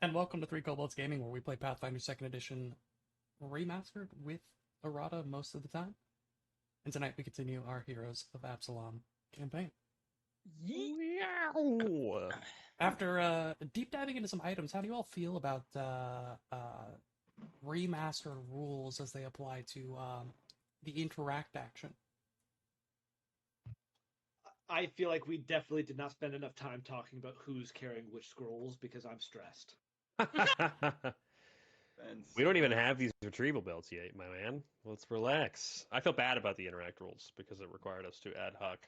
and welcome to Three Kobolds Gaming, where we play Pathfinder 2nd Edition remastered with errata most of the time. And tonight we continue our Heroes of Absalom campaign. Yeow. After deep diving into some items, how do you all feel about remastered rules as they apply to the interact action? I feel like we definitely did not spend enough time talking about who's carrying which scrolls because I'm stressed. We don't even have these retrieval belts yet, my man. Let's relax. I feel bad about the interact rules because it required us to ad hoc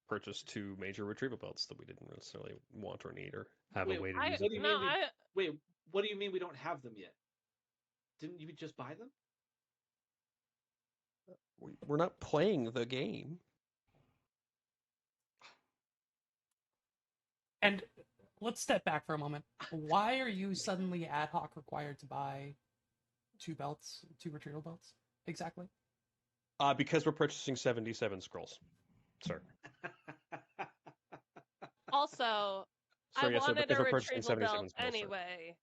purchase 2 major retrieval belts that we didn't necessarily want or need or have a way to use What do it. you mean? Wait, what do you mean we don't have them yet? Didn't you just buy them? We're not playing the game. And let's step back for a moment. Why are you suddenly ad hoc required to buy 2 belts, 2 retrieval belts? Exactly. Because we're purchasing 77 scrolls, sir. Also, So, I yes, wanted because a we're purchasing retrieval 77 belt scrolls, sir. anyway.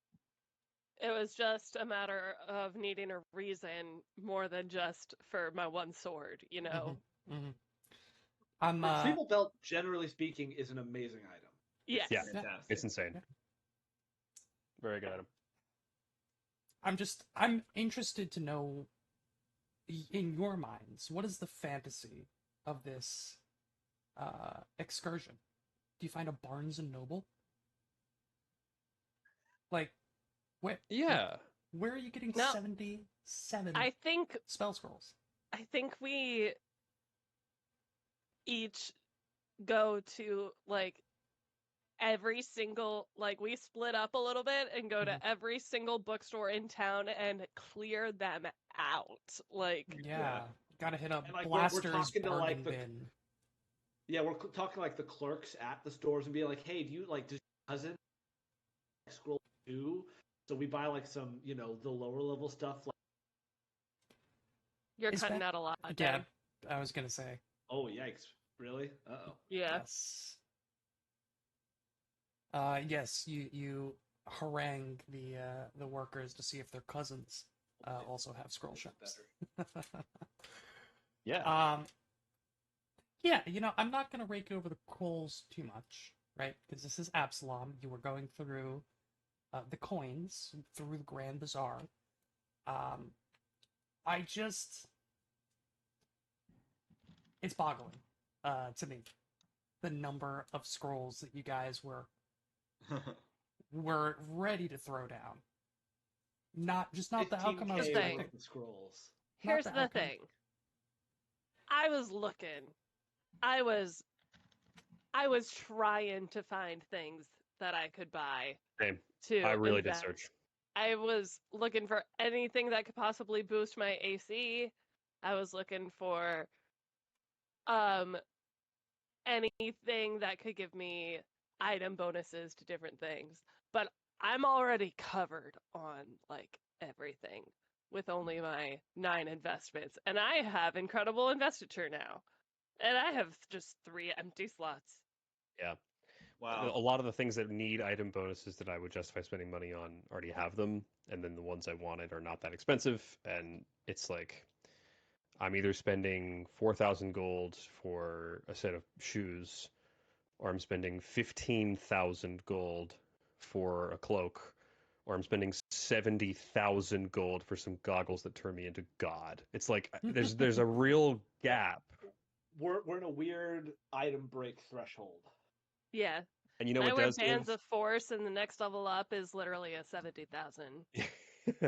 It was just a matter of needing a reason more than just for my one sword, you know? Retrieval belt, generally speaking, is an amazing item. Yes. Yeah. Fantastic. It's insane. Yeah. Very good item. I'm interested to know, in your minds, what is the fantasy of this excursion? Do you find a Barnes and Noble? Like, where? Yeah. Where are you getting No. 77 I think spell scrolls? we each go to every single we split up a little bit and go to every single bookstore in town and clear them out. Yeah. Gotta hit up And, we're Blaster's talking to, bargain the bin. Yeah, we're talking the clerks at the stores and be like, "Hey, do you does your cousin scroll too?" So we buy some, the lower level stuff. You're Is cutting that- out a lot. Yeah, Dave. I was gonna say. Oh yikes! Really? Uh-oh. Yeah. Yes. Yes, you harangue the workers to see if their cousins also have scroll This is shops. Yeah. Yeah, I'm not gonna rake over the coals too much, right? Because this is Absalom. You were going through the coins through the Grand Bazaar. It's boggling to me the number of scrolls that you guys were ready to throw down. Not the outcome I was 15K expecting. worth of scrolls. Not Here's the the outcome. thing. I was looking. I was trying to find things that I could buy Same. to I really did invest. search. I was looking for anything that could possibly boost my AC. I was looking for anything that could give me item bonuses to different things. But I'm already covered on everything with only my 9 investments. And I have incredible investiture now. And I have just 3 empty slots. Yeah. Wow. A lot of the things that need item bonuses that I would justify spending money on already have them, and then the ones I wanted are not that expensive, and it's I'm either spending 4,000 gold for a set of shoes, or I'm spending 15,000 gold for a cloak, or I'm spending 70,000 gold for some goggles that turn me into God. It's there's a real gap. We're in a weird item break threshold. Yeah. And you know I what wear does Bands give? of Force, and the next level up is literally a 70,000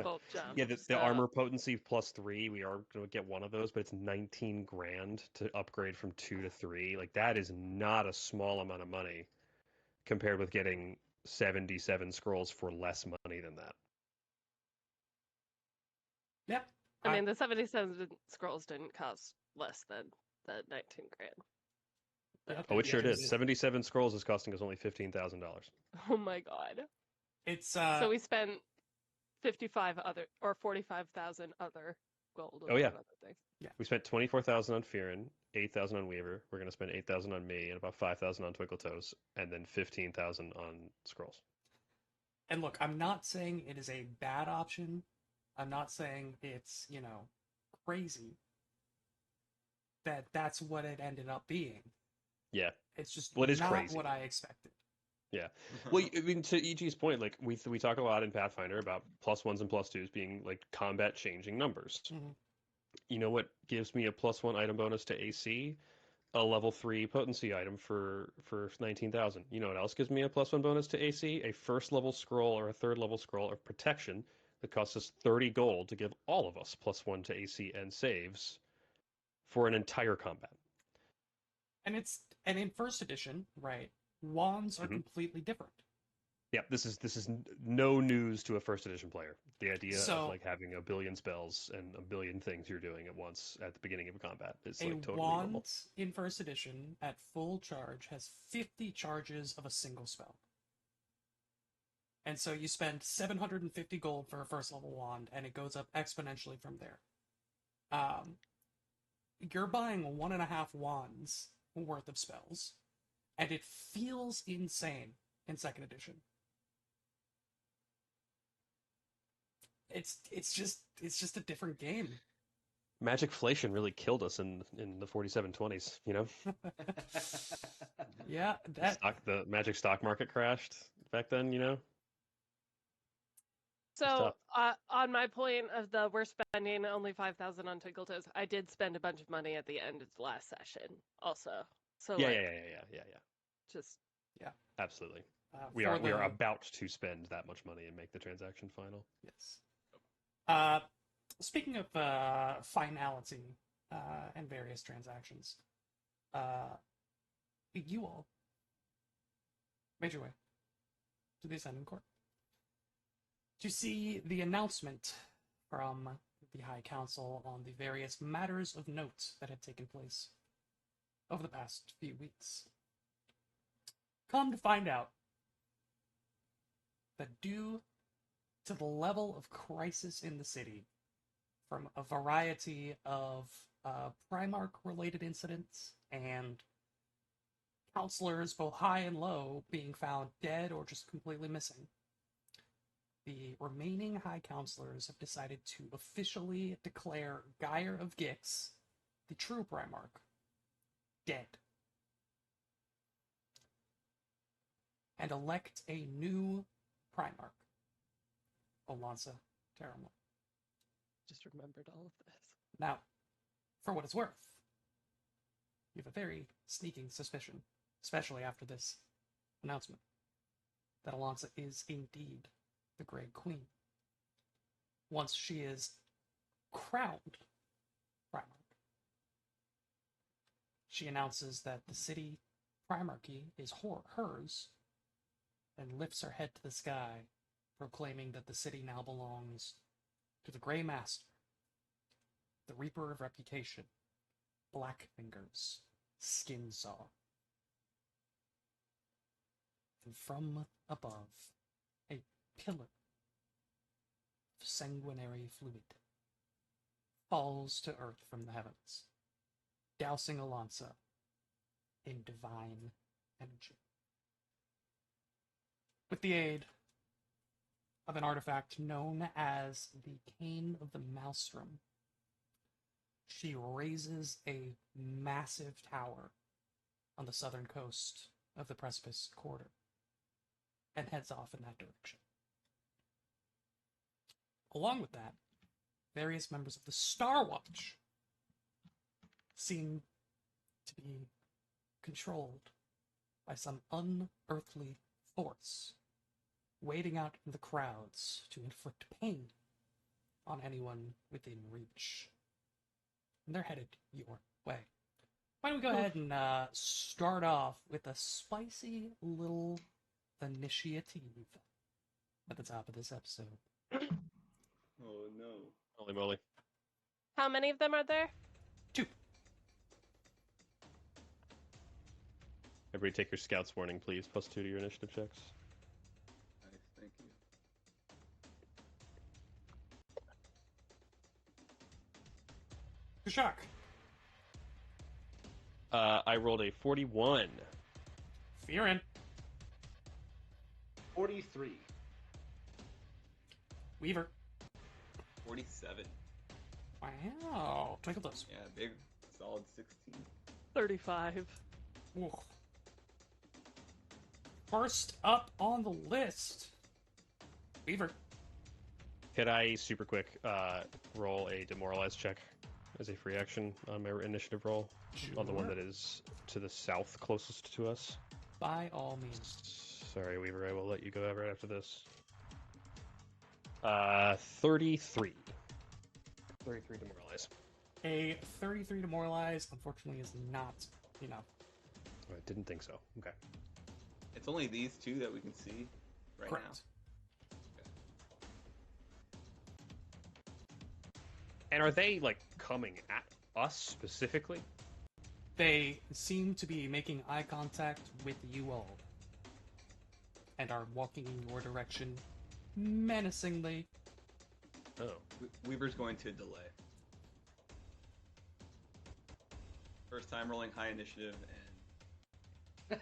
gold jump. Yeah, the so- armor potency +3, we are going to get one of those, but it's 19 grand to upgrade from 2 to 3. That is not a small amount of money compared with getting 77 scrolls for less money than that. Yep. I mean, the 77 scrolls didn't cost less than the 19 grand. Oh, it sure Yeah, did. 77 scrolls is costing us only $15,000. Oh my god. It's So we spent 45,000 other gold Oh, yeah. on other things. We spent 24,000 on Fearin, 8,000 on Weaver. We're going to spend 8,000 on me and about 5,000 on Twinkle Toes, and then 15,000 on scrolls. And look, I'm not saying it is a bad option. I'm not saying it's, crazy that that's what it ended up being. Yeah. It's just Well, it is not crazy. what I expected. Yeah. Well, I mean, to EG's point, like we talk a lot in Pathfinder about +1s and +2s being like combat changing numbers. Mhm. You know what gives me a +1 item bonus to AC? A level 3 potency item for 19,000. You know what else gives me a +1 bonus to AC? A first level scroll or a third level scroll of protection that costs us 30 gold to give all of us +1 to AC and saves for an entire combat. And in first edition, right? Wands are Mhm. completely different. Yeah, this is no news to a first edition player. The idea of So like having a billion spells and a billion things you're doing at once at the beginning of a combat is a like totally wand normal. in first edition at full charge has 50 charges of a single spell. And so you spend 750 gold for a first level wand, and it goes up exponentially from there. You're buying 1.5 wands worth of spells, and it feels insane in second edition. It's just a different game. Magicflation really killed us in the 4720s, you know? Yeah, that The magic stock market crashed back then, you know? So, on my point of we're spending only 5,000 on Tinkle Toes, I did spend a bunch of money at the end of the last session, also. So, Yeah, like, yeah. just Absolutely. We for are the about to spend that much money and make the transaction final. yes. Speaking of finality and various transactions, you all made your way to the Ascendant Court to see the announcement from the High Council on the various matters of note that had taken place over the past few weeks. Come to find out that due to the level of crisis in the city, from a variety of Primarch-related incidents and counselors, both high and low, being found dead or just completely missing, the remaining High Counselors have decided to officially declare Geyer of Gix, the true Primarch, dead, and elect a new Primarch, Olansa Terramon. just remembered all of this. Now, for what it's worth, you have a very sneaking suspicion, especially after this announcement, that Olansa is indeed the Grey Queen. Once she is crowned Primarch, she announces that the city Primarchy is hers, and lifts her head to the sky, proclaiming that the city now belongs to the Grey Master, the Reaper of Reputation, Blackfingers, Skinsaw. And from above, a pillar of sanguinary fluid falls to earth from the heavens, dousing Olansa in divine energy. With the aid of an artifact known as the Cane of the Maelstrom, she raises a massive tower on the southern coast of the Precipice Quarter and heads off in that direction. Along with that, various members of the Star Watch seem to be controlled by some unearthly force, wading out in the crowds to inflict pain on anyone within reach. And they're headed your way. Why don't we go ahead and start off with a spicy little initiative at the top of this episode. Oh no. Holy moly. How many of them are there? 2. Everybody take your scouts warning, please. +2 to your initiative checks. Nice, thank you. Kashak. I rolled a 41. Fearin. 43. Weaver. 47. Wow. Twinkle toes. Yeah, big, solid 16. 35. Ooh. First up on the list, Weaver. Could I super quick roll a demoralize check as a free action on my initiative roll? On the one Sure. that is to the south closest to us. By all means. Sorry, Weaver, I will let you go right after this. 33. 33 demoralize. A 33 demoralize, unfortunately, is not enough. I didn't think so. Okay. It's only these two that we can see right Correct. And are they, like, coming at us specifically? They seem to be making eye contact with you all. And are walking in your direction menacingly. Oh. now. Weaver's going to delay. First time rolling high initiative, and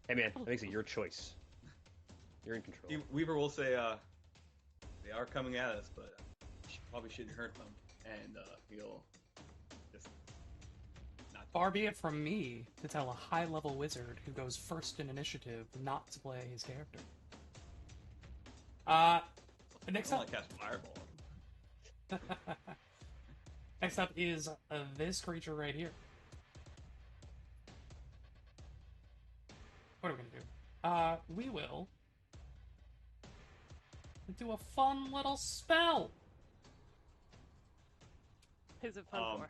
Hey, man, that makes it your choice. You're in control. Weaver will say, they are coming at us, but probably shouldn't hurt them. And he'll just not. Far be it from me to tell a high-level wizard who goes first in initiative not to play his character. Next I up, want to cast fireball. next up is this creature right here. What are we gonna do? We will do a fun little spell. Who's it fun for?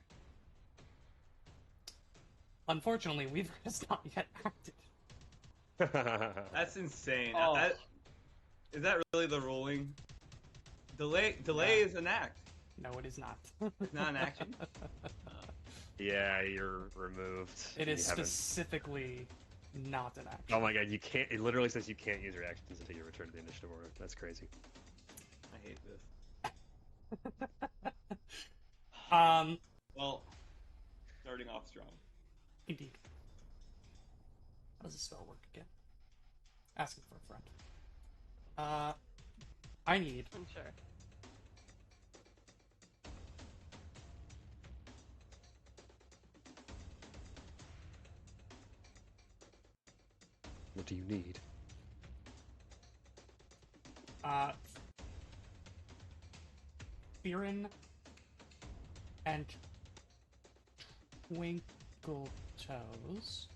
Unfortunately, Weaver has not yet acted. That's insane. Oh. Is that really the ruling? Delay is an act. No, it is not. It's not an action. Yeah, you're removed. It is You haven't- specifically not an action. Oh my god, you can't. It literally says you can't use your actions until you return to the initiative order. That's crazy. I hate this. Well, starting off strong. Indeed. How does the spell work again? Asking for a friend. I need I'm sure. What do you need? Fearin and Twinkle Toes.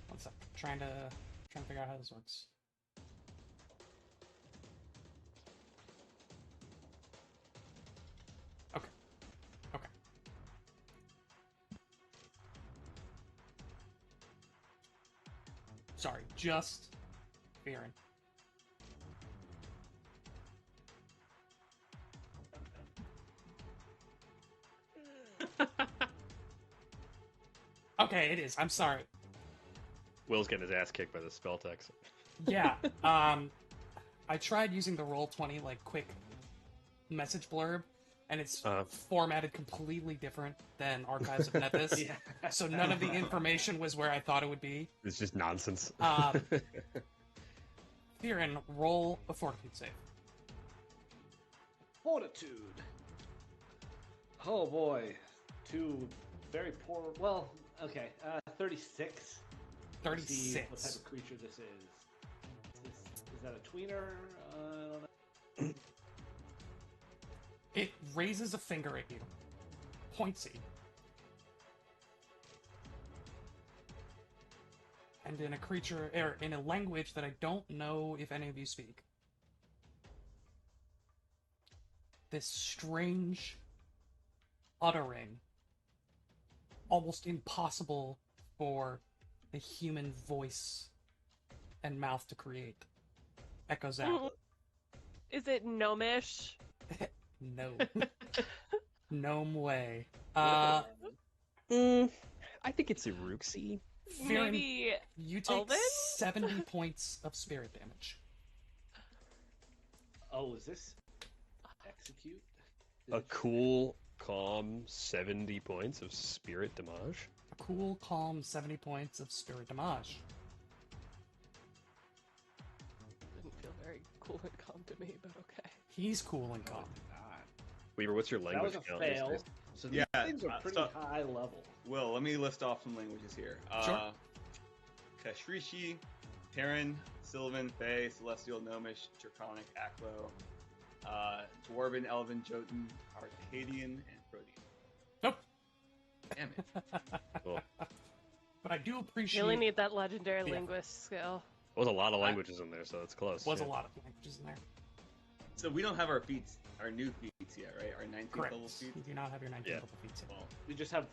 One sec. Trying to figure out how this works. Okay. Okay. Sorry, just Fearin. Okay, it is. I'm sorry. Will's getting his ass kicked by the spell text. Yeah. I tried using the Roll20 like quick message blurb, and it's formatted completely different than Archives of Nethys. Yeah. So none of the information was where I thought it would be. It's just nonsense. Fearin, roll a Fortitude save. Fortitude. Oh boy, two very poor. Well, okay, 36. Let's see 36. what type of creature this is. Is that a tweener? I don't know. It raises a finger at you, points at you, and in a creature, or in a language that I don't know if any of you speak, this strange uttering, almost impossible for a human voice and mouth to create, echoes out. Is it gnomish? No. Gnome way. I think it's Iruxi. Fearin, Maybe you take Elven? 70 points of spirit damage. Oh, is this execute? Is A it- cool, calm 70 points of spirit damage. A cool, calm 70 points of spirit damage. cool and calm to me, but okay. He's cool and calm. Weaver, what's your That language was a count these fail. days? So these Yeah, things are pretty so- high level. Will, let me list off some languages here. Sure. Kashrishi, Terran, Sylvan, Fey, Celestial, Gnomish, Draconic, Acro, Dwarven, Elven, Jotun, Arcadian, and Protean. Nope. Damn it. Cool. But I do You appreciate really need that legendary the linguist skill. There was a lot of languages in there, so it's close. was yeah. a lot of languages in there. So we don't have our feats, our new feats yet, right? Our 19th Correct. level feats. You do not have your 19th Yeah. level feats yet. Well, You just have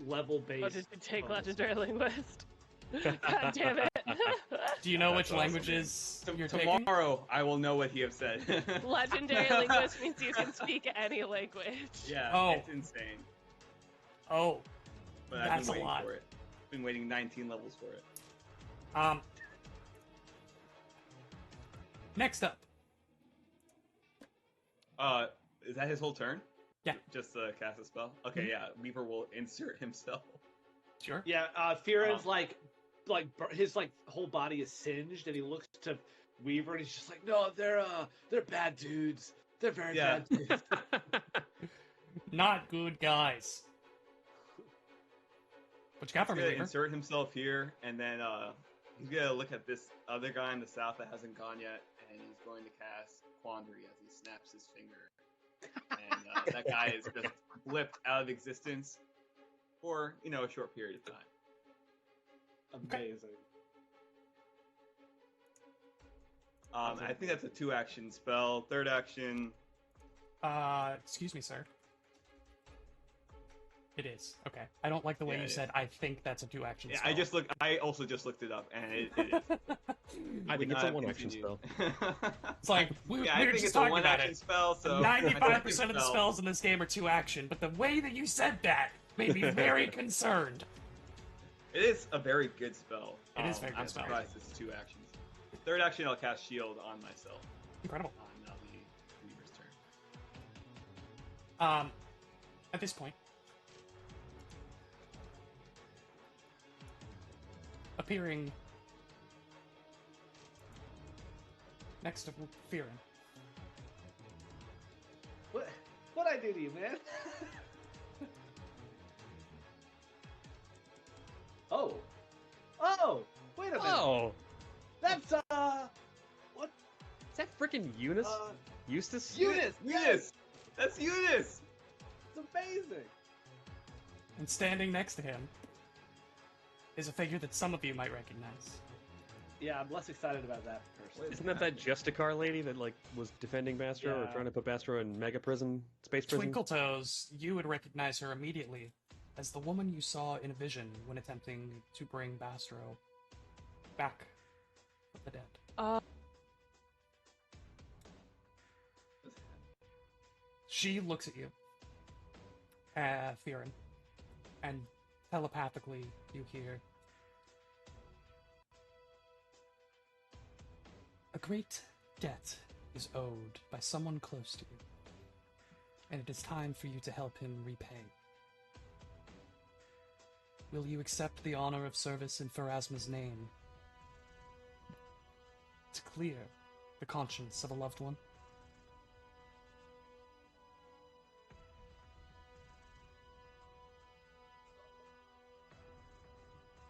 level based. Oh, did you take bonus. legendary linguist? God damn it! Do you know That's which awesome. languages you're taking? tomorrow, I will know what he have said. Legendary linguist means you can speak any language. Yeah, Oh. it's insane. Oh, But That's I've been a waiting lot. for it. Been waiting 19 levels for it. Next up, Is that his whole turn? Yeah. Just cast a spell? Okay, Mhm. yeah. Weaver will insert himself. sure. Yeah, Fearon's his whole body is singed, and he looks to Weaver, and he's just like, "No, they're bad dudes. They're very Yeah. bad dudes." Not good guys. What you got for He's me, gonna Weaver? insert himself here, and then he's gonna look at this other guy in the south that hasn't gone yet, and he's going to cast Quandary as he snaps his finger, and that guy is just blipped out of existence for a short period of time. Amazing. I think that's a 2-action spell. Third action. Excuse me, sir. It is. Okay. I don't like the way Yeah, you it said, I think that's a 2-action Yeah, spell. I also just looked it up, and it is. I think it's a Not 1-action continued. spell. It's like, we Yeah, I were think just it's a talking about 1-action it. spell. So 95% of the spells in this game are 2-action, but the way that you said that made me very concerned. It is a very good spell. It is a very I'm good spell. surprised it's 2 actions. Third action, I'll cast Shield on myself. Incredible. On the Weaver's turn. At this point, appearing next to Fearon, What I do to you, man? Oh, wait a minute. Oh, That's what? is that freaking Eunice? Eustace? Eunice. Eunice! That's Eunice! It's amazing. and standing next to him is a figure that some of you might recognize. Yeah, I'm less excited about that personally. Isn't that Justicar lady that was defending Bastro or Yeah. trying to put Bastro in Mega Prison, Space Prison? Twinkle Toes, you would recognize her immediately as the woman you saw in a vision when attempting to bring Bastro back from the dead. She looks at you, Fearon, and telepathically you hear, "A great debt is owed by someone close to you, and it is time for you to help him repay. Will you accept the honor of service in Pharasma's name to clear the conscience of a loved one?"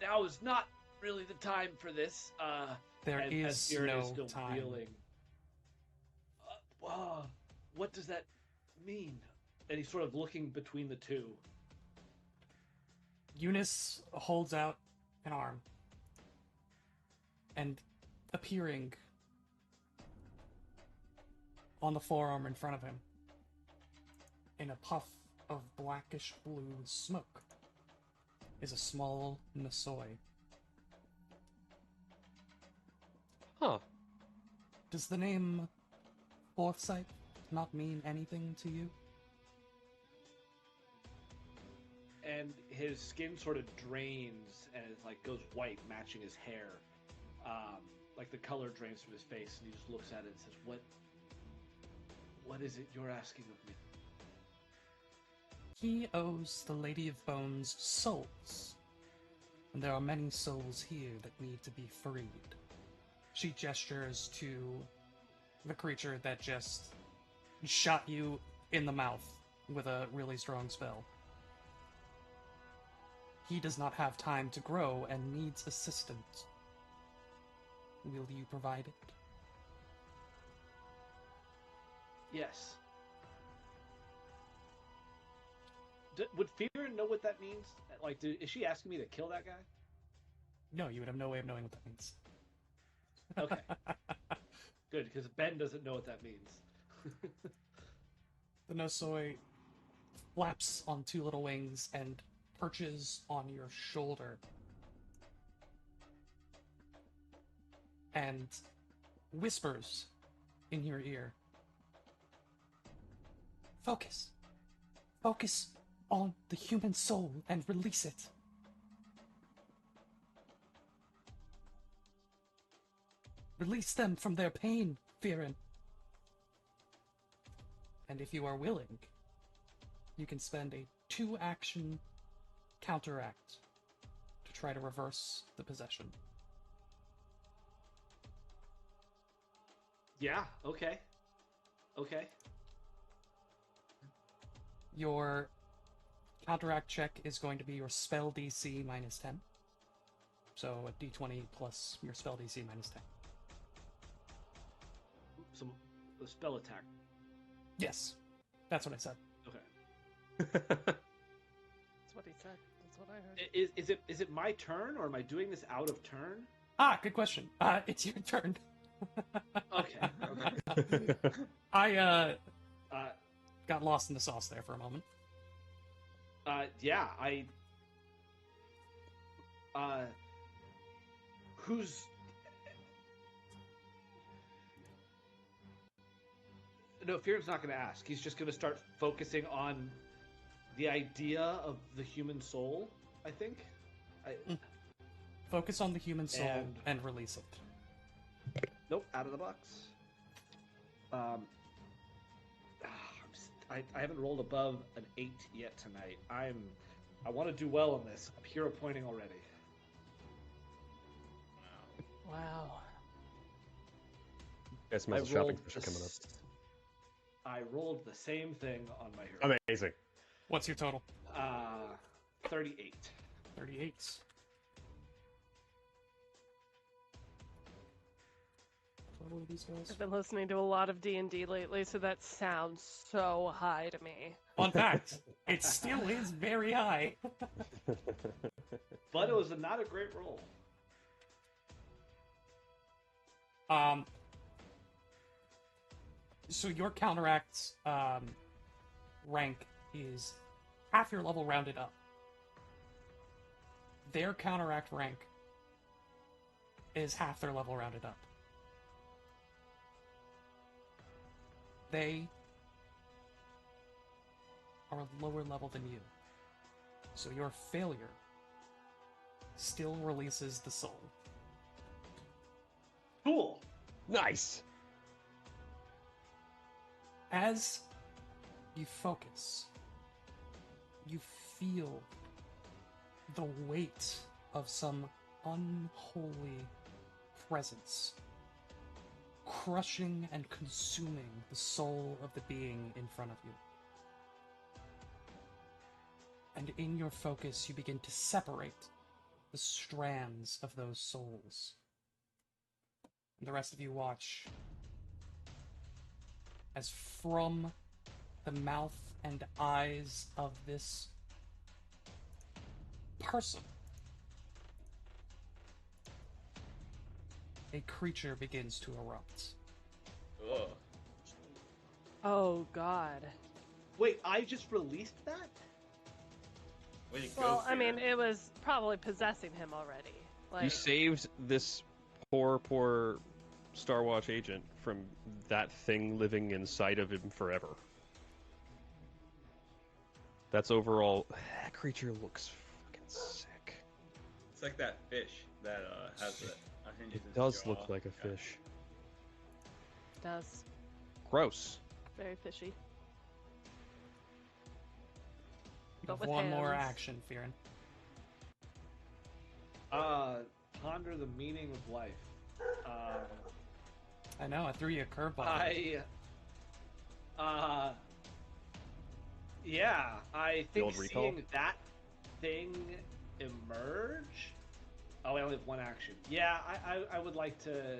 Now is not really the time for this. There as is Fearon no is still time. reeling. What does that mean? And he's sort of looking between the two. Eunice holds out an arm, and appearing on the forearm in front of him, in a puff of blackish blue smoke, is a small Nasoi. Huh. Does the name Foresight not mean anything to you? And his skin sort of drains and it like goes white, matching his hair. Like the color drains from his face, and he just looks at it and says, What is it you're asking of me?" He owes the Lady of Bones souls, and there are many souls here that need to be freed. She gestures to the creature that just shot you in the mouth with a really strong spell. He does not have time to grow and needs assistance. Will you provide it? Yes. Would Fear know what that means? Like, is she asking me to kill that guy? No, you would have no way of knowing what that means. Okay. Good, because Ben doesn't know what that means. The Nosoi flaps on two little wings and perches on your shoulder. And whispers in your ear. Focus. Focus on the human soul and release it. Release them from their pain, Firin. And if you are willing, you can spend a 2-action counteract to try to reverse the possession. Yeah, okay. Okay. Your counteract check is going to be your spell DC minus 10. So a d20 plus your spell DC minus 10. Some a spell attack. Yes, that's what I said. Okay. That's what he said. That's what I heard. Is it my turn, or am I doing this out of turn? Ah, good question. It's your turn. Okay. Okay. I Uh, got lost in the sauce there for a moment. yeah, who's... No, Fear's not going to ask. He's just going to start focusing on the idea of the human soul, I think. Focus on the human soul And- and release it. Nope, out of the box. I haven't rolled above an 8 yet tonight. I want to do well on this. I'm hero pointing already. Wow. Guys, smells of shopping session coming up. I rolled the same thing on my hero. Amazing. What's your total? 38. 38. Total of these guys. I've been listening to a lot of D&D lately, so that sounds so high to me. Fun fact, it still is very high. But it was not a great roll. So your counteract rank is half your level rounded up. Their counteract rank is half their level rounded up. They are a lower level than you. So your failure still releases the soul. Cool. Nice. As you focus, you feel the weight of some unholy presence crushing and consuming the soul of the being in front of you. And in your focus, you begin to separate the strands of those souls. And the rest of you watch as from the mouth and eyes of this person, a creature begins to erupt. Ugh. Oh, God. Wait, I just released that? Way to Well, go, I mean, Fear. it was probably possessing him already. Like, You saved this poor Starwatch agent from that thing living inside of him forever. That's overall. That creature looks fucking sick. It's like that fish that has the hinges It its does jaw. look like a Yeah. fish. does. Gross. Very fishy. You But have with one more hands. action, Fearin. Ponder the meaning of life. I know, I threw you a curveball. I The think old recall? seeing that thing emerge. Oh, I only have one action. Yeah, I would like to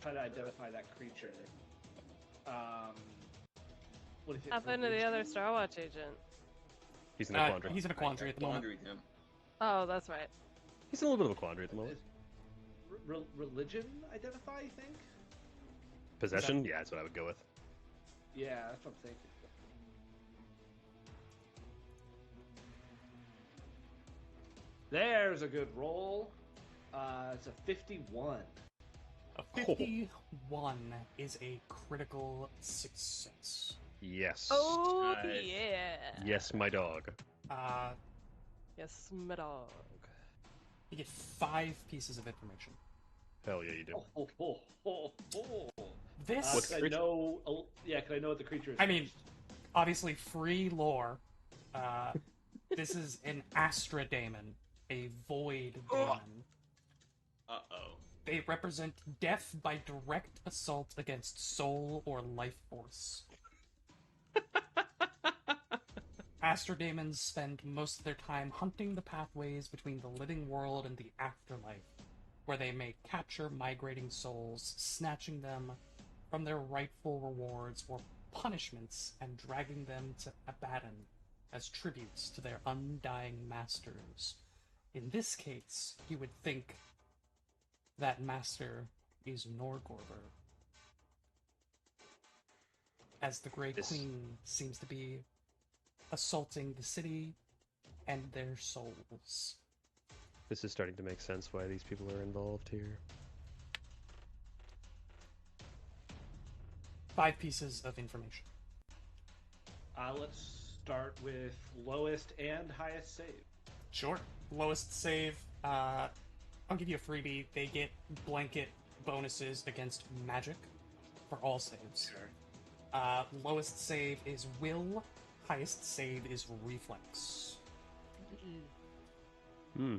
try to identify that creature. What do you think? Happened to the other Religion? Star Watch agent. He's in a quandary. He's in a quandary at the moment. Quandaried him. Oh, that's right. He's in a little bit of a quandary at the moment. Religion identify, you think? Possession? Yeah, that's what I would go with. Yeah, that's what I'm thinking. There's a good roll. It's a 51. A 51 is a critical success. Yes. Oh, Nice. yeah. Yes, my dog. Yes, my dog. You get 5 pieces of information. Hell yeah, you do. This, What's Can I know? Can I know what the creature is? I mean, obviously, free lore. This is an Astra Daemon, a void daemon. Uh-oh. They represent death by direct assault against soul or life force. Astra Daemons spend most of their time hunting the pathways between the living world and the afterlife, where they may capture migrating souls, snatching them from their rightful rewards or punishments and dragging them to Abaddon as tributes to their undying masters. In this case, you would think that master is Norgorber, as the Grey Queen seems to be assaulting the city and their souls. This is starting to make sense why these people are involved here. 5 pieces of information. Let's start with lowest and highest save. Sure. Lowest save, I'll give you a freebie. They get blanket bonuses against magic for all saves. Sure. Lowest save is will. Highest save is reflex. Hmm.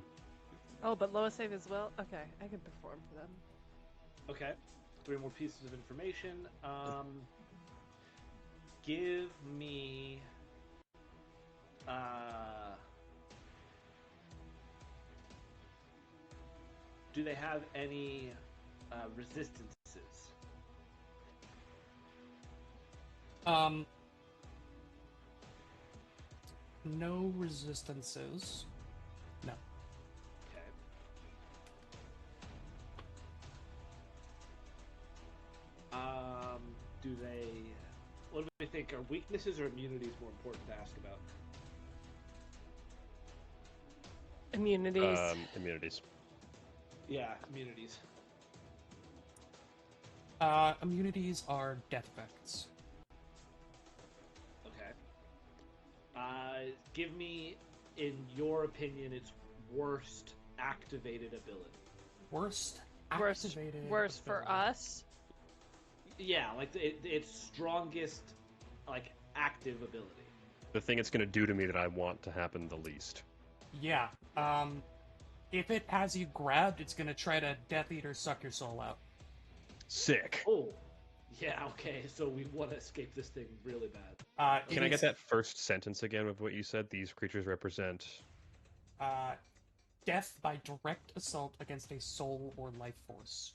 Oh, but lowest save as well? Okay, I can perform for them. Okay. 3 more pieces of information. Give me. Do they have any resistances? No resistances. No. Okay. Do they? What do we think? Are weaknesses or immunities more important to ask about? Immunities. Immunities. Yeah, immunities. Immunities are death effects. Okay. Give me, in your opinion, its worst activated ability. Worst Worst, activated. worst for ability. us. Yeah, like its strongest, like active ability. The thing it's going to do to me that I want to happen the least. Yeah. If it has you grabbed, it's gonna try to Death Eater suck your soul out. Sick. Oh, yeah. Okay, so we want to escape this thing really bad. Can I get that first sentence again of what you said? These creatures represent... Death by direct assault against a soul or life force.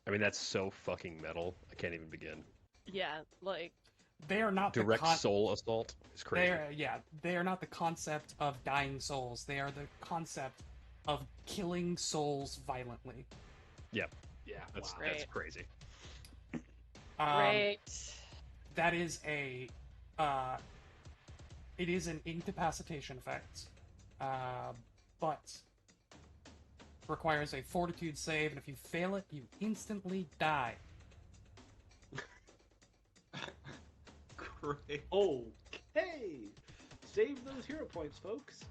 I mean, that's so fucking metal. I can't even begin. Yeah, like, They are not Direct the soul assault is crazy. They are not the concept of dying souls. They are the concept of killing souls violently. Yep. Yeah. That's Wow. that's Right. crazy. great. That is a, it is an incapacitation effect, but requires a fortitude save, and if you fail it, you instantly die. Great. Okay. Save those hero points, folks.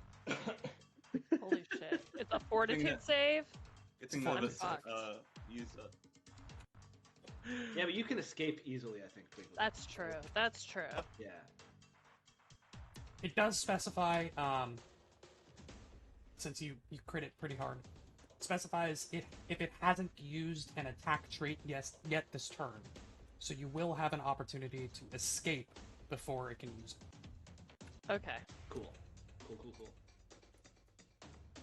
Holy shit. It's a fortitude that- save? Good thing I'm none of us fucked. use that. Yeah, but you can escape easily, I think. Quickly. That's true. That's true. Yeah. It does specify, since you crit it pretty hard, specifies if it hasn't used an attack trait yet this turn. So you will have an opportunity to escape before it can use it. Okay. Cool. Cool.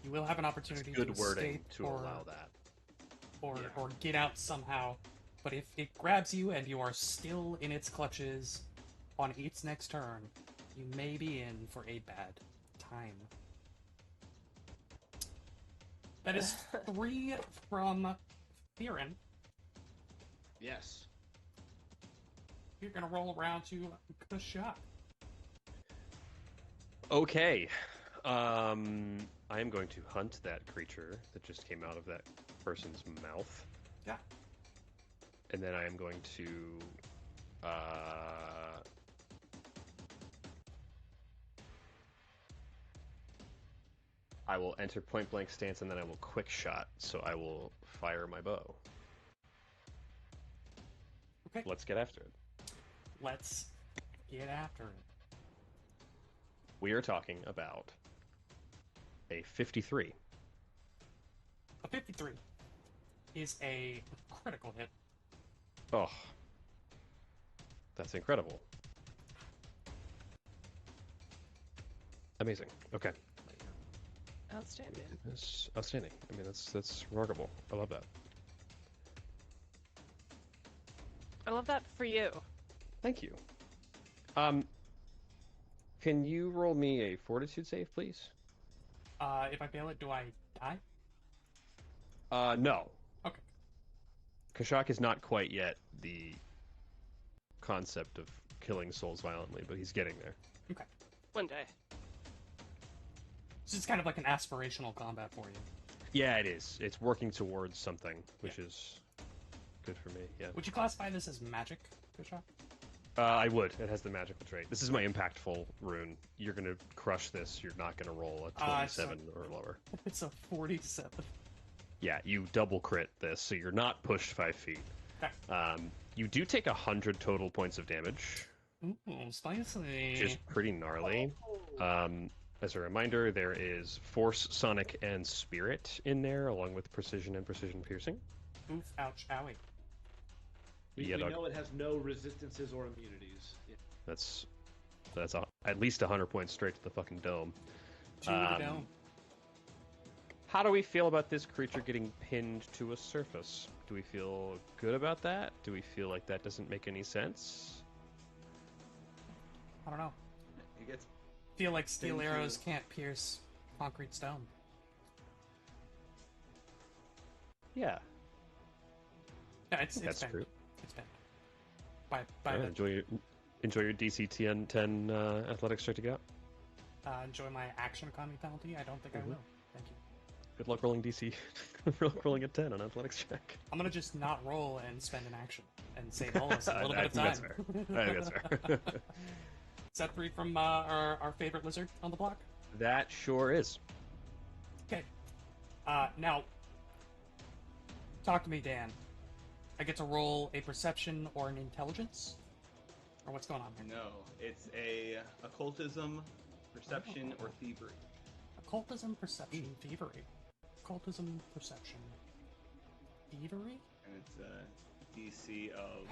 You will have an It's opportunity good to wording escape to or, allow that. Yeah. or get out somehow. But if it grabs you and you are still in its clutches on its next turn, you may be in for a bad time. That is 3 from Theron. Yes. You're gonna roll around to Kashak. Okay. I am going to hunt that creature that just came out of that person's mouth. Yeah. And then I am going to I will enter point blank stance and then I will quick shot, so I will fire my bow. Okay. Let's get after it. Let's get after it. We are talking about a 53. A 53 is a critical hit. Oh. That's incredible. Amazing. Okay. Outstanding. That's outstanding. I mean, that's remarkable. I love that. I love that for you. Thank you. Can you roll me a fortitude save, please? If I fail it, do I die? No. Okay. Kashak is not quite yet the concept of killing souls violently, but he's getting there. Okay. One day. This is kind of like an aspirational combat for you. Yeah, it is. It's working towards something, which is good for me. Yeah. Would you classify this as magic, Kashak? I would. It has the magical trait. This is my impactful rune. You're gonna crush this. You're not gonna roll a 27 or lower. It's a 47. Yeah, you double crit this, so you're not pushed 5 feet. Okay. You do take 100 total points of damage, Ooh, spicy. which is pretty gnarly. As a reminder, there is Force, Sonic, and Spirit in there, along with Precision and Precision Piercing. Oof, ouch, owie. We Yeah, dog. know it has no resistances or immunities. Yeah. That's at least 100 points straight to the fucking dome. 2 to the dome. How do we feel about this creature getting pinned to a surface? Do we feel good about that? Do we feel like that doesn't make any sense? I don't know. He gets Feel like steel Thank arrows you. can't pierce concrete stone. Yeah, Yeah, it's that's bent. true. It's bent. By Yeah, the, enjoy your DC 10 athletics check to go. enjoy my action economy penalty. I don't think I will. Thank you. Good luck rolling DC. Good luck rolling a 10 on athletics check. I'm gonna just not roll and spend an action and save all this in a little I bit of think time. that's fair. I think that's fair. Is that 3 from our favorite lizard on the block? That sure is. Okay. Now, talk to me, Dan. I get to roll a perception or an intelligence? Or what's going on here? no. It's a occultism, perception, or thievery. Occultism, perception, thievery. Occultism, perception, thievery? And it's a DC of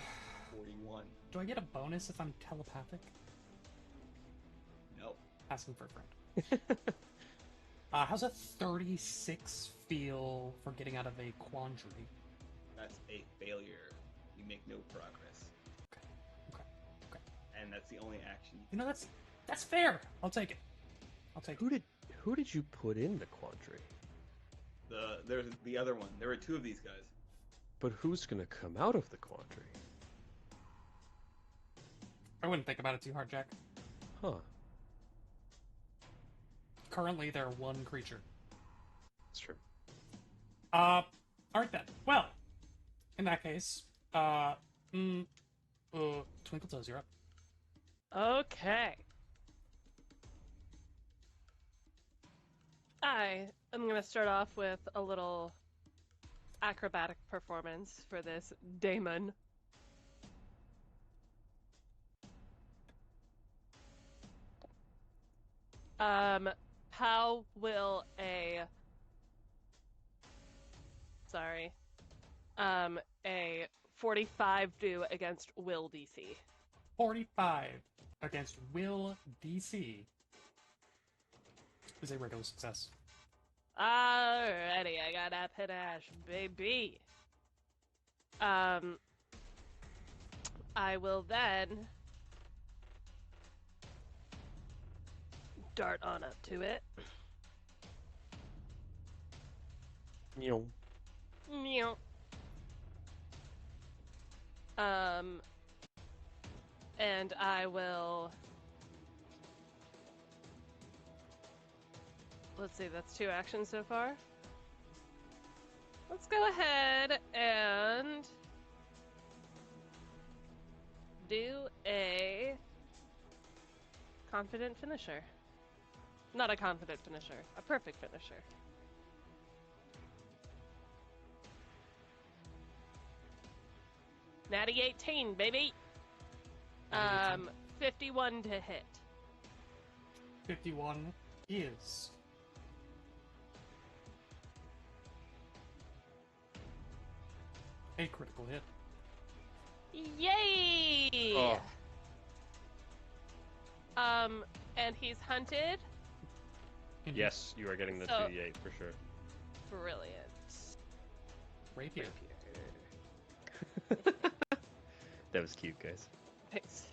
41. Do I get a bonus if I'm telepathic? Nope. Asking for a friend. How's a 36 feel for getting out of a quandary? That's a failure. You make no progress. Okay. And that's the only action. You know, that's fair. I'll take it. I'll take it. Who did you put in the quandary? There's the other one. There were 2 of these guys. But who's gonna come out of the quandary? I wouldn't think about it too hard, Jack. Huh. Currently, they're 1 creature. That's true. Alright then. Well, in that case, Twinkle Toes, you're up. Okay. I am going to start off with a little acrobatic performance for this daemon. How will a Sorry. A 45 do against Will DC. 45 against Will DC is a regular success. Alrighty, I got that panache, baby. I will then dart on up to it. You Meow. And I will. Let's see, that's 2 actions so far. Let's go ahead and do a confident finisher. Not a confident finisher, a perfect finisher. Natty 18, baby. 51 to hit. 51 is a critical hit. Yay! Oh. And he's hunted. Yes, you are getting the So- 2d8 for sure. Brilliant. Rapier. That was cute, guys. Thanks.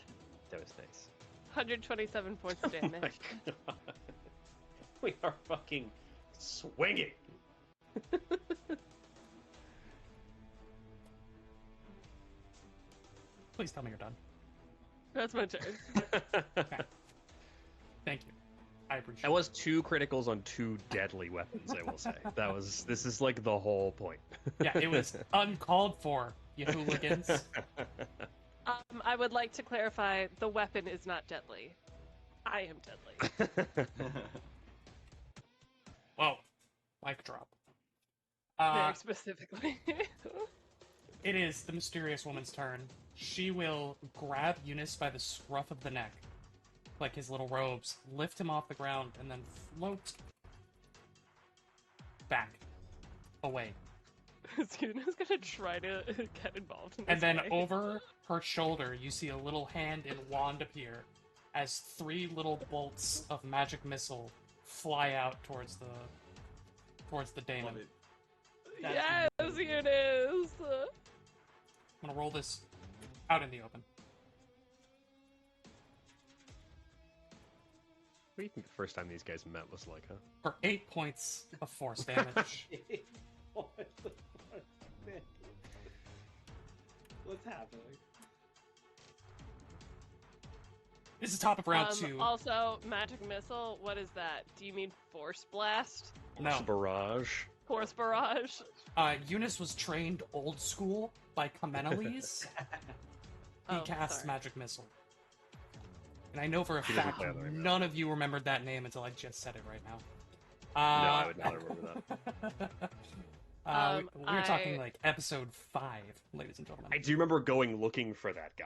That was nice. 127 points of Oh my damage. God. We are fucking swinging. Please tell me you're done. That's my turn. Thank you. I appreciate That was 2 criticals on 2 deadly weapons, I will say. This is like the whole point. Yeah, it was uncalled for, you hooligans. I would like to clarify, the weapon is not deadly. I am deadly. Whoa. Mic drop. Very specifically. It is the mysterious woman's turn. She will grab Eunice by the scruff of the neck, like his little robes, lift him off the ground, and then float back, away. Yuna's gonna try to get involved in this And then way. over her shoulder, you see a little hand and wand appear as 3 little bolts of magic missile fly out towards the daemon. Love it. Yes, Eunice! I'm gonna roll this out in the open. What do you think the first time these guys met was like, huh? For 8 points of force damage. What's happening? This is top of round 2. Also, magic missile, what is that? Do you mean force blast? No. Barrage. Force barrage? Eunice was trained old school by Kameniles. He Oh, casts sorry. magic missile. And I know for a He doesn't fact play other way around. none of you remembered that name until I just said it right now. No, I would not remember that. We're talking I- like episode 5, ladies and gentlemen. I do remember going looking for that guy.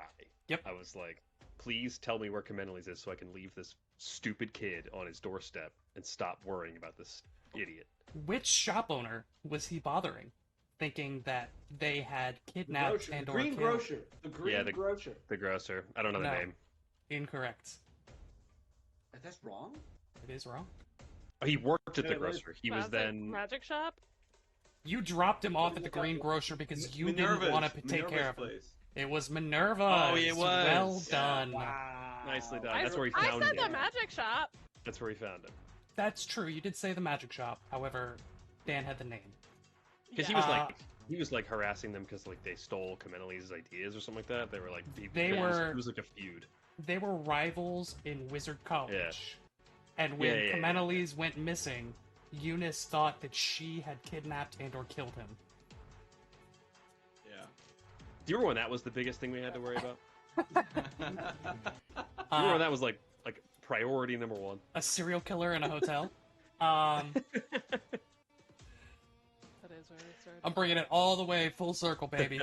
Yep. I was like, please tell me where Kameniles is so I can leave this stupid kid on his doorstep and stop worrying about this idiot. Which shop owner was he bothering? Thinking that they had kidnapped The and or green killed? grocer. The green Yeah, the- grocer. The grocer. I don't know the No. name. Incorrect. That's wrong. It is wrong. Oh, he worked at Yeah, the it was- grocer. He was then. Magic shop? You dropped him off at the green grocer because you didn't want to take care of him. Place. It was Minerva. Oh, it was. Well Yeah. done. Wow. Nicely done. I, That's where he I found said him. the magic shop. That's where he found him. That's true. You did say the magic shop. However, Dan had the name. Because Yeah. he was like harassing them because like they stole Kameniles' ideas or something like that. They were like were- it was like a feud. They were rivals in Wizard College. Yeah. And when Yeah. Kameniles went missing, Eunice thought that she had kidnapped and or killed him. Yeah. Do you remember when that was the biggest thing we had to worry about? Do you remember Uh, when that was like priority number 1? a serial killer in a hotel. That is where we started. I'm bringing it all the way full circle, baby.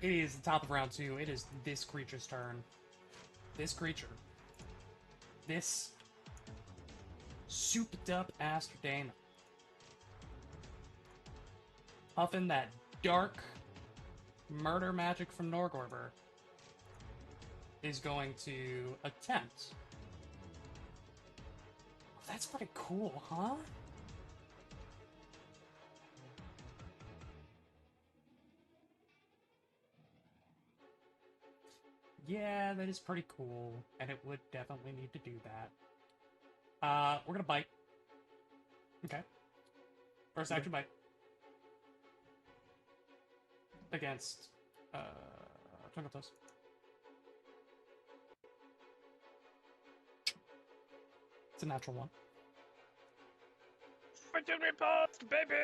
It is the top of round 2. It is this creature's turn. This creature. This souped up Aster Daemon puffing that dark murder magic from Norgorber, is going to attempt. That's pretty cool, huh? Yeah, that is pretty cool, and it would definitely need to do that. We're gonna bite. Okay. First action bite. Against, Twinkle Toes. It's a natural one. Freaking repulsed, baby!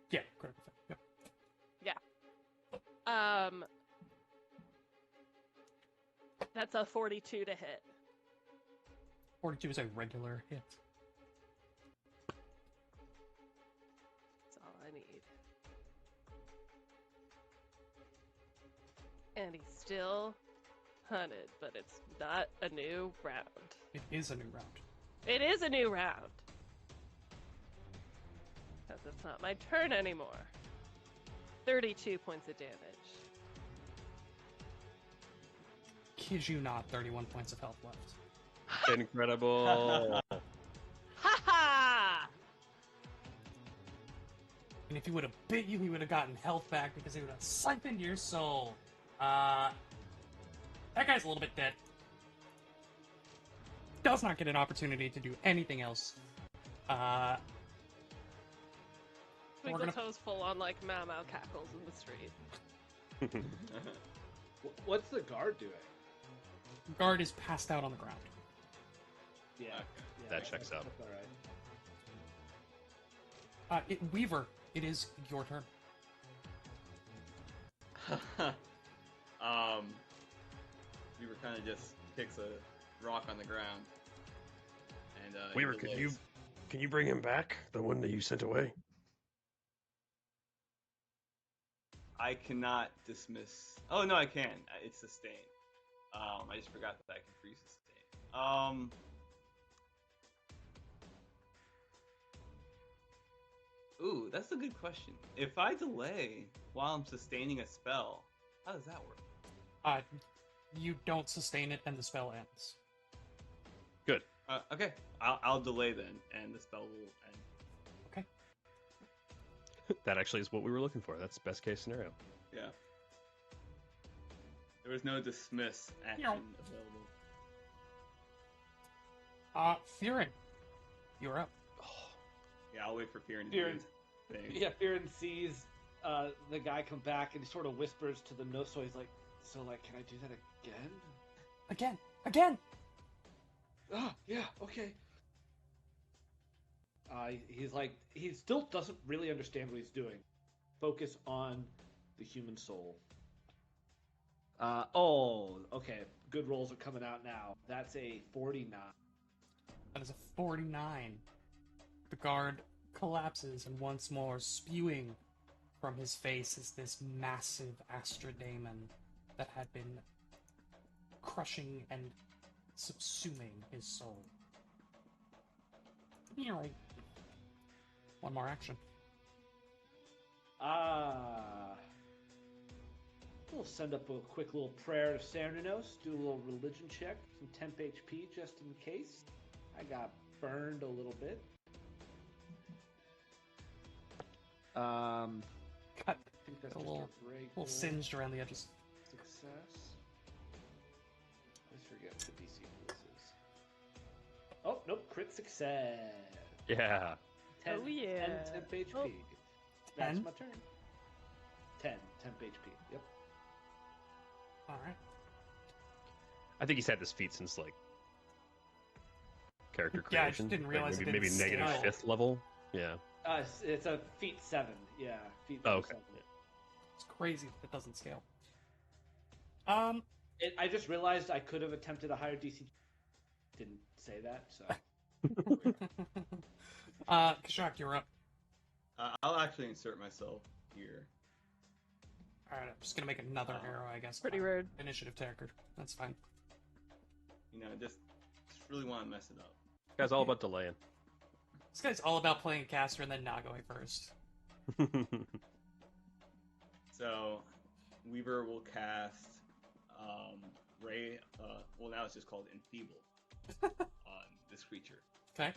Yeah, critical fail. Yep. That's a 42 to hit. 42 is a regular hit. That's all I need. And he's still hunted, but it's not a new round. It is a new round. It is a new round. Because it's not my turn anymore. 32 points of damage. Kid you not, 31 points of health left. Incredible. Ha ha! And if he would have bit you, he would have gotten health back because he would have siphoned your soul. That guy's a little bit dead. Does not get an opportunity to do anything else. We're Twinkle gonna- Toes full on like Mau Mau cackles in the street. What's the guard doing? Guard is passed out on the ground. Yeah, Okay. yeah, That checks out. That's all right. Weaver, it is your turn. Weaver kind of just picks a rock on the ground. And Weaver, he can delays. you bring him back? The one that you sent away? I cannot dismiss. Oh no, I can. It's sustain. I just forgot that I can free sustain. Ooh, that's a good question. If I delay while I'm sustaining a spell, how does that work? You don't sustain it and the spell ends. Good. Okay, I'll delay then, and the spell will end. That actually is what we were looking for. That's best case scenario. Yeah. There was no dismiss action Meow. available. Fearin, you're up. Yeah, I'll wait for Fearin to Fearin- do his thing. Yeah, Fearin sees the guy come back and he sort of whispers to the nose, so he's like, so like, can I do that again? Again! Ah, yeah, okay. He's like, he still doesn't really understand what he's doing. Focus on the human soul. Okay. Good rolls are coming out now. That's a 49. That is a 49. The guard collapses, and once more, spewing from his face is this massive Astradaemon that had been crushing and subsuming his soul. Alright. One more action. We'll send up a quick little prayer to Cernunnos, do a little religion check, some temp HP just in case. I got burned a little bit. Cut. I think that's A just little- a regular little singed around the edges. success. Let's forget what the DC for this is. Oh, nope, crit success. Yeah. 10, Oh, yeah. 10 temp HP. Oh. That's 10? my turn. 10 temp HP. Yep. Alright. I think he's had this feat since like character Yeah, I creation. just didn't Like, realize it maybe didn't negative scale. 5th level. Yeah. It's a feat 7. Yeah, feat Oh, level okay. 7. It's crazy that it doesn't scale. I just realized I could have attempted a higher DC. Didn't say that, so. Kashak, you're up. I'll actually insert myself here. Alright, I'm just gonna make another arrow, I guess. Pretty on rude. Initiative taker. That's fine. You know, just really want to mess it up. Guy's all about delaying. This guy's all about playing caster and then not going first. So, Weaver will cast Ray. Well, now it's just called Enfeeble on this creature. Okay.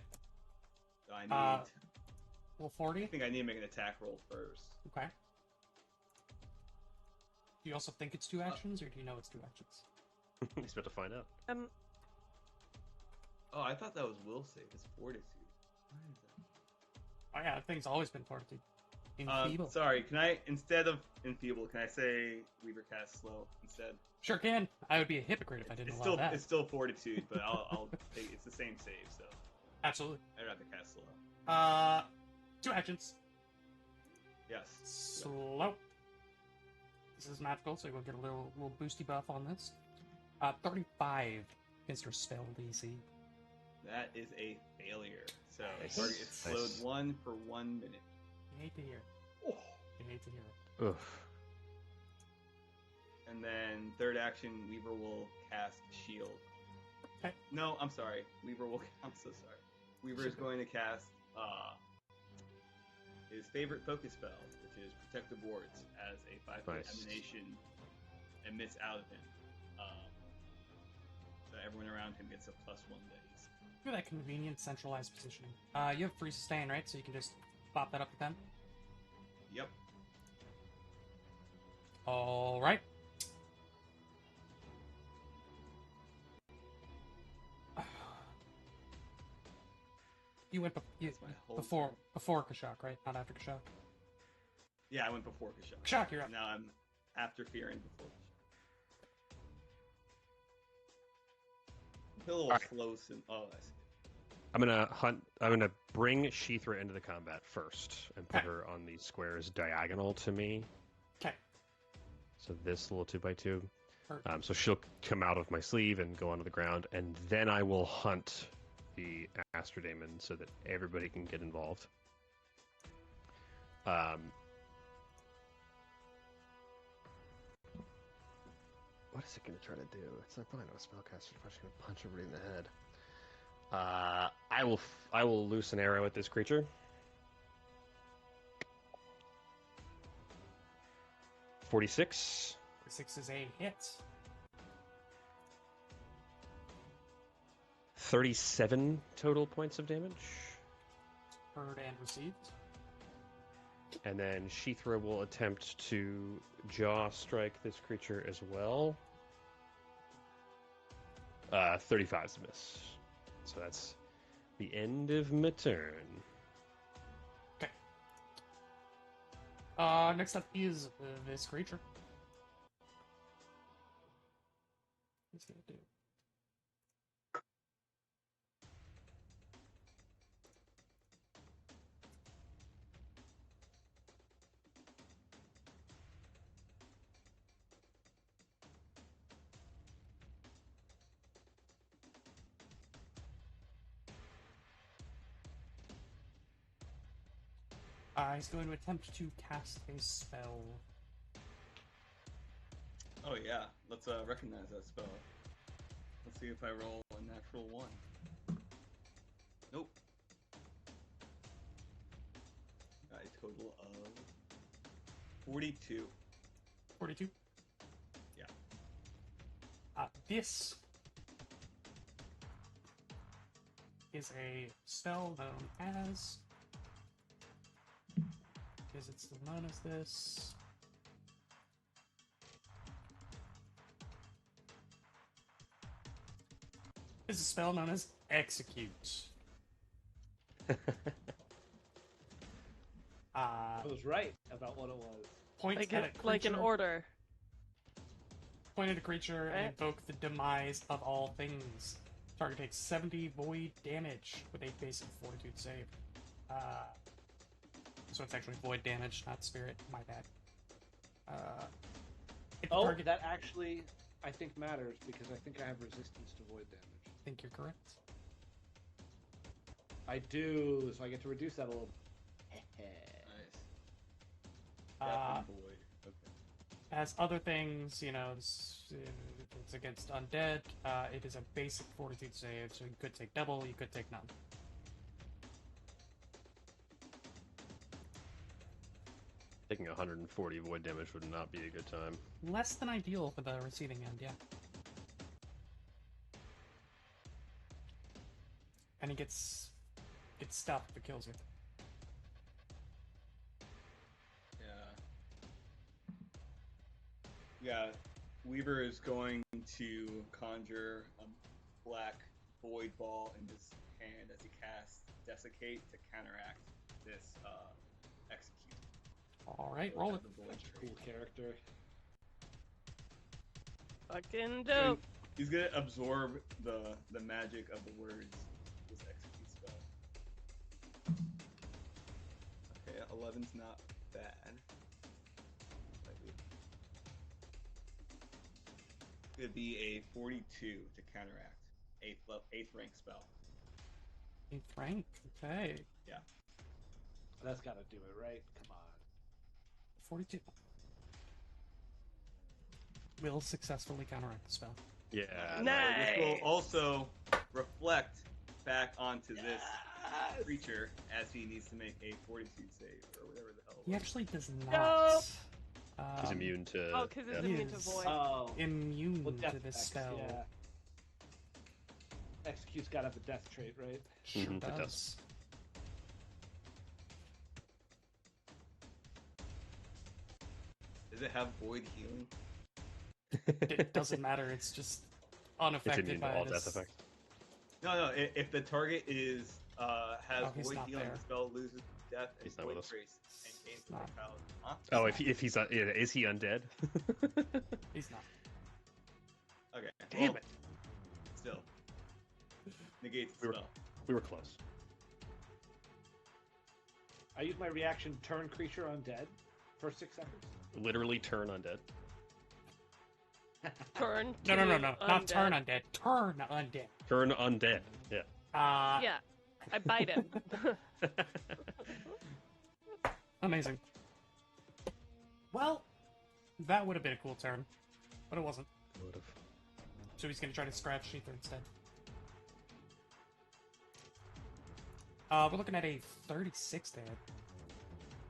So I need. Level I 40. think I need to make an attack roll first. Okay. Do you also think it's 2 actions, or do you know it's 2 actions? He's about to find out. Oh, I thought that was will save. It's fortitude. Why is that? Oh yeah, that thing's always been fortitude. Enfeeble. Sorry, can I, instead of Enfeeble, can I say Weaver cast slow instead? Sure can. I would be a hypocrite if I didn't It's allow still that. it's still fortitude, but I'll take it's the same save, so Absolutely. I'd rather cast slow. 2 actions. Yes. Slow. This is magical, so we'll get a little boosty buff on this. 35 against your spell DC. That is a failure. So Nice. target is slowed Nice. 1 for 1 minute. You hate to hear it. Oh. You hate to hear it. Oof. And then third action, Weaver will cast Shield. Okay. No, I'm sorry. Weaver will. I'm so sorry. Weaver is going to cast his favorite focus spell, which is Protect the Wards, as a 5-foot Nice. emanation emits out of him. So everyone around him gets a +1 days. Look at that convenient centralized positioning. You have free sustain, right? So you can just pop that up to 10. Yep. All right. You went That's my whole before turn. before Kashak, right? Not after Kashak. Yeah, I went before Kashak. Kashak, you're up. Now I'm after Fear and before Kashak. A little Alright. close and I see. I'm gonna bring Sheethra into the combat first and put Okay. her on these squares diagonal to me. Okay. So this little 2x2. Perfect. So she'll come out of my sleeve and go onto the ground, and then I will hunt the Astrodaemon so that everybody can get involved. What is it going to try to do? It's not probably not a spellcaster. It's probably just going to punch everybody in the head. I will loose an arrow at this creature. 46. 6 is a hit. 37 total points of damage. Heard and received. And then Sheethra will attempt to jaw strike this creature as well. 35 is a miss. So that's the end of my turn. Next up is this creature. What's he gonna do? He's going to attempt to cast a spell. Oh yeah, let's recognize that spell. Let's see if I roll a natural 1. Nope. Got a total of 42. 42? Yeah. This is a spell known as... Because it's still known as this. This is a spell known as Execute. I was right about what it was. Point Like, at a like an creature- order. Point at a creature and Right. invoke the demise of all things. Target takes 70 void damage with a basic fortitude save. So it's actually void damage, not spirit. My bad. If the Oh, target... that actually, I think, matters because I think I have resistance to void damage. I think you're correct. I do, so I get to reduce that a little. Nice. Uh, Death and void. Okay. As other things, it's against undead. It is a basic fortitude save, so you could take double, you could take none. Taking 140 void damage would not be a good time. Less than ideal for the receiving end, yeah. And he gets stuff if it kills you. Yeah, Weaver is going to conjure a black void ball in his hand as he casts Desiccate to counteract this execute. Alright, roll it. The void Such a trait. cool character. Fucking So dope. he's gonna absorb the magic of the words. This execute spell. Okay, 11's not bad. It'd be a 42 to counteract 8th rank spell. 8th rank, okay. That's gotta do it, right? Come on. 42. Will successfully counteract the spell. Yeah. This will Nice. also reflect back onto this creature as he needs to make a fortitude save or whatever the hell. it He was. actually does No. not. He's immune to. Oh, because it's death. immune to Is- void. Oh, Immune well, to death this effects, spell. Yeah. Execute's gotta have a death trait, right? Sure Mhm, it does. does. Does it have void healing? It doesn't matter, it's just It's unaffected immune to by all this. death effects. No. If the target is has Oh, he's void not healing, there. the spell loses death and He's not with void us. trace and gains Not. immortality. Huh? Oh, if he's is he undead? He's not. Okay. Damn well, it. Still negates the We were- spell. We were close. I use my reaction turn creature undead for 6 seconds. Literally turn undead. Turn. No, to not turn undead. Turn undead. Turn undead. Yeah. Yeah, I bite him. Amazing. Well, that would have been a cool turn, but it wasn't. Would've. So he's gonna try to scratch Sheether instead. We're looking at a 36 there.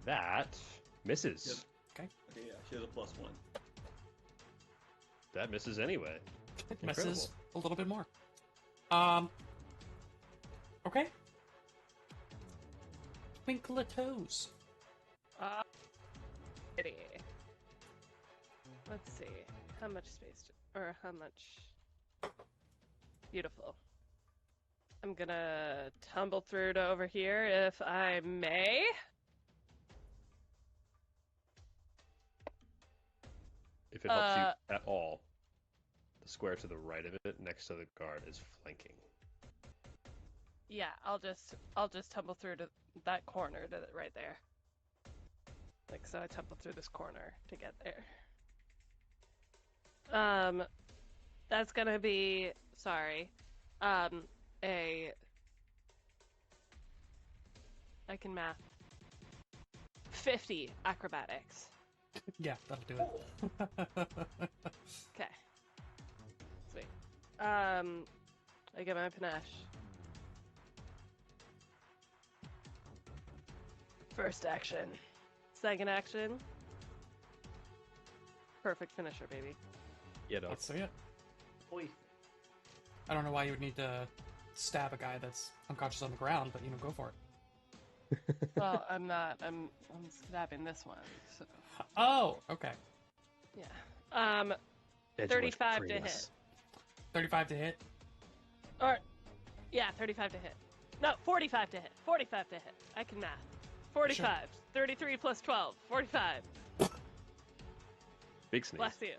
That misses. Okay, yeah, she has a +1. That misses anyway. It Incredible. misses a little bit more. Okay. Twinkle of toes. Pity. Let's see. How much space or how much? Beautiful. I'm gonna tumble through to over here if I may. If it helps you at all, the square to the right of it, next to the guard, is flanking. Yeah, I'll just tumble through to that corner to right there. Like so, I tumble through this corner to get there. That's gonna be I can math. 50 acrobatics. Yeah, that'll do it. Okay. Sweet. I get my panache. First action. Second action. Perfect finisher, baby. Yeah, dog. Let's see it. Oi. I don't know why you would need to stab a guy that's unconscious on the ground, but go for it. Well, I'm not. I'm stabbing this one. So Oh, okay. yeah. Edge 35 to between hit. us. 35 to hit. Or, yeah, 35 to hit. No, 45 to hit. 45 to hit. I can math. 45. 33 plus 12. 45. Big sneeze. Bless you.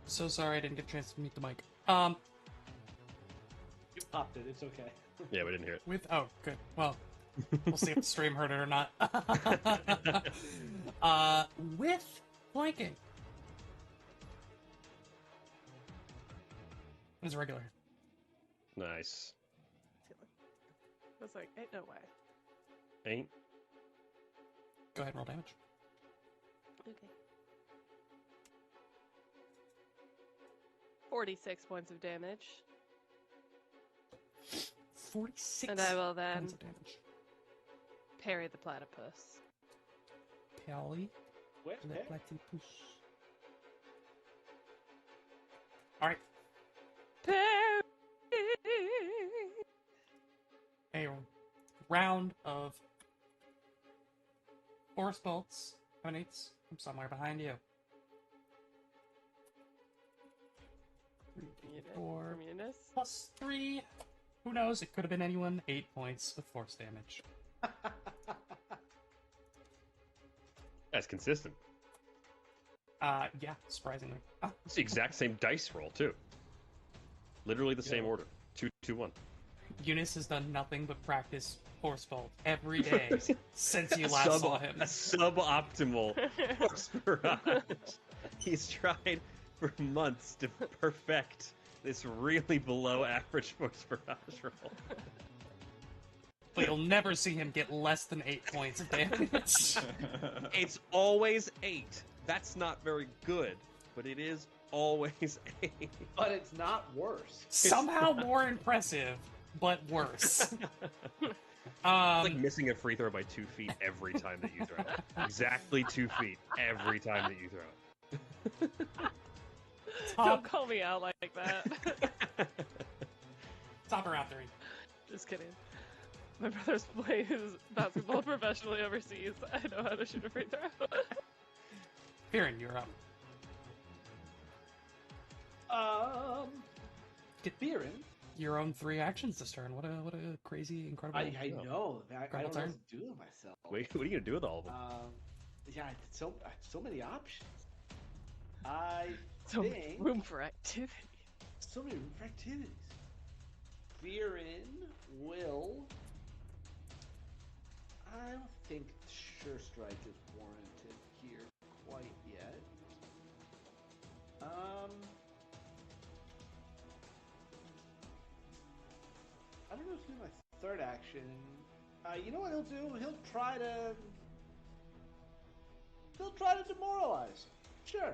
So sorry I didn't get a chance to mute the mic. You popped it. It's okay. Yeah, we didn't hear it. Oh, good. Well, we'll see if the stream heard it or not. With flanking. It's regular. Nice. I was like, ain't no way. Ain't. Go ahead and roll damage. Okay. 46 points of damage. 46 And I will then points of damage. parry the platypus. Pally. Where's Le Peck? platypus. Alright. Parry! A round of force bolts emanates from somewhere behind you. 3, 4, From Eunice. plus 3. Who knows? It could have been anyone. 8 points of force damage. That's consistent. Yeah, surprisingly. Ah, It's the exact same dice roll too. Literally the same Yeah. order. 2, 2, 1. Eunice has done nothing but practice force bolt every day since you last saw him. A suboptimal force barrage. He's tried for months to perfect this really below average force barrage roll. But you'll never see him get less than 8 points of damage. It's always 8. That's not very good, but it is always 8. But it's not worse. Somehow more impressive, but worse. It's like missing a free throw by 2 feet every time that you throw it. Exactly 2 feet every time that you throw it. Don't top, call me out like that. top of round 3. Just kidding. My brother plays basketball professionally overseas. I know how to shoot a free throw. Kieran, you're up. Get Biren. Your own 3 actions this turn. What a crazy, incredible. I know. I don't know Incredible what turn. to do with myself. Wait, what are you gonna do with all of them? Yeah, so many options. I So much think room for activity. so many activities. Viren will. I don't think Sure Strike is warranted here quite yet. I don't know if it's gonna be my third action. You know what he'll do? He'll try to demoralize. Sure.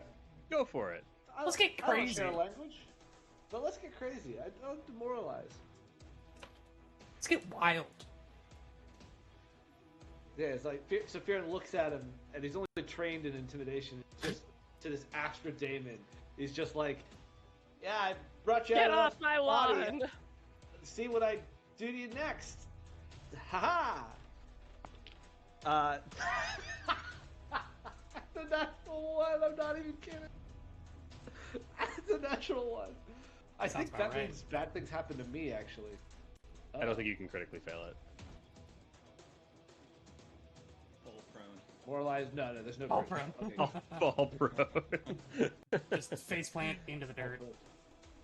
Go for it. Let's get I don't crazy. share language, but let's get crazy. I don't demoralize. Let's get wild. Yeah, it's like so Fearon looks at him, and he's only trained in intimidation. Just to this Astra Daemon, he's just like, "Yeah, I brought you Get out off of my body. lawn! See what I do to you next." Ha the natural one. I'm not even kidding. That's a natural one. I Sounds think about that right. means bad things happen to me. Actually, I don't think you can critically fail it. Full prone. Moralize. No, there's no. Fall version. prone. Okay. Fall prone. Just face plant into the dirt.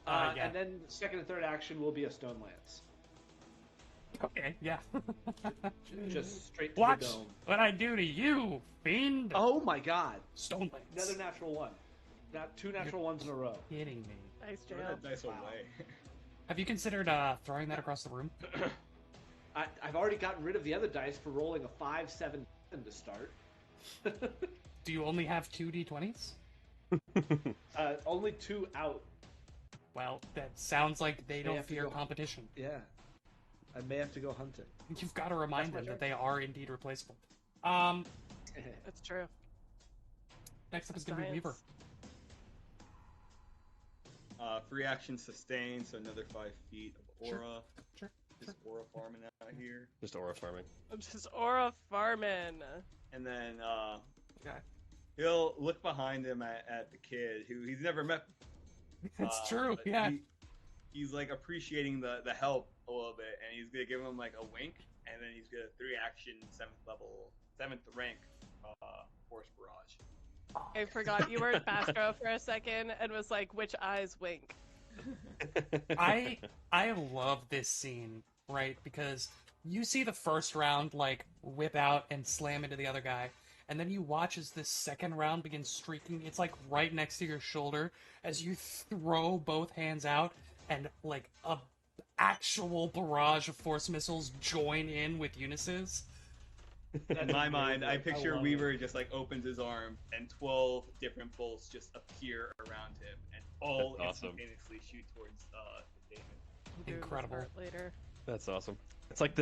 Yeah. And then second and third action will be a stone lance. Okay, yeah. Just straight to Watch the dome. what I do to you, fiend. Oh my god. Stone Lance. Another natural one. Not two natural ones in a row. Kidding me. Nice Throw job. that dice Wow. away. Have you considered throwing that across the room? I've already gotten rid of the other dice for rolling a 5, 7, 7 to start. Do you only have 2 d20s? Only 2 out. Well, that sounds like they May don't have to fear go- competition. Yeah. I may have to go hunting. You've got to remind That's my them turn. that they are indeed replaceable. That's true. Next up is going to be Weaver. Free action sustain, so another 5 feet of Sure. aura. Sure. Just aura farming out here. Just aura farming. I'm just aura farming. And then Okay. he'll look behind him at the kid who he's never met. It's true, but yeah. He's like appreciating the help a little bit, and he's gonna give him like a wink, and then he's gonna 3 action 7th rank force barrage. I forgot you were in Bastro for a second and was like, which eyes wink? I love this scene, right? Because you see the first round like whip out and slam into the other guy, and then you watch as this second round begins streaking. It's like right next to your shoulder as you throw both hands out, and like a actual barrage of force missiles join in with Eunice's. In my mind, I picture love Weaver just like opens his arm, and 12 different bolts just appear around him, and all That's awesome. instantaneously shoot towards the Damon. I'm doing this Incredible. part later. That's awesome. It's like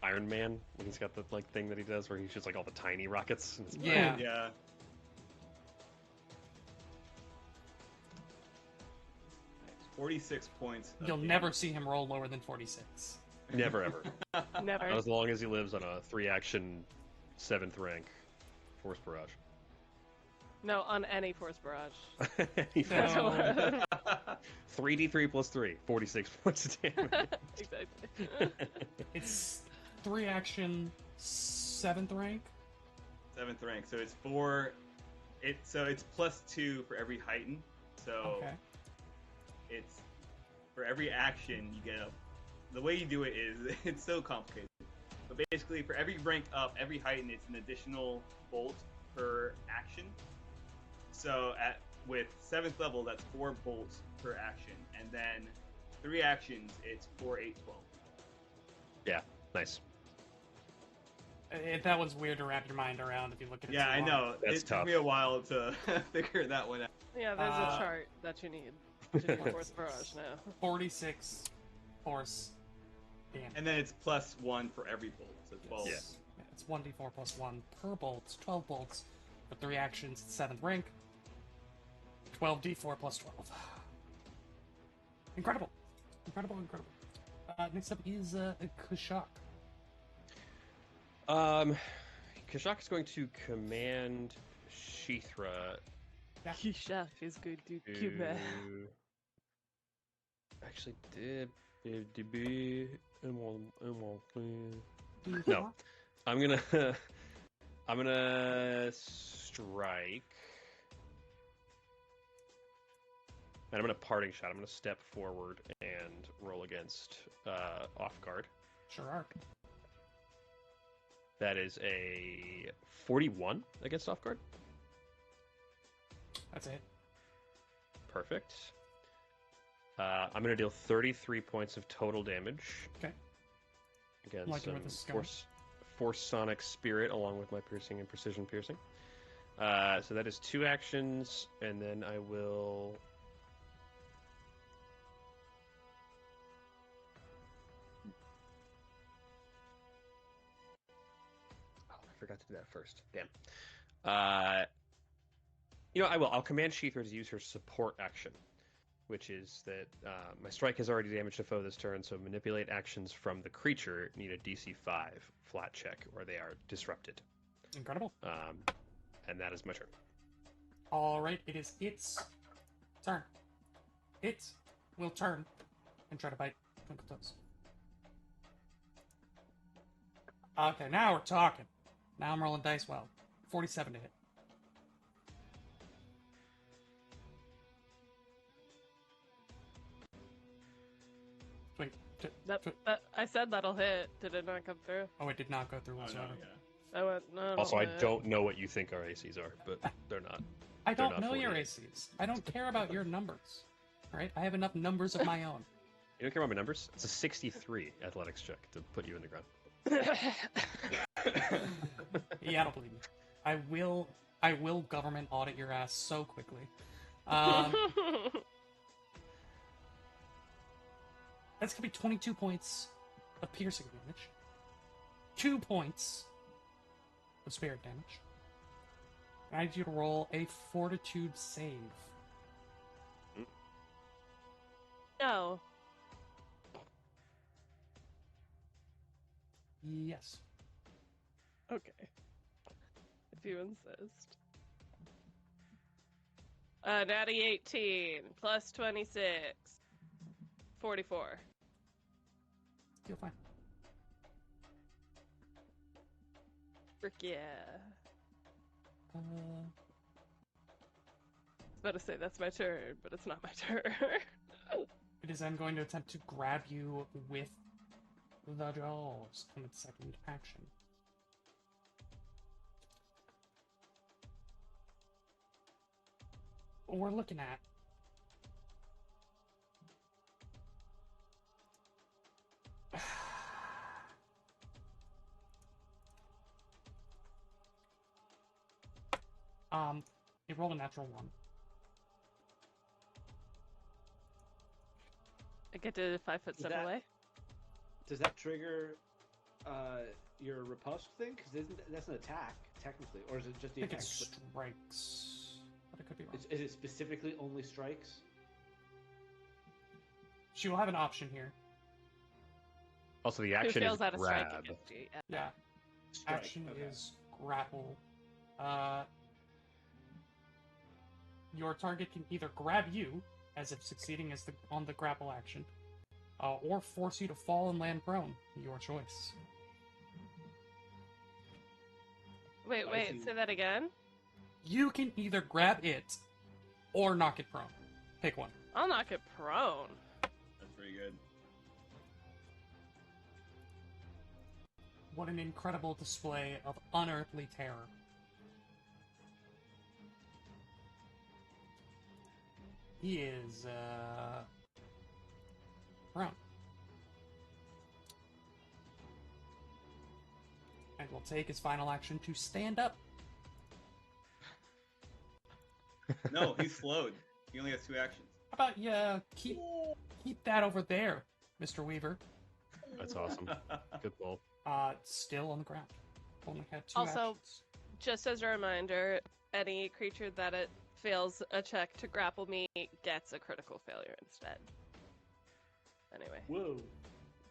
Iron Man when he's got the like thing that he does where he shoots like all the tiny rockets. And it's Yeah. Yeah. Nice. 46 points. of You'll damage. never see him roll lower than 46. never ever. Never. Not as long as he lives on a 3-action 7th rank Force Barrage. No, on any Force Barrage. No. 3d3 plus 3, 46 points of damage. Exactly. It's 3-action, 7th rank. 7th rank. So it's it's +2 for every heighten. So Okay. it's for every action you get the way you do it is it's so complicated. But basically for every rank up, every heighten, it's an additional bolt per action. So with 7th level, that's 4 bolts per action, and then 3 actions, it's 4, 8, 12. Yeah, nice. That was weird to wrap your mind around if you look at it. Yeah, too I long. know. That's It tough. took me a while to figure that one out. Yeah, there's Uh, a chart that you need to do Force Barrage now. 46 force damage. And then it's +1 for every bolt, so 12. Yeah. Yeah, it's 1d4 plus 1 per bolt. It's 12 bolts for 3 actions, 7th rank. 12d4 plus 12. Incredible. Incredible, incredible. Next up is Kushak. Kashak is going to command Shithra Kisha is good to to... Cuba. Actually, No. I'm gonna strike. And I'm gonna parting shot. I'm gonna step forward and roll against off guard. Sure are. That is a 41 against off guard. That's it. Perfect. I'm gonna deal 33 points of total damage. Okay. Against Liking some where this is going. force sonic spirit, along with my piercing and precision piercing. So that is 2 actions, and then I will. Oh, I forgot to do that first. Damn. I will. I'll command Sheethra to use her support action, which is that my strike has already damaged a foe this turn, so manipulate actions from the creature need a DC 5 flat check, or they are disrupted. Incredible. And that is my turn. Alright, it is its turn. It will turn and try to bite Twinkle Toes. Okay, now we're talking. Now I'm rolling dice well. 47 to hit. Wait, I said that'll hit. Did it not come through? oh, it did not go through Oh, no, whatsoever. yeah. I went, no. Also, I hit. don't know what you think our ACs are, but they're not. I They're don't not know your 48. ACs. I don't care about your numbers. Alright? I have enough numbers of my own. You don't care about my numbers? It's a 63 athletics check to put you in the ground. Yeah, I don't believe you. I will government audit your ass so quickly. That's gonna be 22 points of piercing damage. 2 points of spirit damage. I need you to roll a fortitude save. No. Yes. Okay. If you insist. Natty 18 plus 26. 44. Feel fine. Frick yeah. Uh, I was about to say that's my turn, but it's not my turn. it is then going to attempt to grab you with the jaws on its second action. What we're looking at it rolled a natural 1. get to 5 foot step that- away. Does that trigger your repulsed thing? Because that's an attack technically, or is it just I the think it attack? strikes, but I could be wrong. Is it specifically only strikes? She will have an option here. Also, the Who action fails is at a strike grab. against you? Yeah. Yeah, Strike, action okay. is grapple. Your target can either grab you, as if succeeding as on the grapple action, or force you to fall and land prone. Your choice. Wait, I see. say that again? You can either grab it or knock it prone. Pick one. I'll knock it prone. That's pretty good. What an incredible display of unearthly terror. He is, prone. And will take his final action to stand up. No, he's slowed. He only has 2 actions. How about you keep that over there, Mr. Weaver? That's awesome. Good pull. Still on the ground. Only had 2 Also- actions. Just as a reminder, any creature that it fails a check to grapple me gets a critical failure instead. Anyway, Whoa.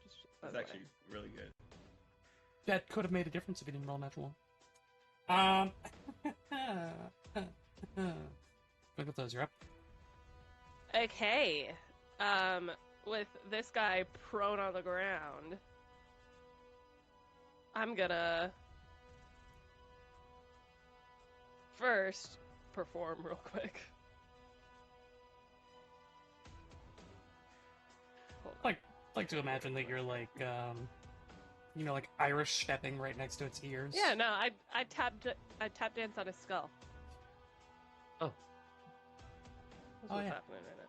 just by That's the way. actually really good. That could have made a difference if he didn't roll a natural one. Look those, you're up. Okay. With this guy prone on the ground, I'm gonna first perform real quick. Hold on. Like to imagine that you're like, like Irish stepping right next to its ears. Yeah, no, I tap dance on his skull. Oh. That's Oh, what's yeah. happening right now.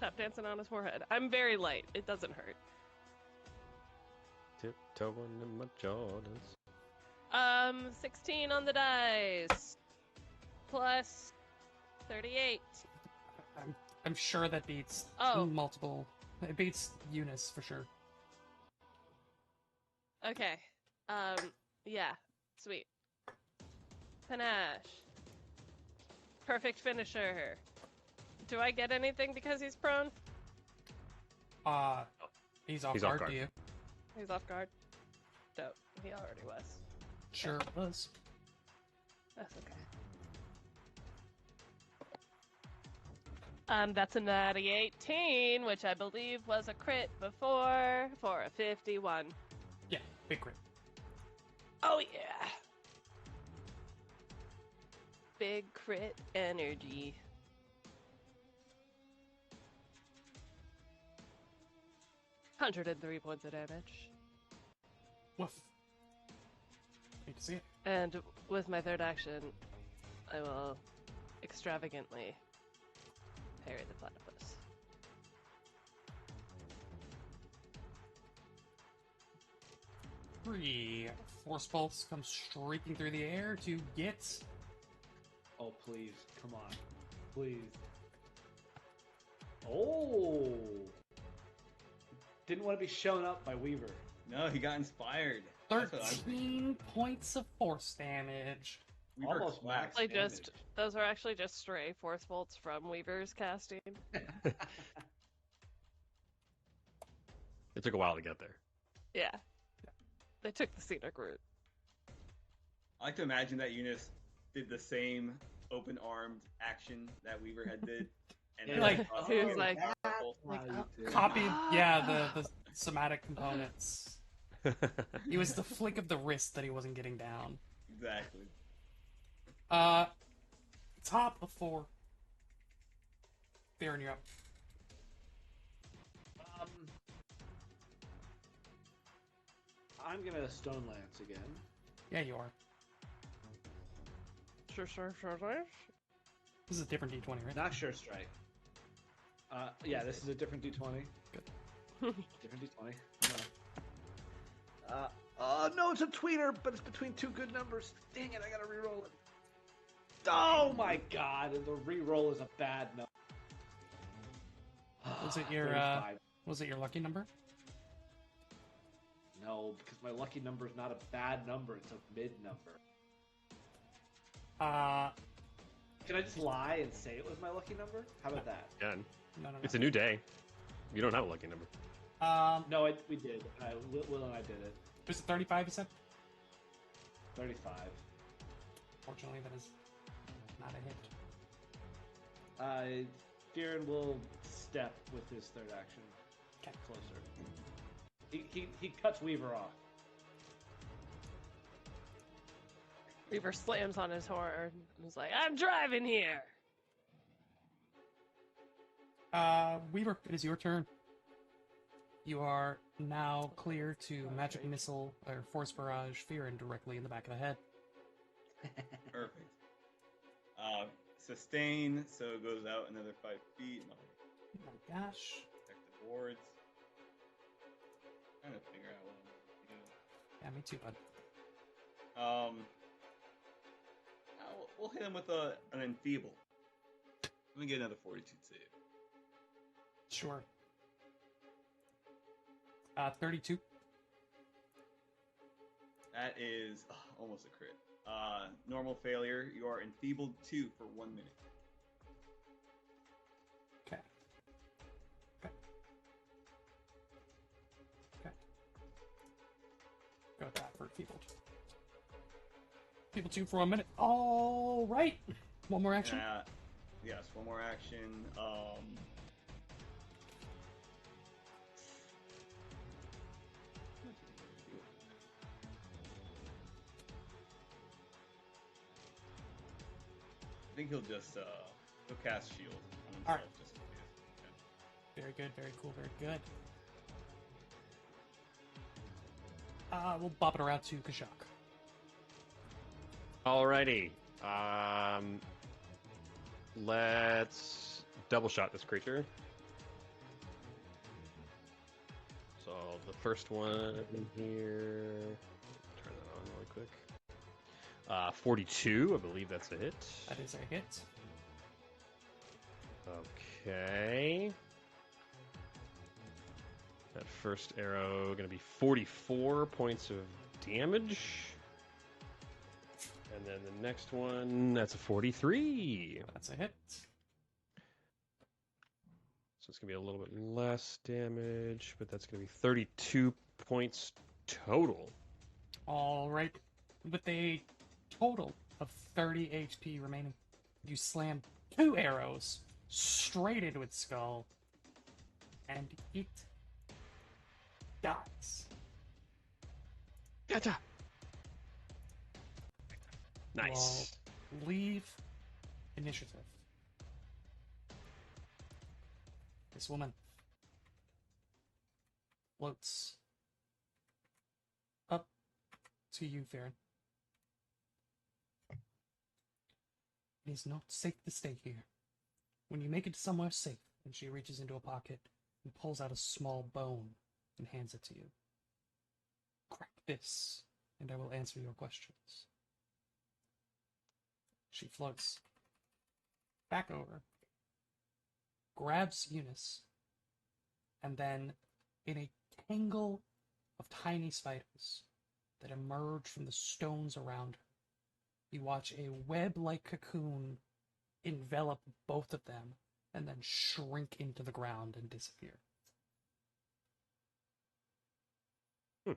Tap dancing on his forehead. I'm very light. It doesn't hurt. Tiptoeing in my Jordans. 16 on the dice. Plus 38. I'm sure that beats Oh. multiple. It beats Eunice for sure. Okay. Yeah. Sweet. Panache. Perfect finisher. Do I get anything because he's prone? He's off He's off guard guard. to you. He's off guard. Dope. He already was. Sure was. That's okay. That's a natty 18, which I believe was a crit before, for a 51. Yeah, big crit. Oh yeah! Big crit energy. £103 of damage. Woof. Hate to see it. And with my third action, I will extravagantly parry the platypus. Three force pulse comes streaking through the air to get Oh, please. Come on. Please. Oh! Didn't want to be shown up by Weaver. No, he got inspired. That's what I'm thinking. 13 points of force damage. Weaver Almost clapped. max. Actually, those are actually just stray force bolts from Weaver's casting. It took a while to get there. Yeah. They took the scenic route. I like to imagine that Eunice did the same open-armed action that Weaver had did. And Yeah. then Like, across he the was like, purple. Copied, yeah, the somatic components. It was the flick of the wrist that he wasn't getting down. Exactly. Top of 4. Baron, you're up. I'm gonna Stone Lance again. Yeah, you are. Sure. This is a different D20, right? Not Sure Strike. Yeah, this is a different D20. Good. Different D20. No, it's a tweener, but it's between 2 good numbers. Dang it, I gotta reroll it. Oh my god, and the reroll is a bad number. Was it your, 35. Was it your lucky number? No, because my lucky number is not a bad number; it's a mid number. Can I just lie and say it was my lucky number? How about that? Again, No, no, no. it's a new day. You don't have a lucky number. No, we did. Will and I did it. Was it 35, you said? 35. Fortunately, that is not a hit. Fearon will step with his third action. Okay. Closer. He cuts Weaver off. Weaver slams on his horn and is like, I'm driving here! Weaver, it is your turn. You are now clear to magic missile or force barrage Fearon directly in the back of the head. Perfect. Sustain, so it goes out another 5 feet. Oh my gosh. Protect the boards. Trying to figure out what I'm going to Yeah, me too, bud. do. We'll hit him with an enfeeble. Let me get another 42 save. Sure. 32. That is almost a crit. Normal failure. You are enfeebled 2 for 1 minute. Okay. Go with that for feebled. Feebled 2 for 1 minute. All right. One more action. Yes, one more action. I think he'll just he'll cast shield on himself. All right. Just in case. Very good. Very cool. Very good. We'll bop it around to Kashak. Alrighty. Let's double shot this creature. So the first one here. Turn that on really quick. 42, I believe that's a hit. That is a hit. Okay. That first arrow going to be 44 points of damage. And then the next one, that's a 43. That's a hit. So it's going to be a little bit less damage, but that's going to be 32 points total. All right. With a total of 30 HP remaining, you slam 2 arrows straight into its skull, and it dies. Gotcha. Nice. We'll leave initiative. This woman floats up to you, Fearon. It is not safe to stay here. When you make it to somewhere safe, and she reaches into a pocket and pulls out a small bone and hands it to you. Crack this, and I will answer your questions. She floats back over, grabs Eunice, and then, in a tangle of tiny spiders that emerge from the stones around her, you watch a web-like cocoon envelop both of them and then shrink into the ground and disappear. Did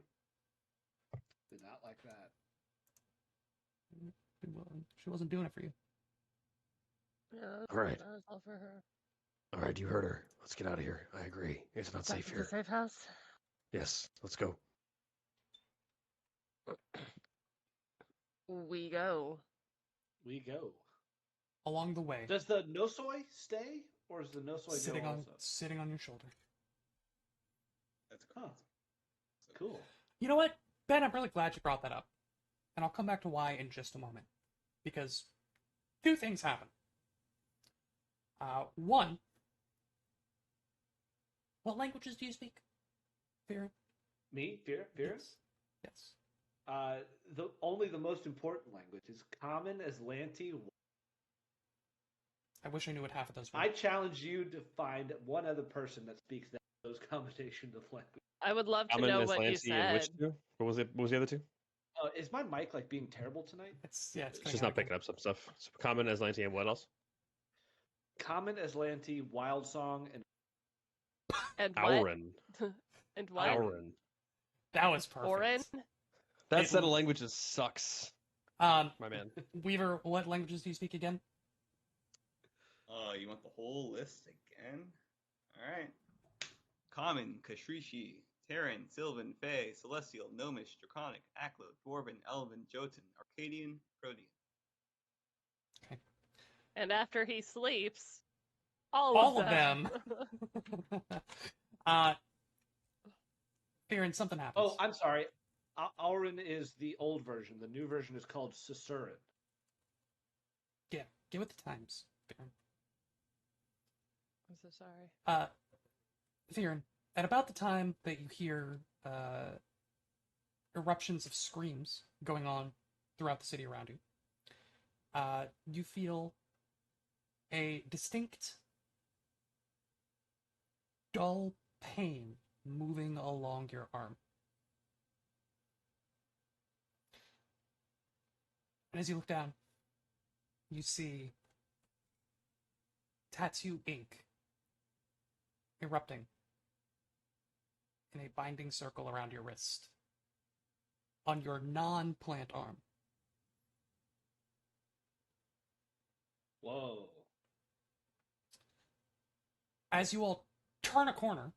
not like that. She wasn't doing it for you. Yeah, All right. that was all for her. All right, you heard her. Let's get out of here. I agree. It's not Back safe to the here. safe house. Yes, let's go. We go. We go. Along the way, Does the Nosoi stay, or is the Nosoi sitting go on also? sitting on your shoulder. That's Huh. Cool. You know what, Ben? I'm really glad you brought that up, and I'll come back to why in just a moment, because 2 things happen. One, what languages do you speak, Fearon? Me, Fearon? Yes. Only the most important language is Common, Aslanti. I wish I knew what half of those were. I challenge you to find one other person that speaks those combinations of language. I would love to Common, know what you Aslanti, and which said. two? What was it? What was the other two? Is my mic like being terrible tonight? It's It's cutting just out not picking again. up some stuff. So Common, Aslanti, and what else? Common, Aslanti, Wild Song, and And what? Auron. And what? Auron. That was perfect. Oren? That It- set of languages sucks, My man. Weaver, what languages do you speak again? You want the whole list again? All right. Common, Kashrishi, Terran, Sylvan, Fey, Celestial, Gnomish, Draconic, Aklo, Dwarven, Elven, Jotun, Arcadian, Protean. And after he sleeps, all All of of them. Fearing something happens. oh, I'm sorry. Auron is the old version. The new version is called Susurran. Yeah, get with the times, Fearing. I'm so sorry. Fearing, at about the time that you hear eruptions of screams going on throughout the city around you, you feel a distinct, dull pain moving along your arm. And as you look down, you see tattoo ink erupting in a binding circle around your wrist on your non-plant arm. Whoa. As you all turn a corner,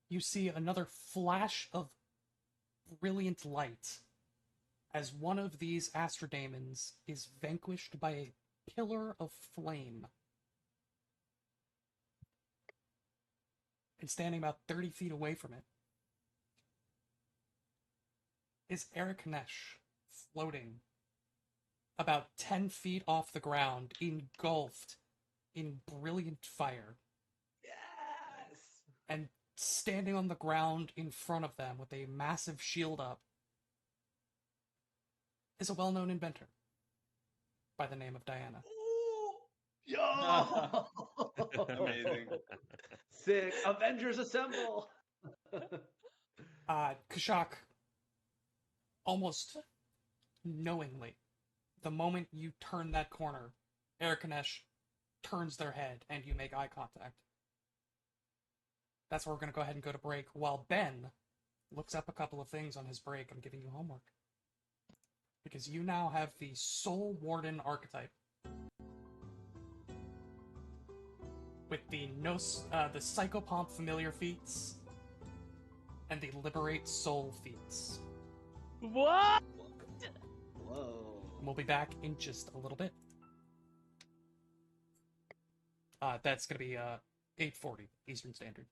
you see another flash of brilliant light as one of these Astrodaemons is vanquished by a pillar of flame. And standing about 30 feet away from it is Eric Nesh, floating about 10 feet off the ground, engulfed in brilliant fire. Yes. And standing on the ground in front of them with a massive shield up is a well-known inventor by the name of Diana. Ooh. Yo. Amazing. Sick. Avengers assemble. Kashak, almost knowingly, the moment you turn that corner, Erikanesh turns their head and you make eye contact. That's where we're going to go ahead and go to break, while Ben looks up a couple of things on his break. I'm giving you homework. Because you now have the Soul Warden archetype. With the Psychopomp familiar feats and the Liberate Soul feats. What? Whoa. We'll be back in just a little bit. That's going to be 8:40 Eastern Standard.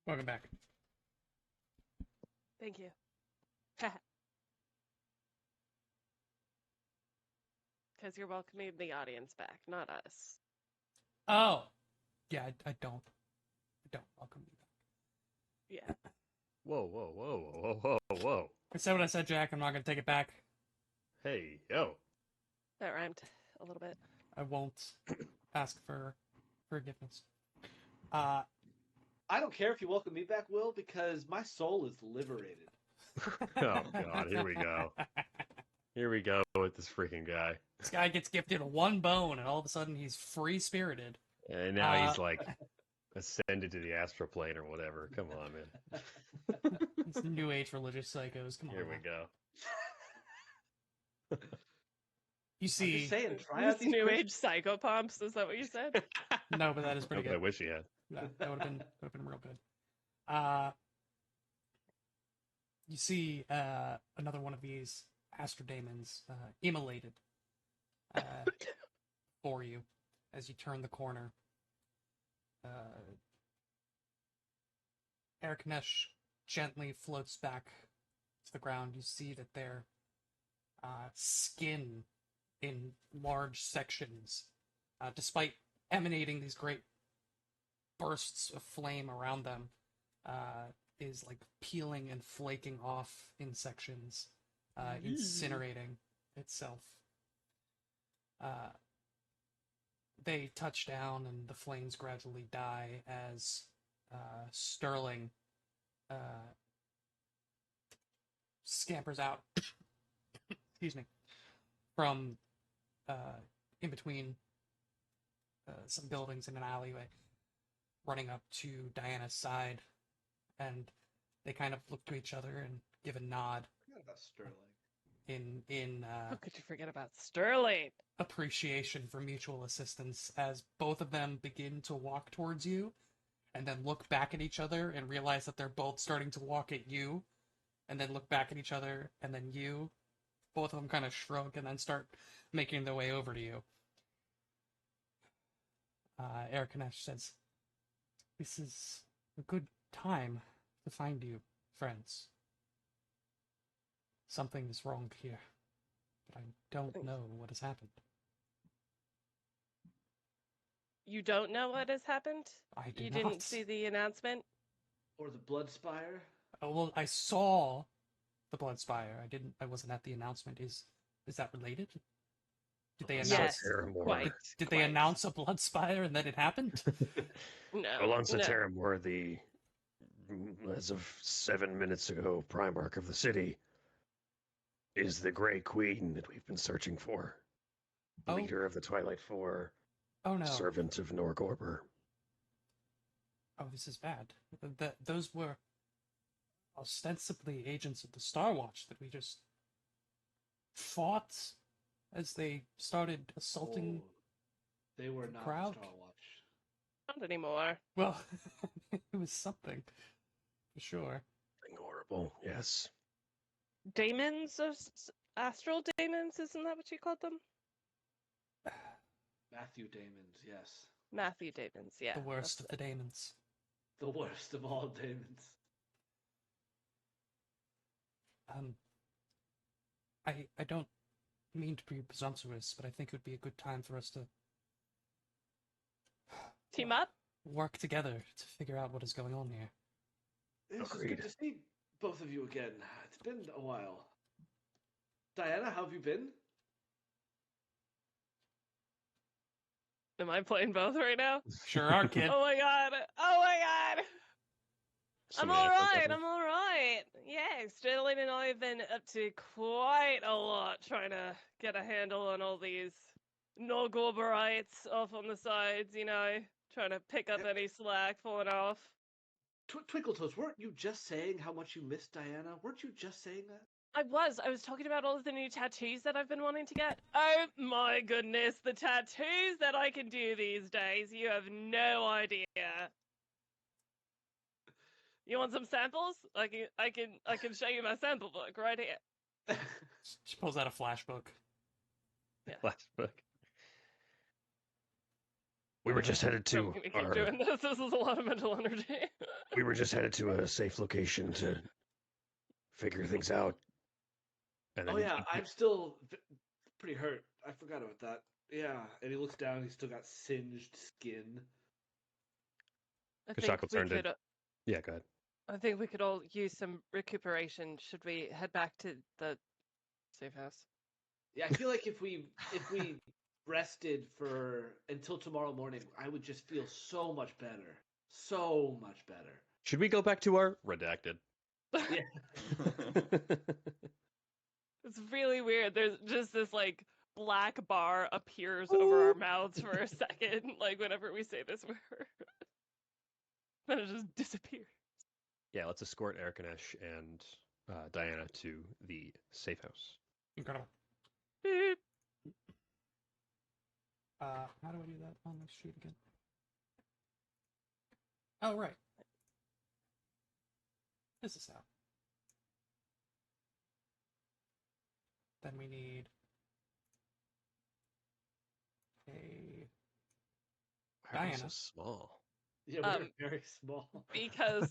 Welcome back. Thank you. Because you're welcoming the audience back, not us. Oh, yeah, I don't welcome you back. Yeah. Whoa, whoa, whoa, whoa, whoa, whoa, whoa. I said what I said, Jack. I'm not gonna take it back. Hey, yo. That rhymed a little bit. I won't ask for forgiveness. I don't care if you welcome me back, Will, because my soul is liberated. Oh, God, here we go. Here we go with this freaking guy. This guy gets gifted one bone, and all of a sudden he's free spirited. And now he's like ascended to the astral plane or whatever. Come on, man. These new age religious psychos. Come on. Here we now. go. You I'm see, just saying, try out These these new Christian- age psychopomps, is that what you said? no, but that is pretty I good. wish he had. That would have been real good. You see another one of these astrodaemons immolated for you as you turn the corner. Erkanesh gently floats back to the ground. You see that their skin in large sections, despite emanating these great bursts of flame around them, is like peeling and flaking off in sections, incinerating itself. They touch down and the flames gradually die as Sterling scampers out, excuse me, from in between some buildings in an alleyway, running up to Diana's side, and they kind of look to each other and give a nod I forgot about Sterling. in How could you forget about Sterling? appreciation for mutual assistance as both of them begin to walk towards you and then look back at each other and realize that they're both starting to walk at you and then look back at each other and then you. Both of them kind of shrug and then start making their way over to you. Erkanesh says, "This is a good time to find you, friends. Something is wrong here, but I don't know what has happened." You don't know what has happened? I do You not. didn't see the announcement? Or the Blood Spire. Oh, well, I saw the Blood Spire. I wasn't at the announcement. Is that related? Did they Alonso announce? Yes, Terramore. quite. Did they announce a Blood Spire and then it happened? No. Alonso no. Terramore, the, as of 7 minutes ago, Primarch of the city, is the Grey Queen that we've been searching for. Oh. Leader of the Twilight Four, Oh no! servant of Norgorber. Oh, this is bad. Those were ostensibly agents of the Star Watch that we just fought as they started assaulting. Oh, they were not crowd? Star Watch. Not anymore. Well, it was something for sure. Something horrible, yes. Daemons of astral daemons, isn't that what you called them? Matthew Damon's, yes. Matthew daemons, yeah. The worst that's of the daemons. The worst of all Damons. I don't mean to be presumptuous, but I think it would be a good time for us to Team up? work together to figure out what is going on here. It's Agreed. good to see both of you again. It's been a while. Diana, how have you been? Am I playing both right now? Sure are, kid. Oh my god! Oh my god! I'm Somebody had alright, something. I'm alright. Yeah, Sterling and I have been up to quite a lot trying to get a handle on all these Norgorberites off on the sides, you know, trying to pick up Yep. any slack falling off. Twinkletoes, weren't you just saying how much you miss Diana? Weren't you just saying that? I was talking about all of the new tattoos that I've been wanting to get. Oh my goodness, the tattoos that I can do these days, you have no idea. You want some samples? I can show you my sample book right here. She pulls out a flash book. Last book. We were just headed I'm gonna keep doing this. This is a lot of mental energy. We were just headed to a safe location to figure things out. And then Oh yeah, I'm still pretty hurt. I forgot about that. Yeah, and he looks down. He's still got singed skin. I Kashako think we turned to- could. Yeah, go ahead. I think we could all use some recuperation. Should we head back to the safe house? Yeah, I feel like if we rested for until tomorrow morning, I would just feel so much better. So much better. Should we go back to our redacted? Yeah. It's really weird. There's just this like black bar appears over our mouths for a second, like whenever we say this word. Then it just disappears. Yeah, let's escort Erikanesh and Diana to the safe house. Incredible. Beep. How do I do that on the sheet again? Oh, right. This is how. Then we need a Why are we so Diana. small? Yeah, we're very small. because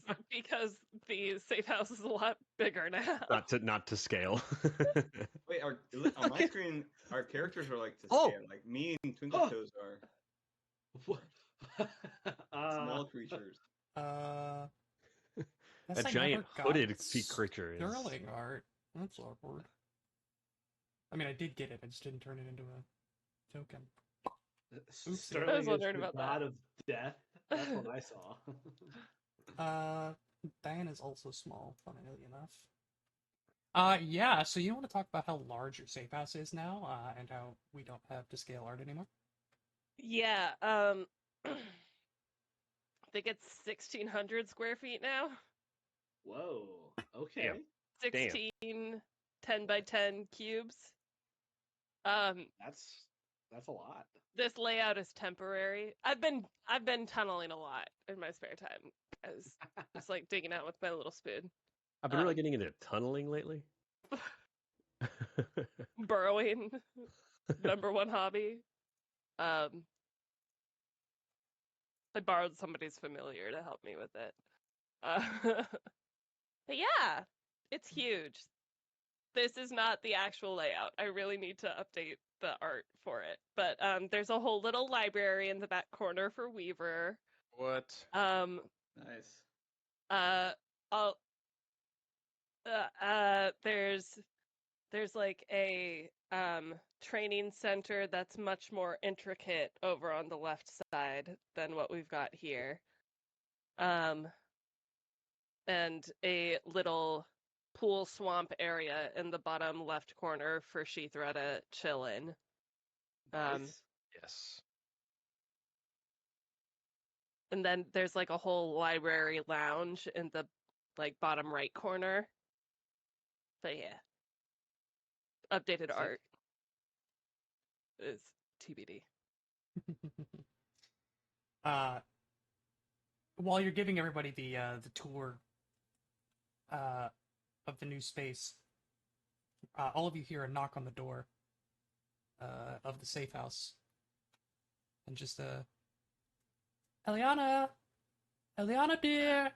the safe house is a lot bigger now. Not to scale. Wait, on my screen, our characters are like to Oh! scale. Like me and Twinkle Toes are What? small creatures. guess A I giant never got hooded creature is. Sterling art. That's awkward. I mean, I did get it. I just didn't turn it into a token. Sterling I was is wondering the about that. god of death. That's what I saw. Diana's also small, funnily enough. Yeah, so you want to talk about how large your safe house is now, and how we don't have to scale art anymore? Yeah, I think it's 1,600 square feet now. Whoa. Okay. Damn. 16 10 by 10 cubes. That's a lot. This layout is temporary. I've been tunneling a lot in my spare time, as just like digging out with my little spoon, I've been really getting into tunneling lately. burrowing, #1 hobby. I borrowed somebody's familiar to help me with it. But yeah, it's huge. This is not the actual layout. I really need to update the art for it. But there's a whole little library in the back corner for Weaver. What? Nice. I'll there's like a training center that's much more intricate over on the left side than what we've got here. And a little pool swamp area in the bottom left corner for Sheethra to chill in. Nice. Yes. And then there's like a whole library lounge in the like bottom right corner. But yeah. Updated Sick. art is TBD. While you're giving everybody the tour of the new space, all of you hear a knock on the door of the safe house, and just Eliana, dear.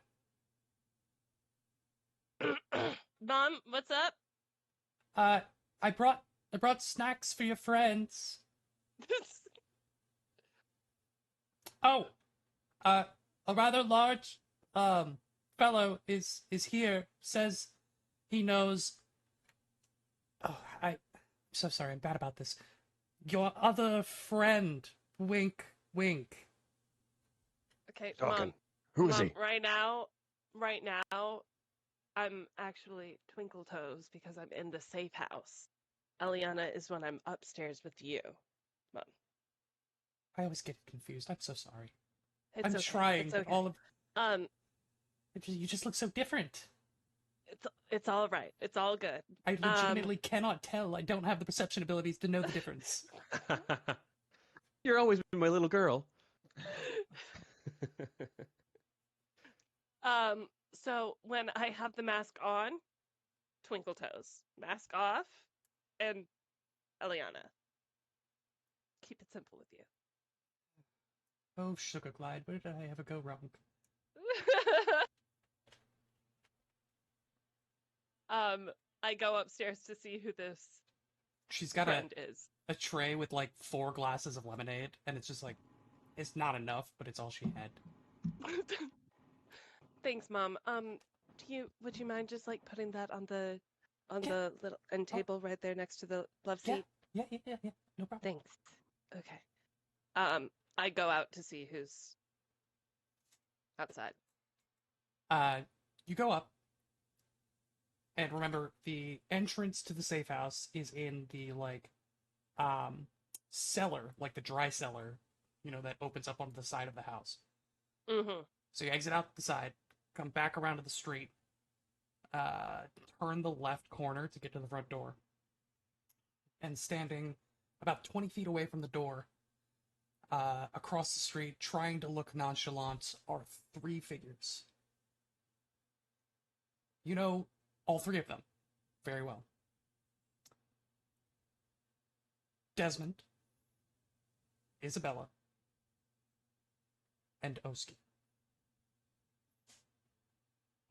Mom, what's up? I brought snacks for your friends. Oh, a rather large fellow is here. Says he knows. Oh, I'm so sorry. I'm bad about this. Your other friend. Wink, wink. Okay, Talking. Mom. Who is Mom, he? Right now, I'm actually Twinkle Toes because I'm in the safe house. Eliana is when I'm upstairs with you, Mom. I always get confused. I'm so sorry. It's I'm okay. trying, It's but okay. all of You you just look so different. It's all right. It's all good. I legitimately cannot tell. I don't have the perception abilities to know the difference. You're always been my little girl. So when I have the mask on, Twinkle Toes. Mask off, and Eliana. Keep it simple with you. Oh, Sugar Glide, where did I ever go wrong? I go upstairs to see who this She's got friend is. a tray with like 4 glasses of lemonade, and it's just like, it's not enough, but it's all she had. Thanks, Mom. Would you mind just like putting that on the Yeah. little end Oh. table right there next to the love Yeah, seat? yeah, no problem. Thanks. Okay. I go out to see who's outside. You go up, and remember, the entrance to the safe house is in the, like, cellar, like the dry cellar, that opens up onto the side of the house. Mm-hmm. So you exit out the side, come back around to the street, turn the left corner to get to the front door, and standing about 20 feet away from the door, across the street, trying to look nonchalant, are 3 figures. You know all 3 of them very well. Desmond, Isabella, and Oski.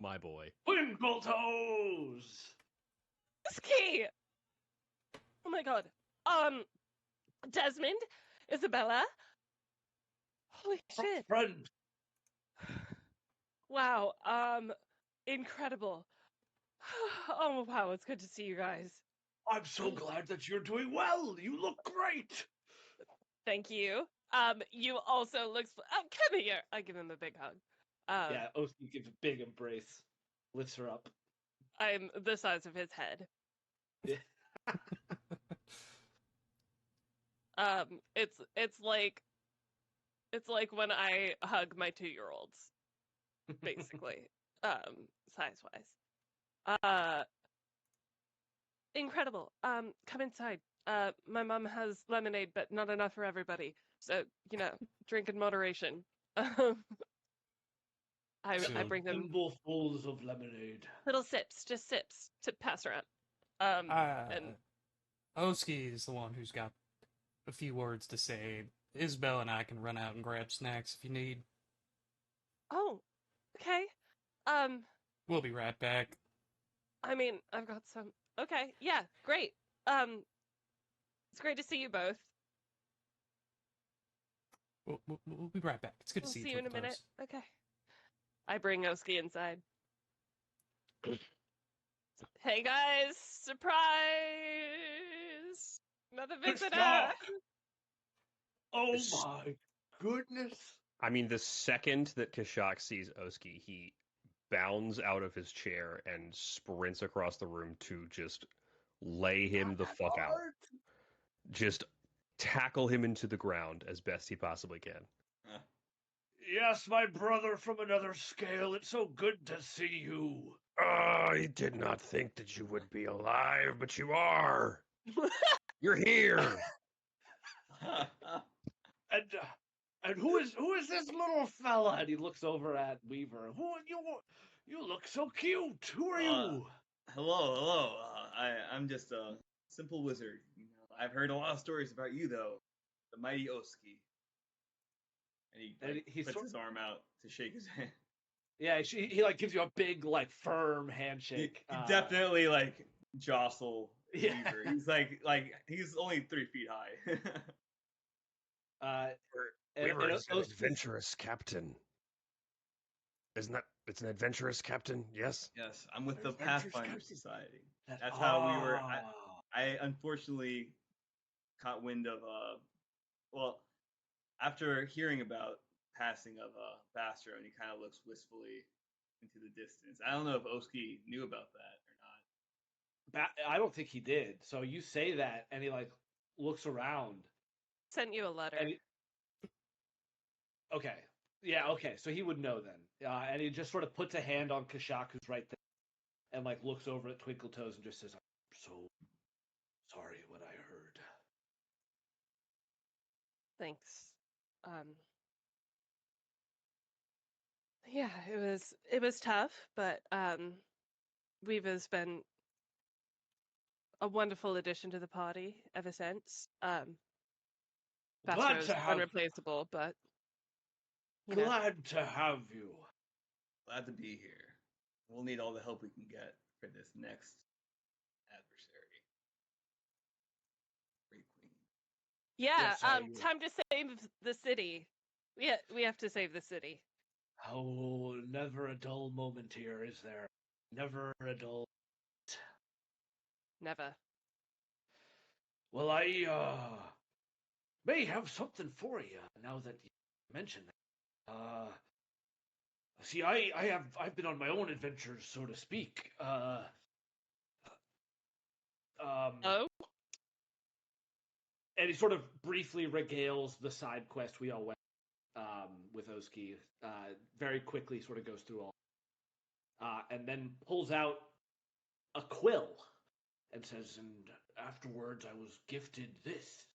My boy. Twinkle toes. Ski! Oh my god. Desmond, Isabella. Holy shit. Friend. Wow. Incredible. Oh wow, it's good to see you guys. I'm so glad that you're doing well. You look great. Thank you. You also look. Come here. I give him a big hug. Yeah, Oski gives a big embrace, lifts her up. I'm the size of his head. It's like when I hug my 2-year-olds, basically, size-wise. Incredible. Come inside. My mom has lemonade, but not enough for everybody. So, drink in moderation. I bring them Thimblefuls of lemonade. little sips, just sips to pass around. And Oski is the one who's got a few words to say. Isabel and I can run out and grab snacks if you need. oh, okay. We'll be right back. I mean, I've got some. Okay, yeah, great. It's great to see you both. We'll be right back. It's good to We'll see see you you in a Twinkle minute. Toes. Okay. I bring Oski inside. Hey guys, surprise! Another visitor. Stop! Oh This- my goodness. I mean, the second that Kashak sees Oski, he bounds out of his chair and sprints across the room to just lay him the fuck out. Just tackle him into the ground as best he possibly can. Yes, my brother from another scale. It's so good to see you. I did not think that you would be alive, but you are. You're here. And who is this little fella? And he looks over at Weaver. Who are you? You look so cute. Who are you? Hello. I'm just a simple wizard. I've heard a lot of stories about you, though. The mighty Oski. And he puts his arm out to shake his hand. Yeah, he like gives you a big, like, firm handshake. He definitely like jostle Yeah. Weaver. He's only 3 feet high. Weaver is an Oski's- adventurous captain. Isn't that? It's an adventurous captain, yes? Yes, I'm with the Adventurous Pathfinder Captain. Society. That's how we were. I unfortunately caught wind of after hearing about passing of Bastro, and he kind of looks wistfully into the distance. I don't know if Oski knew about that or not. I don't think he did. So you say that, and he like looks around. Sent you a letter. And okay, yeah, okay. So he would know then, and he just sort of puts a hand on Kashak, who's right there, and like looks over at Twinkle Toes and just says, "I'm so sorry what I heard." Thanks. Yeah, it was tough, but Weaver's been a wonderful addition to the party ever since. Glad Bastro's to have. unreplaceable, but You know, Glad to have you. Glad to be here. We'll need all the help we can get for this next adversary. Great Queen. yeah. Yes, I- Time to save the city. We have to save the city. Oh, never a dull moment here, is there? Never a dull. Never. Well, I may have something for you now that you mention that. See, I've been on my own adventures, so to speak. Oh, And he sort of briefly regales the side quest we all went with Oski. Very quickly, sort of goes through all, and then pulls out a quill and says, "And afterwards, I was gifted this.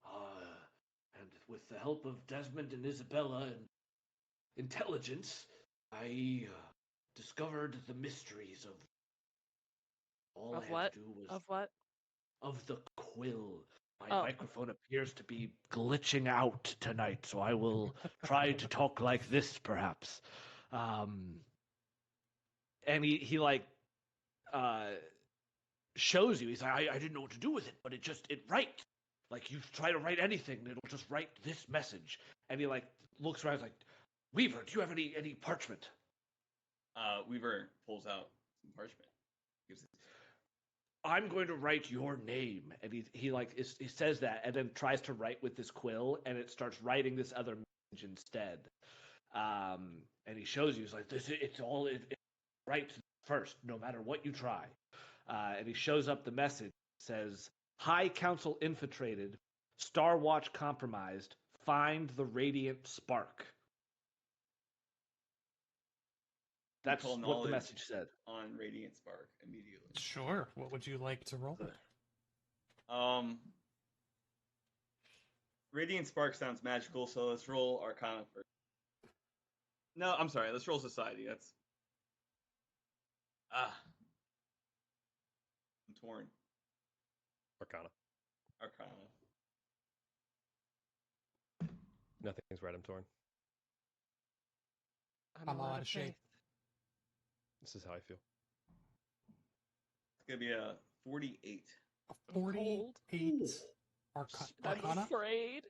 And with the help of Desmond and Isabella and intelligence, I discovered the mysteries of. All of I had what? to do was Of what? of the quill. My Oh. microphone appears to be glitching out tonight, so I will try to talk like this, perhaps. And he like shows you. He's like, I didn't know what to do with it, but it write. Like you try to write anything, it'll just write this message. And he like looks around, he's like, Weaver, do you have any parchment? Weaver pulls out some parchment. Gives it. I'm going to write your name, and he says that, and then tries to write with this quill, and it starts writing this other message instead. And he shows you, he's like, it writes first, no matter what you try. And he shows up the message. It says, High Council infiltrated, Star Watch compromised, find the radiant spark. That's Call what the knowledge message said. On Radiant Spark immediately. Sure. What would you like to roll? Radiant Spark sounds magical, so let's roll Arcana first. No, I'm sorry. Let's roll Society. That's I'm torn. Arcana. Arcana. Nothing's right. I'm torn. I'm out of shape. This is how I feel. It's gonna be a 48. A 48 I'm Arcana. afraid.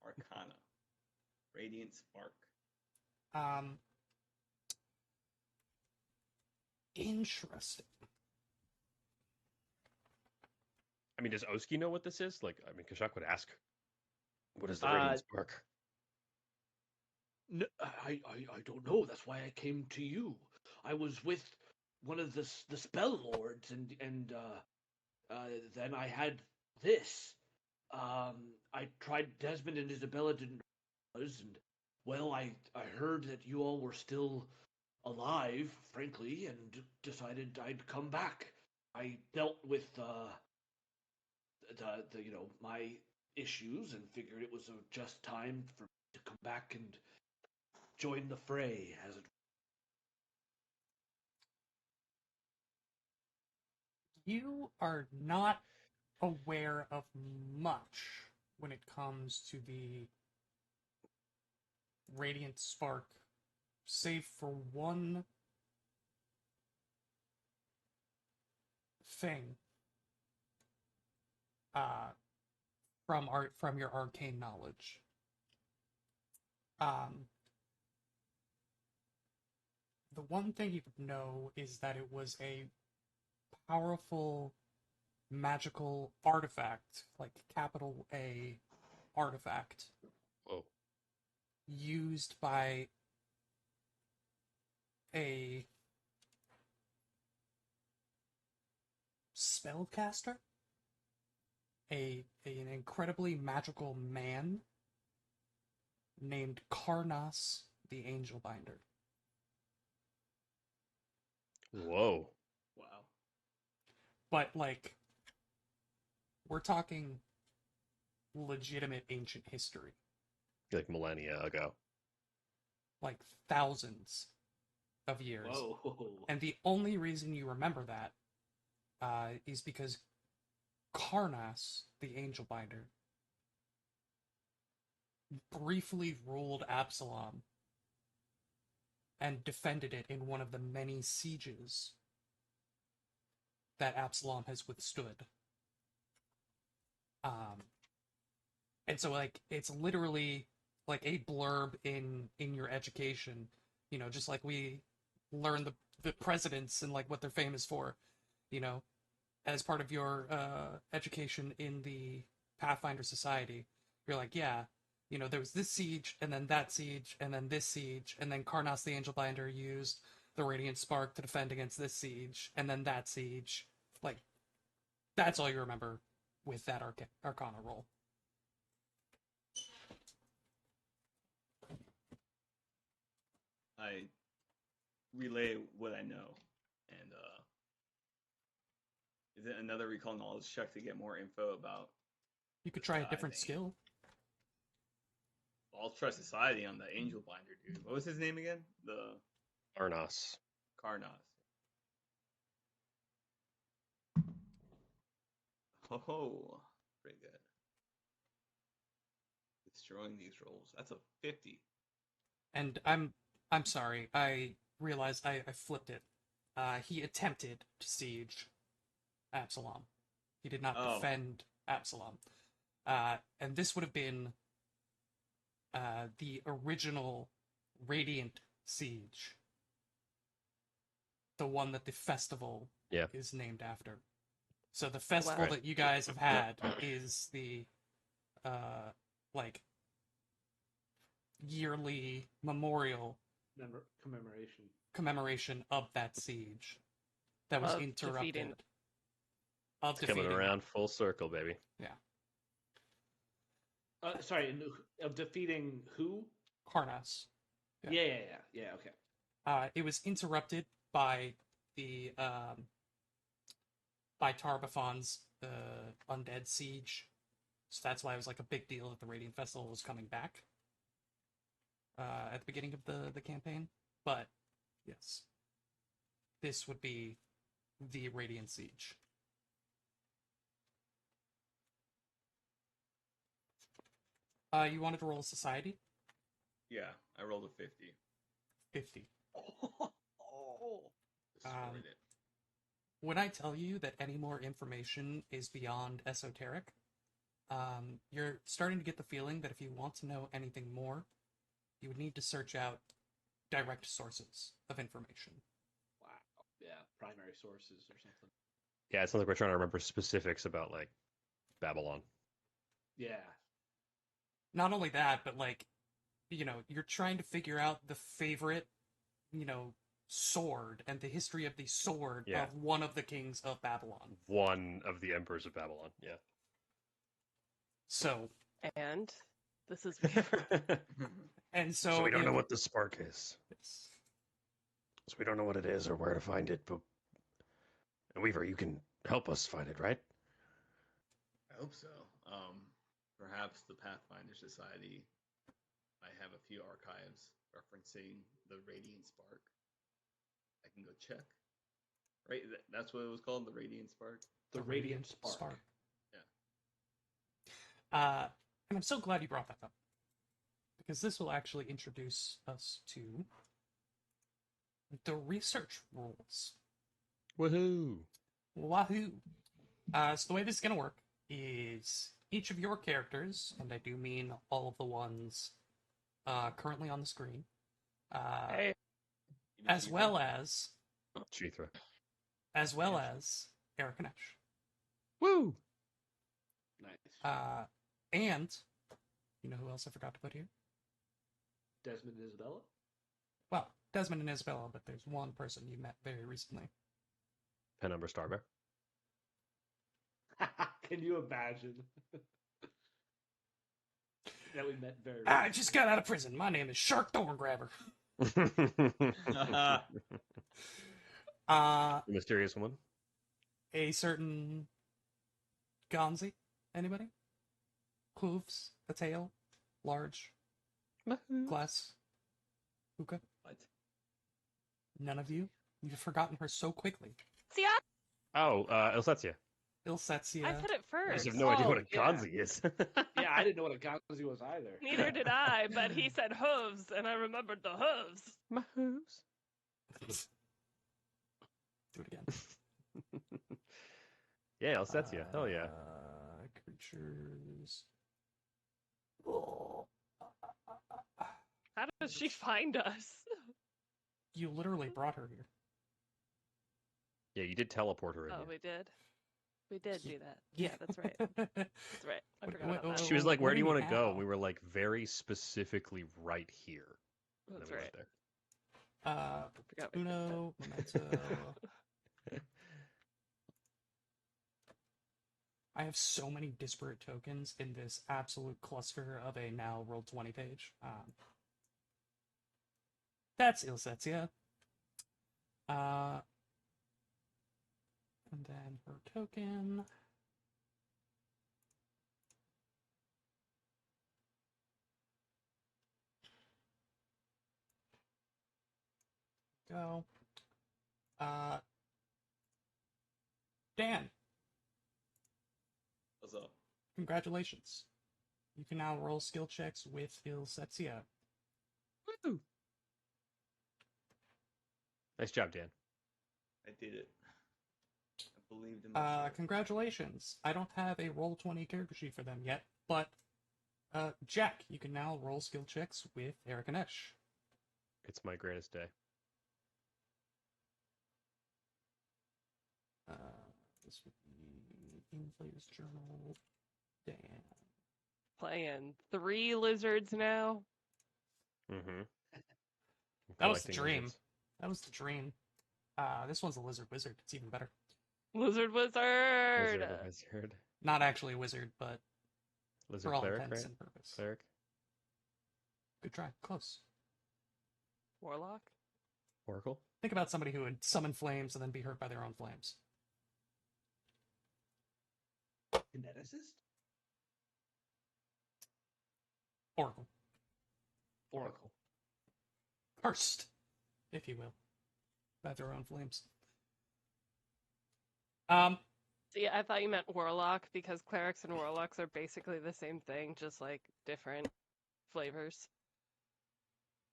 Arcana. Radiant Spark. Interesting. I mean, does Oski know what this is? Like, I mean, Kashak would ask, "What is the Radiant Spark?" No, I don't know. That's why I came to you. I was with one of the spell lords, and then I had this. I tried Desmond and Isabella didn't know what it was, and well, I heard that you all were still alive, frankly, and decided I'd come back. I dealt with the my issues and figured it was a just time for me to come back and join the fray, as it. You are not aware of much when it comes to the Radiant Spark, save for one thing from your arcane knowledge. The one thing you would know is that it was a powerful magical artifact, like capital A artifact, Whoa. used by a spellcaster, an incredibly magical man named Karnas the Angel Binder. Whoa. Wow. But, like, we're talking legitimate ancient history. Like millennia ago. Like, thousands of years. Whoa. And the only reason you remember that is because Karnas, the Angel Binder, briefly ruled Absalom and defended it in one of the many sieges that Absalom has withstood. And so like it's literally like a blurb in your education, you know, just like we learn the presidents and like what they're famous for, you know, as part of your education in the Pathfinder Society. You're like, yeah, you know, there was this siege, and then that siege, and then this siege, and then Karnas the Angelbinder used the Radiant Spark to defend against this siege, and then that siege. Like, that's all you remember with that Arcana roll. I relay what I know, and is it another recall knowledge check to get more info about? You could try a I different think- skill. I'll trust Society on the Angel Binder dude. What was his name again? The Arnas. Karnas. Oh, pretty good. Destroying these rolls. That's a 50. And I'm sorry, I realized I flipped it. He attempted to siege Absalom. He did not Oh. defend Absalom. And this would have been the original Radiant Siege. The one that the festival Yeah. is named after. So the festival Right. that you guys have had is the like yearly memorial commemoration of that siege that was Of interrupted. defeating- Of It's coming defeating around full circle, baby. Sorry, of defeating who? Karnas. Yeah. Yeah. Okay. It was interrupted by the by Tarbafon's undead siege, so that's why it was like a big deal that the Radiant Festival was coming back at the beginning of the campaign. But yes, this would be the Radiant Siege. You wanted to roll Society? Yeah, I rolled a 50. 50. Oh. Destroyed it. When I tell you that any more information is beyond esoteric, you're starting to get the feeling that if you want to know anything more, you would need to search out direct sources of information. Wow. Yeah, primary sources or something. Yeah, it sounds like we're trying to remember specifics about like Babylon. Yeah. Not only that, but like, you know, you're trying to figure out the favorite, you know, sword and the history of the sword Yeah. of one of the kings of Babylon. One of the emperors of Babylon. Yeah. So, And this is Weaver. and so, So we don't know if- what the spark is. Yes. So we don't know what it is or where to find it, but Weaver, you can help us find it, right? I hope so. Perhaps the Pathfinder Society might have a few archives referencing the Radiant Spark. I can go check. Right, that's what it was called, the Radiant Spark. The Radiant Spark. And I'm so glad you brought that up, because this will actually introduce us to the research rules. Woohoo! Wahoo! So the way this is going to work is each of your characters, and I do mean all of the ones currently on the screen, Hey, as well as Chithra. Eric Kanesh. Woo! Nice. And you know who else I forgot to put here? Desmond and Isabella? Well, Desmond and Isabella, but there's one person you met very recently. Penumbra Starbear. Can you imagine? That we met very I just got out of prison. My name is Shark Thorngrabber. The mysterious woman. A certain Gonzi. Anybody? Hooves, a tail, large, glass, hookah. What? None of you? You've forgotten her so quickly. see ya. Oh, Elsetia. Ilsetsia. I said it I first. just have no idea what a Oh, yeah. Gonzi is. Yeah, I didn't know what a Gonzi was either. Neither did I, but he said hooves, and I remembered the hooves. My hooves. Do it again. Yeah, Elsetia. Hell yeah. Creatures. How does she find us? You literally brought her here. Yeah, you did teleport her in Oh, here. we did. We did Ye- do that. Yeah, that's right. That's right. I What- forgot what- about what- that. She was what- like, what "Where do do you you want to go?" have? And we were like, very specifically right here. And That's then we right. went there. Forgot we did that. Uno, Memento. I have so many disparate tokens in this absolute cluster of a now roll 20 page. That's Ilsetsia. And then her token. Go. Dan, What's up? congratulations. You can now roll skill checks with Ilsetsia. Woo! Nice job, Dan. I did it. I believed in myself. Congratulations. I don't have a roll 20 character sheet for them yet, but Jack, you can now roll skill checks with Eric and Esh. It's my greatest day. This would be in Player's Journal. Dan. Playing 3 lizards now. Mm-hmm. That was the dream. That was the dream. This one's a lizard wizard. It's even better. Lizard wizard. Wizard. Not actually a wizard, but Lizard for all cleric, intents right? and purpose. Cleric. Good try. Close. Warlock. Oracle. Think about somebody who would summon flames and then be hurt by their own flames. Kineticist? Oracle. Oracle. Cursed, if you will, by their own flames. Um, See, I thought you meant warlock because clerics and warlocks are basically the same thing, just like different flavors.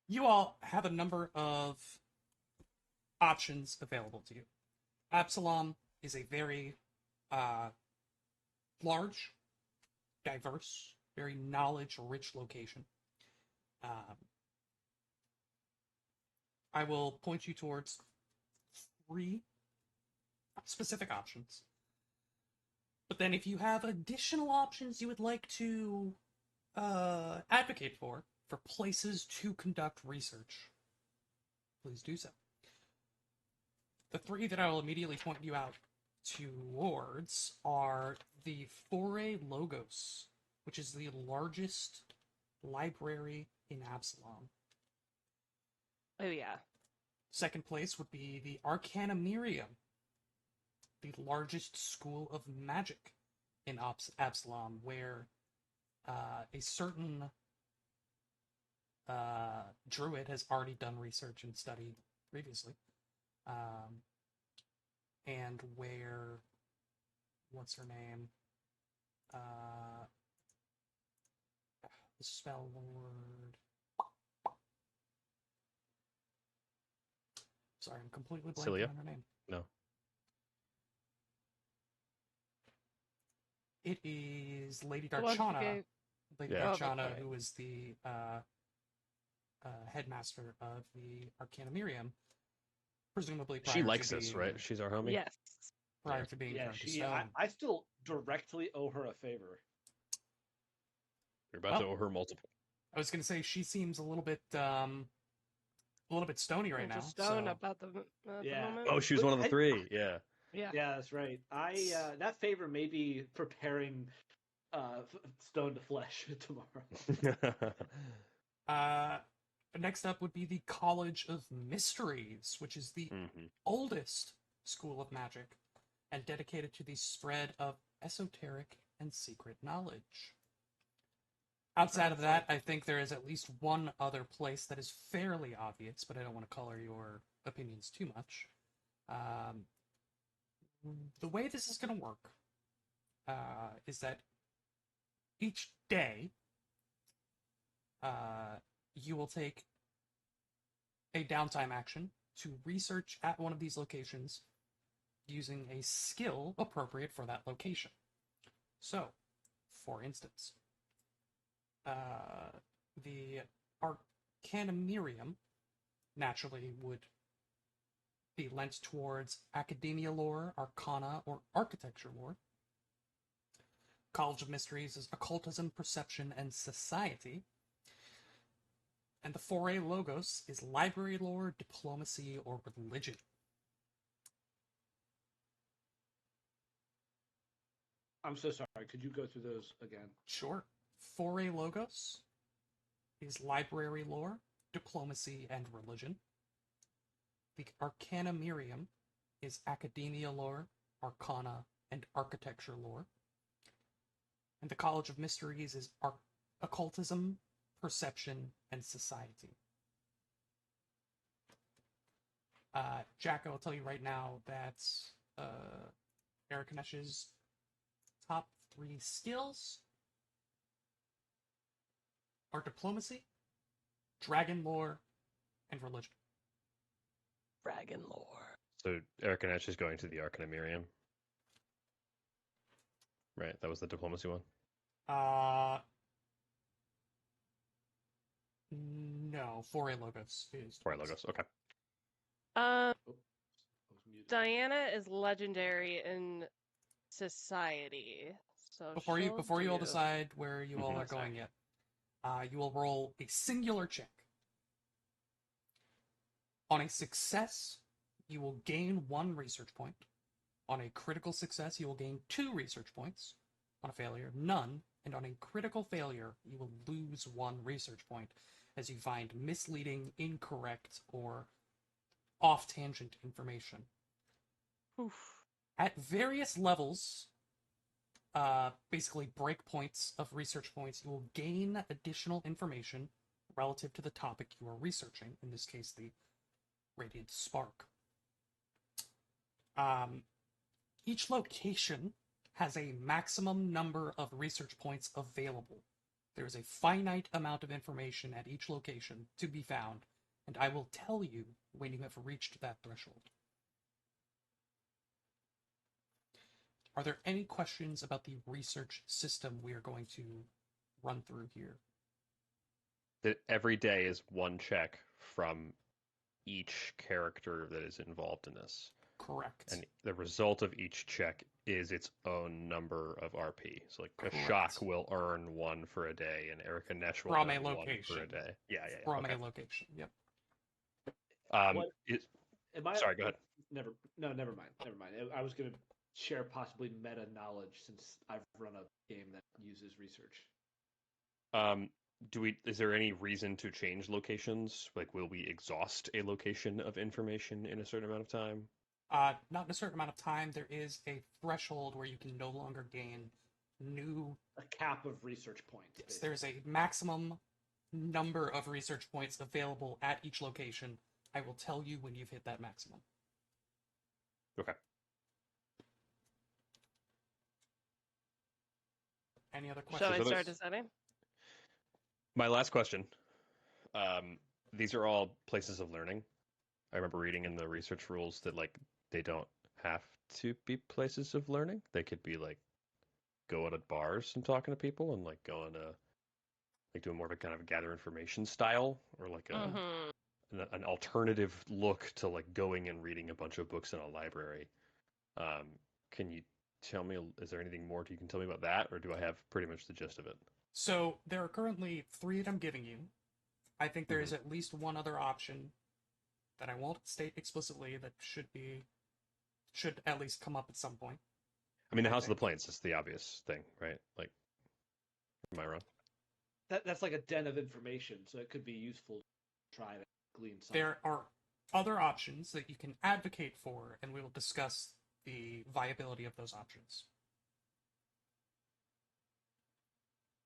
you all have a number of options available to you. Absalom is a very large, diverse, very knowledge-rich location. I will point you towards 3 specific options. But then if you have additional options you would like to advocate for places to conduct research, please do so. The 3 that I will immediately point you out towards are the Foray Logos, which is the largest library in Absalom. Oh yeah. Second place would be the Arcana Miriam, the largest school of magic in Absalom, where a certain druid has already done research and study previously. And where, what's her name? The spell lord. Sorry, I'm completely blanking Cilia? on her name. No. It is Lady The one who Darchana. gave- Lady Yeah. Oh, that's Darchana, right. who is the headmaster of the Arcana Miriam, presumably prior She likes to us, being, right? She's our homie. Yes. prior to being Yeah, turned to she. stone. I still directly owe her a favor. You're about to Well, owe her multiple. I was going to say she seems a little bit stony right now. Just stone so- at the Yeah. moment. Oh, she was But one of the I- 3. Yeah. Yeah. Yeah, that's right. I that favor may be preparing stone to flesh tomorrow. Next up would be the College of Mysteries, which is the Mhm. oldest school of magic and dedicated to the spread of esoteric and secret knowledge. Outside of that, I think there is at least one other place that is fairly obvious, but I don't want to color your opinions too much. The way this is going to work is that each day you will take a downtime action to research at one of these locations using a skill appropriate for that location. So, for instance, the Arcanumerium naturally would be lent towards academia lore, arcana, or architecture lore. College of Mysteries is occultism, perception, and society. And the Foray Logos is library lore, diplomacy, or religion. I'm so sorry. Could you go through those again? Sure. Foray Logos is library lore, diplomacy, and religion. The Arcanumerium is academia lore, arcana, and architecture lore. And the College of Mysteries is occultism, perception, and society. Jack, I will tell you right now that Arakanesh's top 3 skills are diplomacy, dragon lore, and religion. Dragon lore. So Arcanesh is going to the Arcanumerium. Right, that was the diplomacy one. No, Foray Logos is. Foray Logos, okay. I was muted. Diana is legendary in society. So Before you all do- decide where you all Mhm. are going yet, you will roll a singular check. On a success, you will gain 1 research point. On a critical success, you will gain 2 research points. On a failure, none. And on a critical failure, you will lose 1 research point as you find misleading, incorrect, or off-tangent information. Oof. At various levels, basically breakpoints of research points, you will gain additional information relative to the topic you are researching, in this case, the Radiant Spark. Each location has a maximum number of research points available. There is a finite amount of information at each location to be found, and I will tell you when you have reached that threshold. Are there any questions about the research system we are going to run through here? That every day is 1 check from each character that is involved in this. Correct. And the result of each check is its own number of RP. So, like, Correct. a shock will earn 1 for a day, and Arcanesh will From a earn 1 location. for a day. Yeah. From Okay. a location, yep. What- It, Am I? sorry, go ahead. Never mind. I was going to share possibly meta knowledge since I've run a game that uses research. Is there any reason to change locations? Like, will we exhaust a location of information in a certain amount of time? Not in a certain amount of time. There is a threshold where you can no longer gain new. A cap of research points. Yes, there's a maximum number of research points available at each location. I will tell you when you've hit that maximum. Okay. Any other Shall questions? I So start those- deciding? My last question. These are all places of learning. I remember reading in the research rules that, like, they don't have to be places of learning. They could be, like, going at bars and talking to people, and, like, going to, like, doing more of a kind of gather information style, or like Mm-hmm. an alternative look to, like, going and reading a bunch of books in a library. Can you tell me, is there anything more you can tell me about that, or do I have pretty much the gist of it? So there are currently 3 that I'm giving you. I think there is at least one other option that I won't state explicitly that should at least come up at some point. I mean, the I House of the think. Plains is the obvious thing, right? Like, am I wrong? That's like a den of information, so it could be useful to try to glean something. There are other options that you can advocate for, and we will discuss the viability of those options.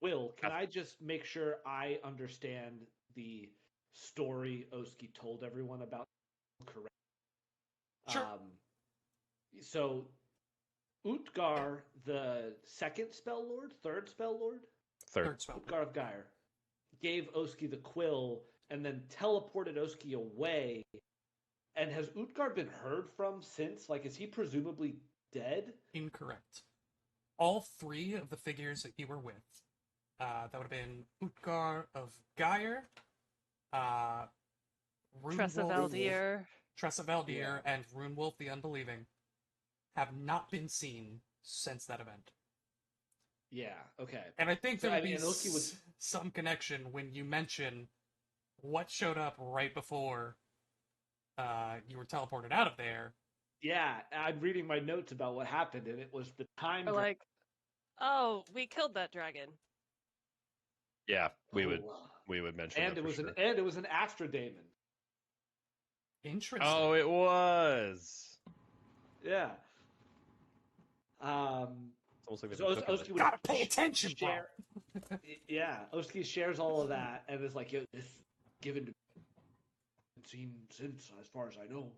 Will, can I just make sure I understand the story Oski told everyone about correct? Sure. So Utgar, the second spell lord, third spell lord, Third. spell. Utgar of Gyre, gave Oski the quill and then teleported Oski away. And has Utgar been heard from since? Like, is he presumably dead? Incorrect. All three of the figures that you were with, that would have been Utgar of Gyre, Tressa Runewolf, Valdir. Tressa Valdir, Yeah. and Runewolf the Unbelieving, have not been seen since that event. Yeah. Okay. And I think So, there would I mean, be and Oski was- some connection when you mention what showed up right before you were teleported out of there. Yeah, I'm reading my notes about what happened, and it was the time. Or like, oh, we killed that dragon. Yeah, we would Oh. mention And that it for was sure. an Astra Daemon. Interesting. Oh, it was. Yeah. It's almost like they So took him. Oski would Gotta pay attention, bro. share. Yeah, Oski shares all of that, and is like, "Yo, this given to seen since, as far as I know."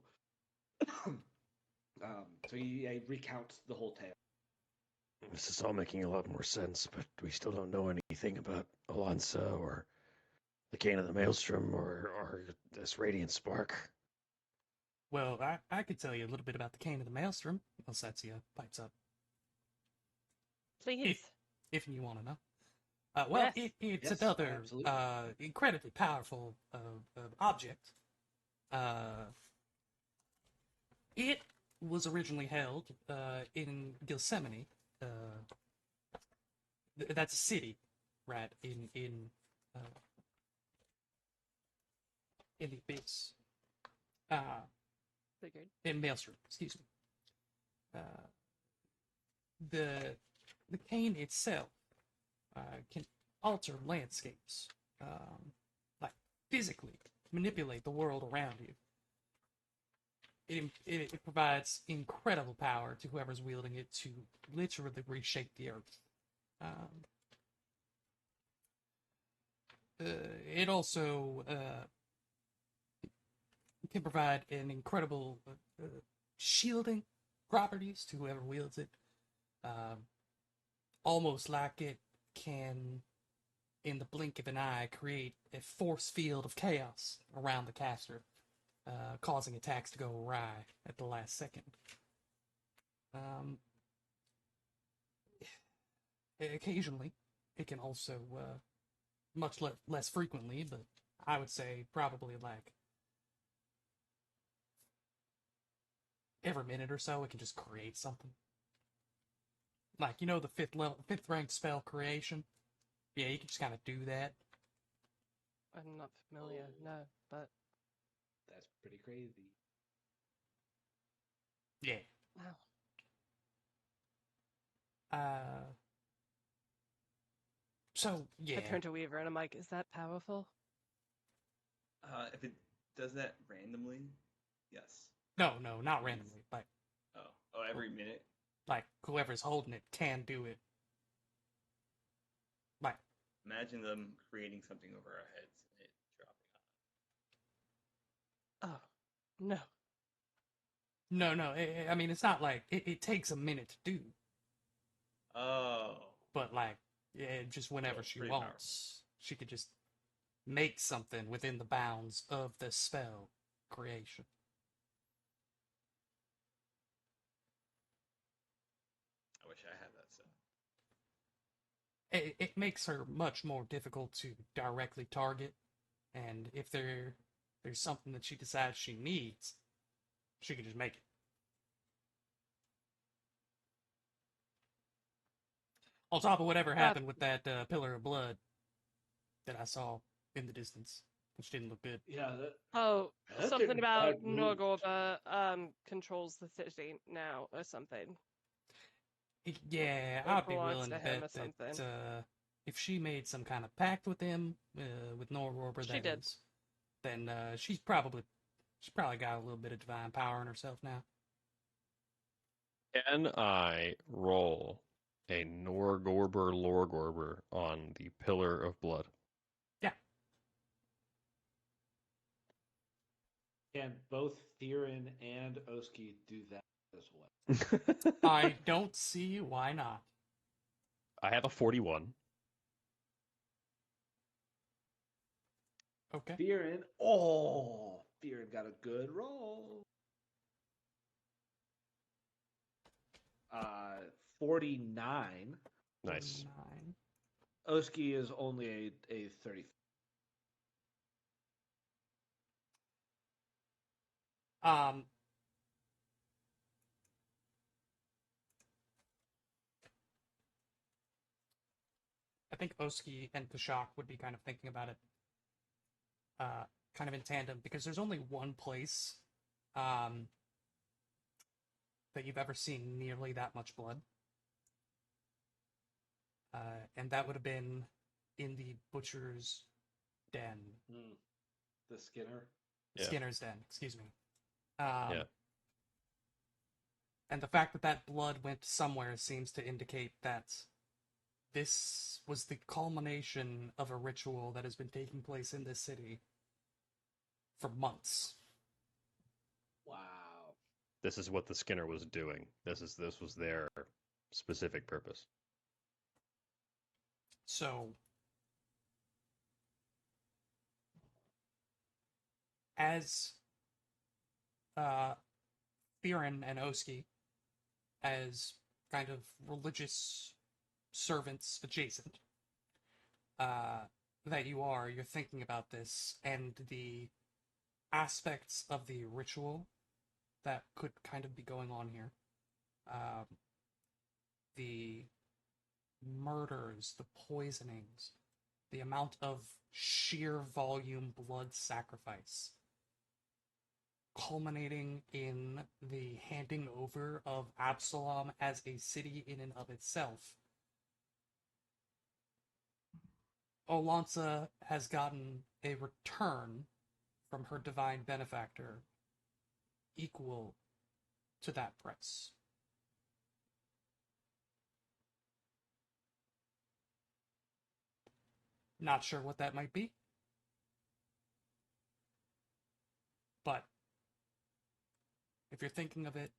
So he recounts the whole tale. This is all making a lot more sense, but we still don't know anything about Alonsa or the Cane of the Maelstrom or this Radiant Spark. Well, I could tell you a little bit about the Cane of the Maelstrom. Elsatia pipes up, Please. if you want to know. Well, Yes. it's Yes, another absolutely. incredibly powerful object. It was originally held in Gilsemane. That's a city, right? In the abyss. Figured. In Maelstrom, excuse me. The cane itself can alter landscapes, like physically manipulate the world around you. It provides incredible power to whoever's wielding it to literally reshape the earth. It also can provide an incredible shielding properties to whoever wields it. Almost like it can, in the blink of an eye, create a force field of chaos around the caster, causing attacks to go awry at the last second. Occasionally, it can also, much less frequently, but I would say probably like every minute or so, it can just create something. Like, you know, the fifth ranked spell creation? Yeah, you can just kind of do that. I'm not familiar, no, but That's pretty crazy. Yeah. wow. So, yeah. I turned to Weaver and I'm like, is that powerful? If it does that randomly, yes. No, not randomly. Oh, every minute. Like, whoever's holding it can do it. Like, Imagine them creating something over our heads and it dropping. Oh, no. no, I mean, it's not like, it takes a minute to do, Oh. but like, yeah, just whenever she pretty wants, she could just make something within the bounds of the spell creation. I wish I had that stuff. It makes her much more difficult to directly target, and if there's something that she decides she needs, she can just make it. On top of whatever happened with that pillar of blood that I saw in the distance, which didn't look good. Yeah. Oh, That something didn't about bad move. Norgorba controls the city now or something. Yeah, It I'd be belongs willing to to him bet or something. that if she made some kind of pact with him, with Norgorber, She that did. is, then she's probably got a little bit of divine power in herself now. Can I roll a Norgorber Lorgorber on the Pillar of Blood? Can both Theron and Oski do that? this way. I don't see why not. I have a 41. Okay. Fearin got a good roll. 49. Nice. 9. Oski is only a 30. I think Oski and Kashak would be kind of thinking about it kind of in tandem, because there's only one place that you've ever seen nearly that much blood. And that would have been in the butcher's den. The Skinner. Yeah. Skinner's den, excuse me. Yeah. And the fact that that blood went somewhere seems to indicate that this was the culmination of a ritual that has been taking place in this city for months. Wow. This is what the Skinner was doing. This was their specific purpose. So, as Fearin and Oski, as kind of religious servants adjacent, that you're thinking about this and the aspects of the ritual that could kind of be going on here. The murders, the poisonings, the amount of sheer volume blood sacrifice, culminating in the handing over of Absalom as a city in and of itself. Olansa has gotten a return from her divine benefactor equal to that price. Not sure what that might be, but if you're thinking of it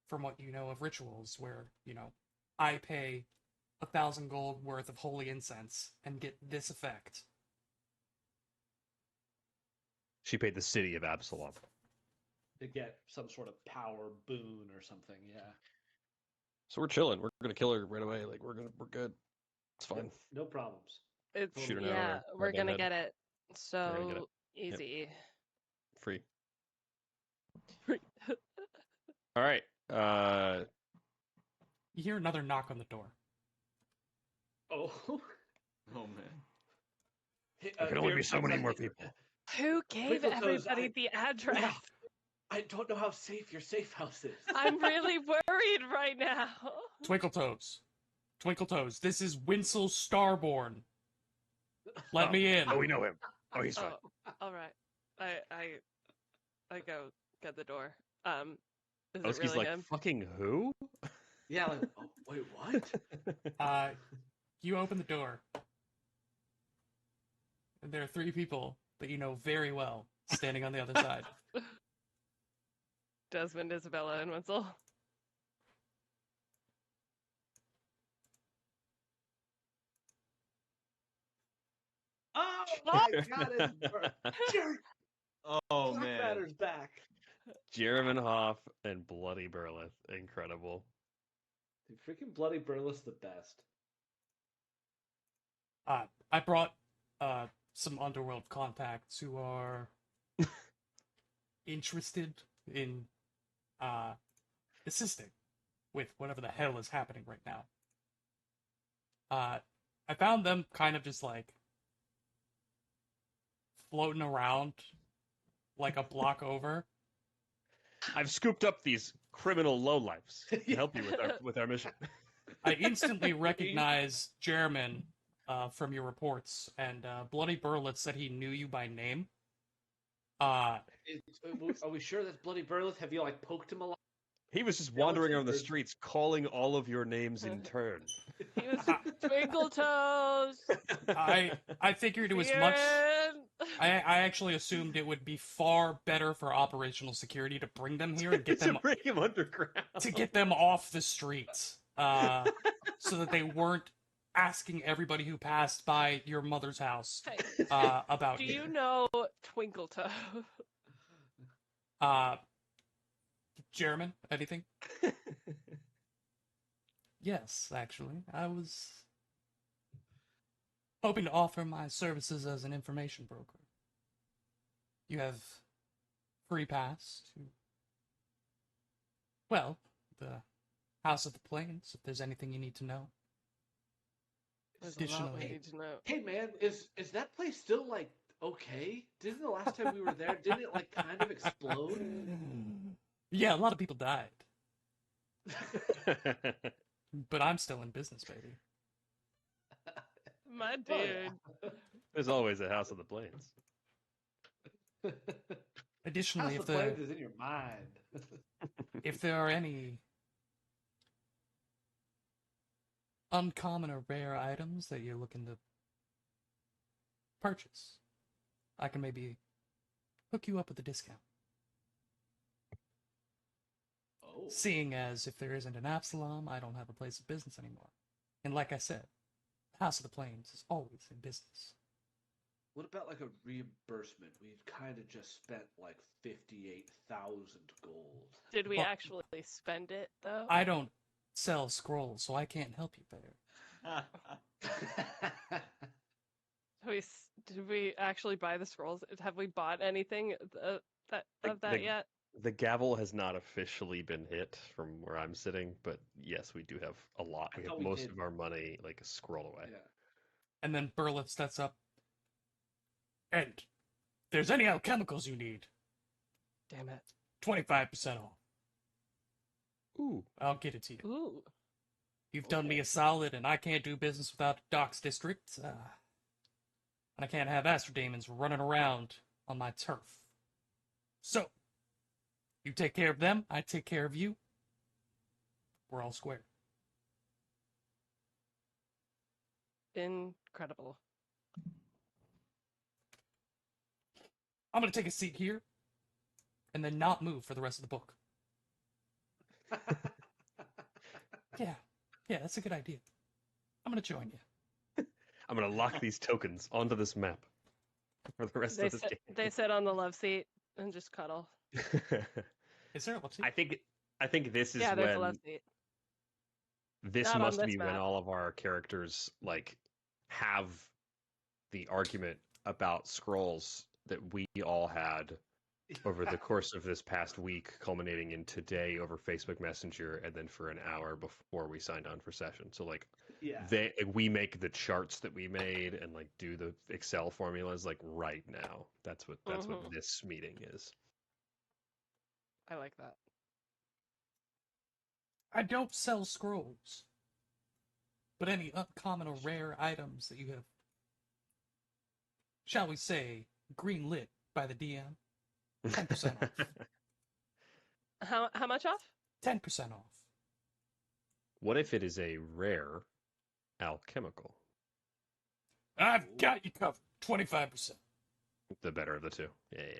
from what you know of rituals, where, I pay 1,000 gold worth of holy incense and get this effect. She paid the city of Absalom. To get some sort of power boon or something, yeah. So we're chilling. We're gonna kill her right away. Like we're good. It's fine. No problems. It's Shoot her now, yeah, right we're down the gonna head. get it gonna get so Yep. easy. Free. All right. You hear another knock on the door. Oh. Oh man. There can only be so many more people. Who gave Twinkle Toes, everybody the address? Yeah. I don't know how safe your safe house is. I'm really worried right now. Twinkletoes, this is Winsel Starborn. Let me in. Oh, we know him. Oh, he's fine. All right. I go get the door. Is it Oski's really like, him? fucking who? Yeah, like, oh, wait, what? You open the door, and there are 3 people that you know very well standing on the other side. Desmond, Isabella, and Wenzel. Oh my god, it's Jerry Oh man. Blackmatter's back. Jeremy Hoff and Bloody Burleth. Incredible. Dude, freaking Bloody Burleth's the best. I brought some underworld contacts who are interested in assisting with whatever the hell is happening right now. I found them kind of just like floating around like a block over. I've scooped up these criminal lowlifes to help you with our mission. I instantly recognize Jeremy from your reports, and Bloody Burleth said he knew you by name. Are we sure that's Bloody Burleth? Have you like poked him a lot? He was just wandering around the streets calling all of your names in turn. He was Twinkle Toes. I figured it was much. I actually assumed it would be far better for operational security to bring them here and get to them bring him underground. to get them off the streets, so that they weren't asking everybody who passed by your mother's house Hey, about do you. you know Twinkletoe? Jeremy, anything? Yes, actually, I was hoping to offer my services as an information broker. You have free pass to, well, the House of the Plains, if there's anything you need to know. There's a lot we Additionally, need to know. Hey man, is that place still like okay? Didn't the last time we were there, didn't it like kind of explode? yeah, a lot of people died, but I'm still in business, baby. My Oh, dude. yeah. There's always a House of the Plains. Additionally, House if of Plains the is in your mind. if there are any uncommon or rare items that you're looking to purchase, I can maybe hook you up with a discount. Oh. Seeing as if there isn't an Absalom, I don't have a place of business anymore. And like I said, House of the Plains is always in business. What about like a reimbursement? We kind of just spent like 58,000 gold. Did we Well- actually spend it though? I don't sell scrolls, so I can't help you there. Did we actually buy the scrolls? Have we bought anything of that The- yet? The gavel has not officially been hit from where I'm sitting, but yes, we do have a lot. I We have thought we most did. of our money like a scroll away. Yeah. And then Burleth steps up. And if there's any alchemicals you need, Damn it. 25% off. Ooh. I'll get it to you. Ooh. You've done me a solid, and I can't do business without Doc's district. And I can't have Astrodemons running around on my turf. So, you take care of them, I take care of you. We're all square. Incredible. I'm gonna take a seat here, and then not move for the rest of the book. Yeah, that's a good idea. I'm gonna join you. I'm gonna lock these tokens onto this map for the rest They, of this sit, they sit on the love seat and just cuddle. game. Is there a love seat? I think this is Yeah, there's a when love seat. this Not on must this be when map. all of our characters like have the argument about scrolls that we all had over the course of this past week, culminating in today over Facebook Messenger, and then for an hour before we signed on for session. So like Yeah. we make the charts that we made and like do the Excel formulas like right now. That's what Mhm. this meeting is. I like that. I don't sell scrolls. But any uncommon or rare items that you have, shall we say, green lit by the DM, 10% off. How much off? 10% off. What if it is a rare alchemical? I've got you covered. 25%. The better of the two. Yeah.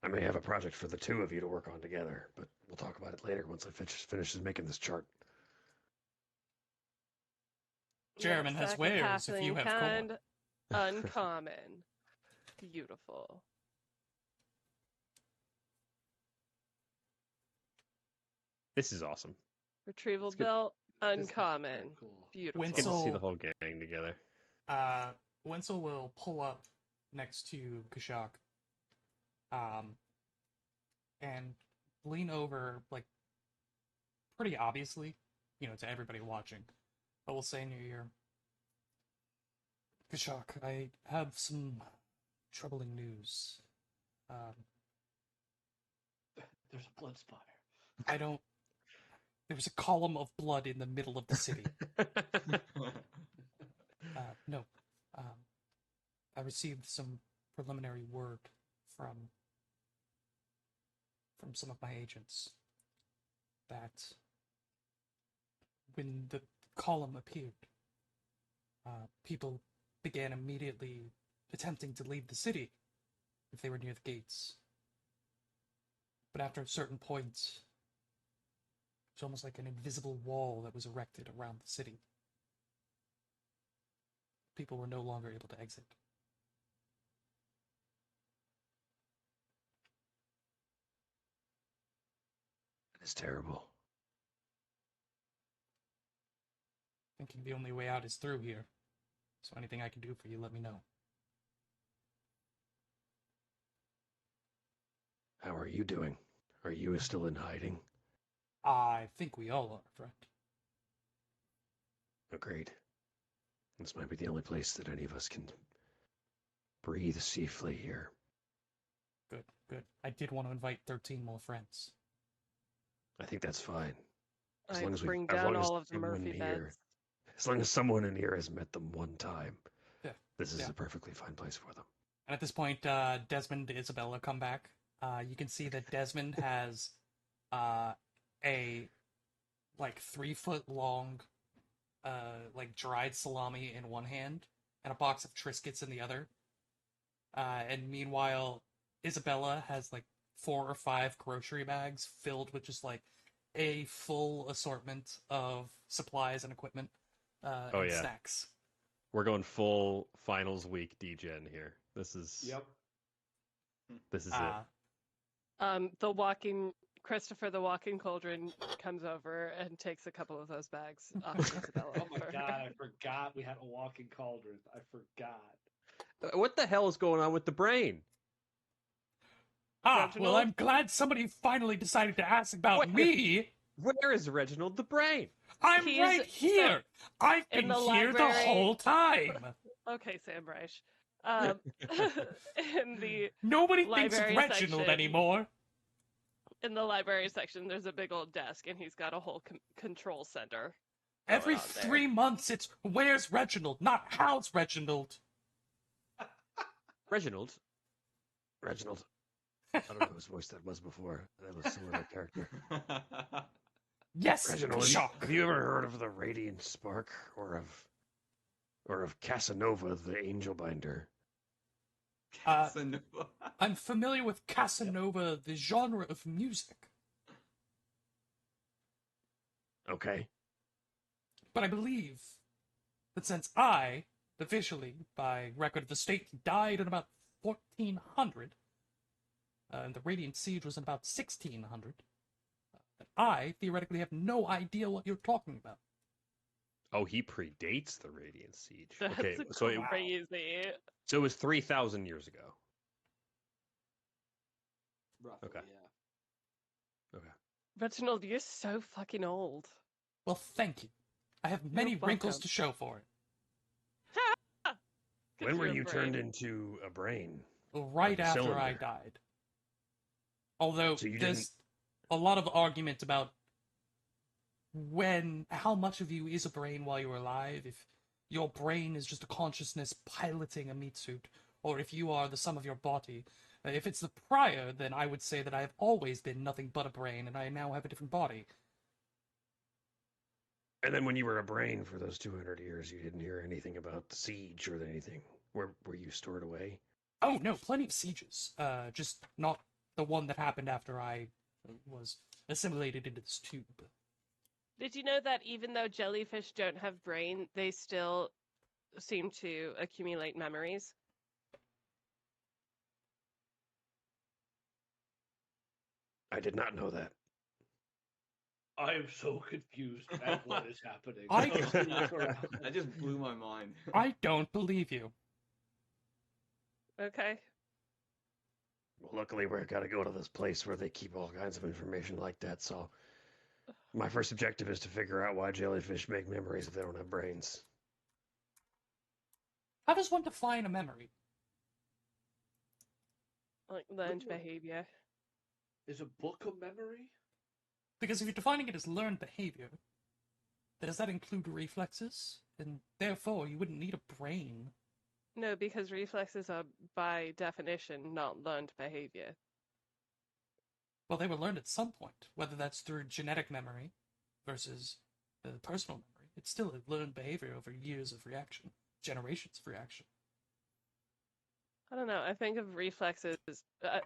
I may have a project for the two of you to work on together, but we'll talk about it later once I finishes making this chart. Jeremy has Sack of wares if you have coin. kind, uncommon. Beautiful. This is awesome. Retrieval It's good. belt, This is uncommon. very cool. Beautiful. Good to see So- the whole gang together. Wenzel will pull up next to Kashak, and lean over, like, pretty obviously, to everybody watching, but we'll say in your ear, Kashak, I have some troubling news. There's a blood spotter. There was a column of blood in the middle of the city. No. I received some preliminary word from some of my agents that when the column appeared, people began immediately attempting to leave the city if they were near the gates. But after a certain point, it's almost like an invisible wall that was erected around the city. People were no longer able to exit. It's terrible. Thinking the only way out is through here. So anything I can do for you, let me know. How are you doing? Are you still in hiding? I think we all are, friend. Oh, great. This might be the only place that any of us can breathe safely here. Good, good. I did want to invite 13 more friends. I think that's fine. As I long as we- bring as down long as all of the someone Murphy here- beds. As long as someone in here has met them one time, Yeah, this is yeah. a perfectly fine place for them. And at this point, Desmond and Isabella come back. You can see that Desmond has a like 3-foot long like dried salami in one hand and a box of Triscuits in the other. And meanwhile, Isabella has like 4 or 5 grocery bags filled with just like a full assortment of supplies and equipment Oh, and yeah. snacks. We're going full finals week DGen here. This is Yep. this is Uh, Christopher the Walking Cauldron comes over and takes a couple of those bags off of Isabella. Oh my for her. god, I forgot we had a walking cauldron. I forgot. it. What the hell is going on with the brain? well, Reginald? I'm glad somebody finally decided to ask about Wait. me. Where is Reginald the brain? I'm He's- right here. I've in been the here the library- whole time. Okay, Sam Reich. In the Nobody thinks of Library Reginald section. anymore. in the library section, there's a big old desk, and he's got a whole control center. Every on there. 3 months, it's where's Reginald, not how's Reginald. Reginald? Reginald. I don't know whose voice that was before. That was some other character. Yes, Reginald, shock. have you ever heard of the Radiant Spark or of Casanova the Angel Binder? Casanova. I'm familiar with Casanova, the genre of music, Okay. but I believe that since I, officially, by record of the state, died in about 1400, and the Radiant Siege was in about 1600, that I theoretically have no idea what you're talking about. Oh, he predates the Radiant Siege. That's Okay, so it crazy. was 3,000 years ago. Roughly, Okay. yeah. Reginald, you're so fucking old. Well, thank you. I have many You're wrinkles welcome. to show for it. When were You're you brave. turned into a brain? Right Like a after I cylinder. died. Although So you there's a lot of argument about how much of you is a brain while you're alive, if your brain is just a consciousness piloting a meat suit, or if you are the sum of your body. If it's the prior, then I would say that I have always been nothing but a brain, and I now have a different body. And then when you were a brain for those 200 years, you didn't hear anything about the siege or anything. Were you stored away? Oh no, plenty of sieges. Just not the one that happened after I was assimilated into this tube. Did you know that even though jellyfish don't have brain, they still seem to accumulate memories? I did not know that. I am so confused at what is happening. I- Just look around. That just blew my mind. I don't believe you. Okay. Well, luckily, we're got to go to this place where they keep all kinds of information like that. So, my first objective is to figure out why jellyfish make memories if they don't have brains. How does one define a memory? Like learned What? behavior. Is a book a memory? Because if you're defining it as learned behavior, then does that include reflexes? And therefore, you wouldn't need a brain. No, because reflexes are by definition not learned behavior. Well, they were learned at some point, whether that's through genetic memory versus the personal memory. It's still a learned behavior over years of reaction, generations of reaction. I don't know. I think of reflexes.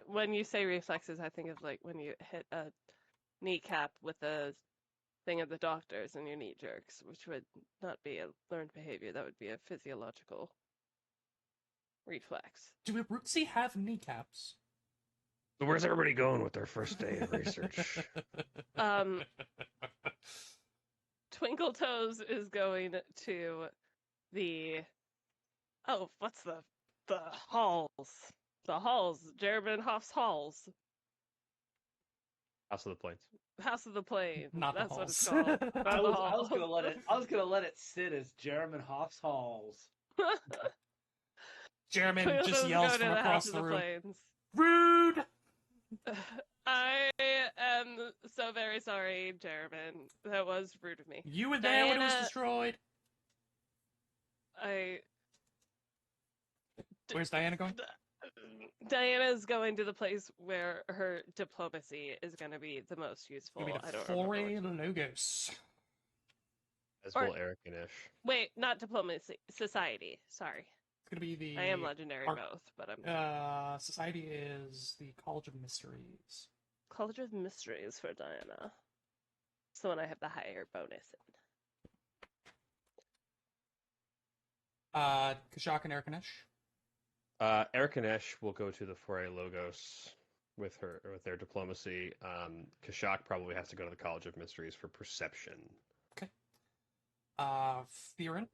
When you say reflexes, I think of like when you hit a kneecap with a thing at the doctor's and your knee jerks, which would not be a learned behavior. That would be a physiological reflex. Do Abruzzi have kneecaps? So where's everybody going with their first day of research? Twinkle Toes is going to the what's the halls? The halls, Jeremy Hoff's halls. House of the Plains. House of the Plains. Not the That's what it's halls. called. Not I the was halls. gonna let it sit as Jeremy Hoff's halls. Jeremy Twinkle just Toes yells going to from the across House of the the room. Plains. Rude! I am so very sorry, Jeremy. That was rude of me. You were there when it was Diana- destroyed. Where's Diana going? Diana's going to the place where her diplomacy is going to be the most useful. It'll be I the don't remember. Foray which- Logos. As Or- will Eric and Ish. Wait, not diplomacy. Society. Sorry. It's gonna be the I am legendary Arc- both, but I'm Society is the College of Mysteries. College of Mysteries for Diana. It's the one I have the higher bonus in. Kashak and Erkanesh. Eric and Ish will go to the Foray Logos with their diplomacy. Kashak probably has to go to the College of Mysteries for perception. Theron.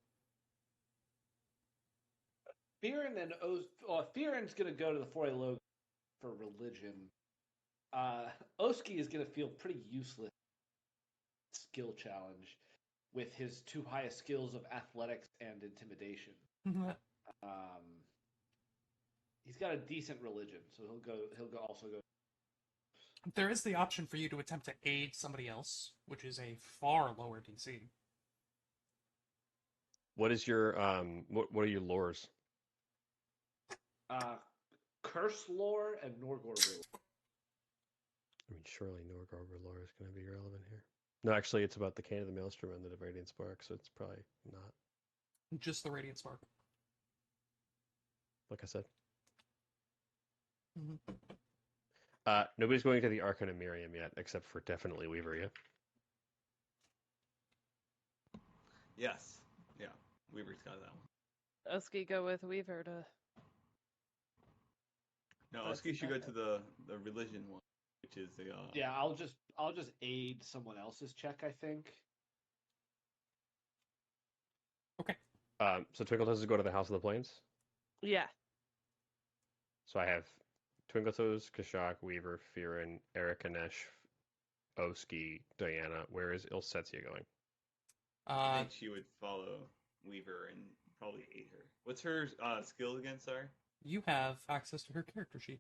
Fearon's gonna go to the Foray Logo for religion. Oski is gonna feel pretty useless skill challenge with his two highest skills of athletics and intimidation. He's got a decent religion, so he'll also go. There is the option for you to attempt to aid somebody else, which is a far lower DC. What is your what are your lores? Curse lore and Norgor lore. I mean, surely Norgorber lore is going to be relevant here. No, actually, it's about the Cane of the Maelstrom and the Radiant Spark, so it's probably not. Just the Radiant Spark. Like I said. Mhm. Nobody's going to the Arcana Miriam yet, except for definitely Weaver, yeah? Yes. Yeah. Weaver's got that one. Oski, go with Weaver to. No, That's Oski should go better. to the religion one, which is the Yeah, I'll just aid someone else's check. I think. So Twinkle Toes go to the House of the Plains. Yeah. So I have Twinkle Toes, Kashak, Weaver, Fearon, Eric, Anesh, Oski, Diana. Where is Ilsetia going? I think she would follow Weaver and probably aid her. What's her skill again? Sorry. You have access to her character sheet.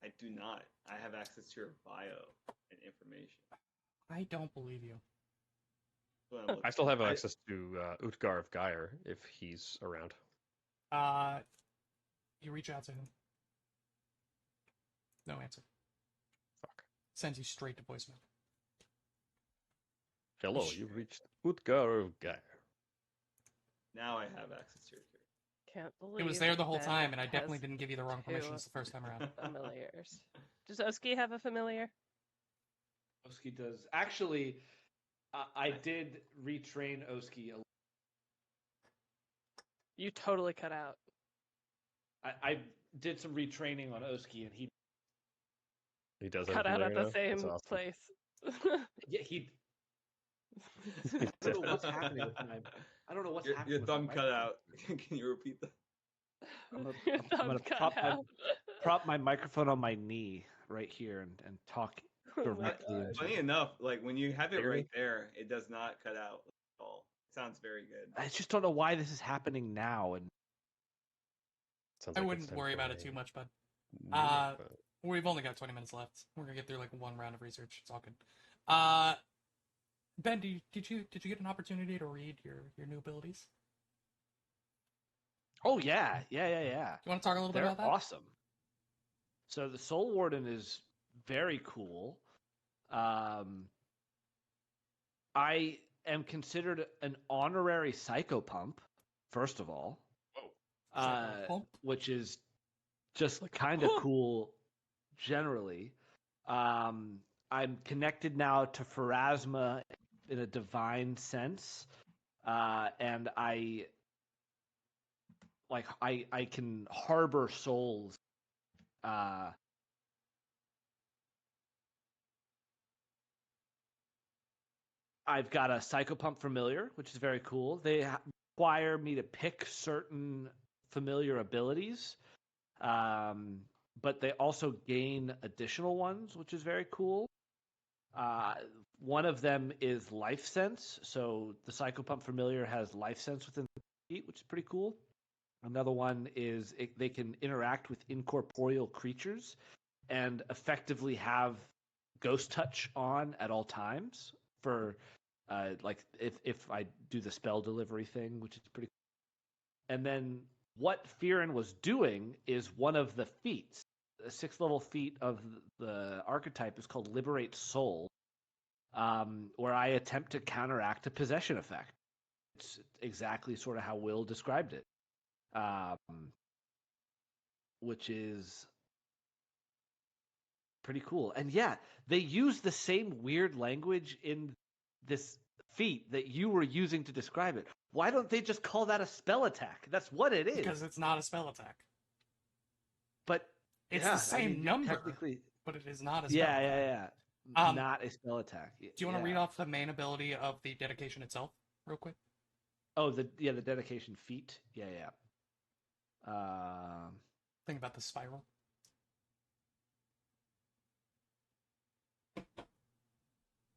I do not. I have access to her bio and information. I don't believe you. That's what I'm I still have looking- access to Utgar of Geir if he's around. You reach out to him. No answer. Fuck. Sends you straight to voicemail. Hello, you've reached Utgar of Geir. Now I have access to her character. Can't believe It was there the whole Ben time, and I has definitely didn't give you the wrong two permissions the first time around. familiars. Does Oski have a familiar? Oski does. Actually, I did retrain Oski. You totally cut out. I did some retraining on Oski, and he He does have Cut a out at familiar the now? That's same awesome. place. yeah he. I don't know what's happening with my. I don't know what's happening. Your with my thumb cut microphone. out. Can you repeat that? Your I'm thumb gonna cut out. prop my microphone on my knee right here and talk Oh my directly God. into Funny it. enough, like when you have it Really? right there, it does not cut out at all. It sounds very good. I just don't know why this is happening now. And Sounds I like wouldn't it's time worry for about it a too much, bud. mimic vote. We've only got 20 minutes left. We're gonna get through like one round of research. It's all good. Ben, did you get an opportunity to read your new abilities? oh yeah. Do you want to talk a little bit They're about that? awesome. So the Soul Warden is very cool. I am considered an honorary psychopump, first of all. Cool? which is just kind of cool generally. I'm connected now to Pharasma in a divine sense, and I can harbor souls. I've got a Psychopump Familiar, which is very cool. They require me to pick certain familiar abilities, but they also gain additional ones, which is very cool. One of them is Life Sense. So the Psychopump Familiar has Life Sense within the feet, which is pretty cool. Another one is they can interact with incorporeal creatures and effectively have Ghost Touch on at all times for like if I do the spell delivery thing, which is pretty cool. And then what Fearin was doing is one of the feats, the 6th level feat of the archetype is called Liberate Soul, where I attempt to counteract a possession effect. It's exactly sort of how Will described it, which is pretty cool. And yeah, they use the same weird language in this feat that you were using to describe it. Why don't they just call that a spell attack? That's what it is. Because it's not a spell attack. But It's yeah, the same number, technically, but it is not a spell attack. yeah. Not a spell attack. Do you want to read off the main ability of the dedication itself, real quick? Oh, the dedication feat. Yeah. Think about the spiral.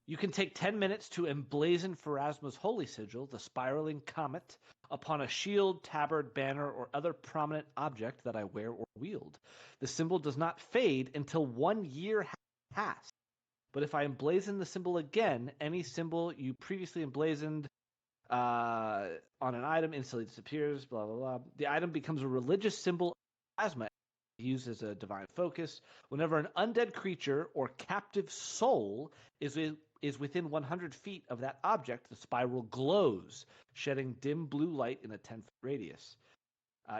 You can take 10 minutes to emblazon Pharasma's holy sigil, the spiraling comet, upon a shield, tabard, banner, or other prominent object that I wear or wield. The symbol does not fade until 1 year has passed. But if I emblazon the symbol again, any symbol you previously emblazoned on an item instantly disappears, blah, blah, blah. The item becomes a religious symbol of Pharasma, used as a divine focus. Whenever an undead creature or captive soul is within 100 feet of that object, the spiral glows, shedding dim blue light in a 10-foot radius.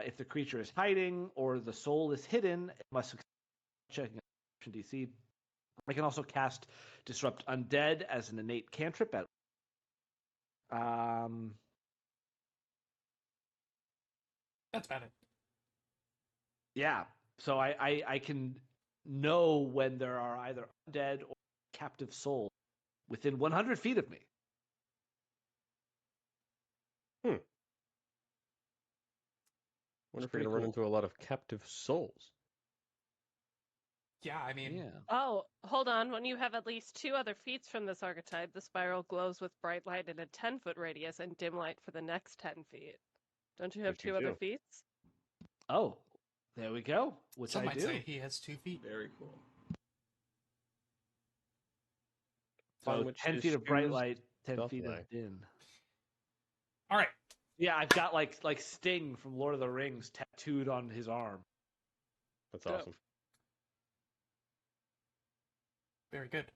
If the creature is hiding or the soul is hidden, it must check DC. I can also cast Disrupt Undead as an innate cantrip at That's about it. Yeah. So I can know when there are either undead or captive souls within 100 feet of me. Wonder if we're going to run into a lot of captive souls. Yeah, I mean... Yeah. Oh, hold on. When you have at least 2 other feats from this archetype, the spiral glows with bright light in a 10-foot radius and dim light for the next 10 feet. Don't you have Yes, you 2 other do. feats? Oh, there we go. Which Some I might do. say he has 2 feet. Very cool. So On which 10 is feet of bright shoes, light, 10 stealth feet eye. of dim. All right. Yeah, I've got like Sting from Lord of the Rings tattooed on his arm. That's Dope. awesome. Very good.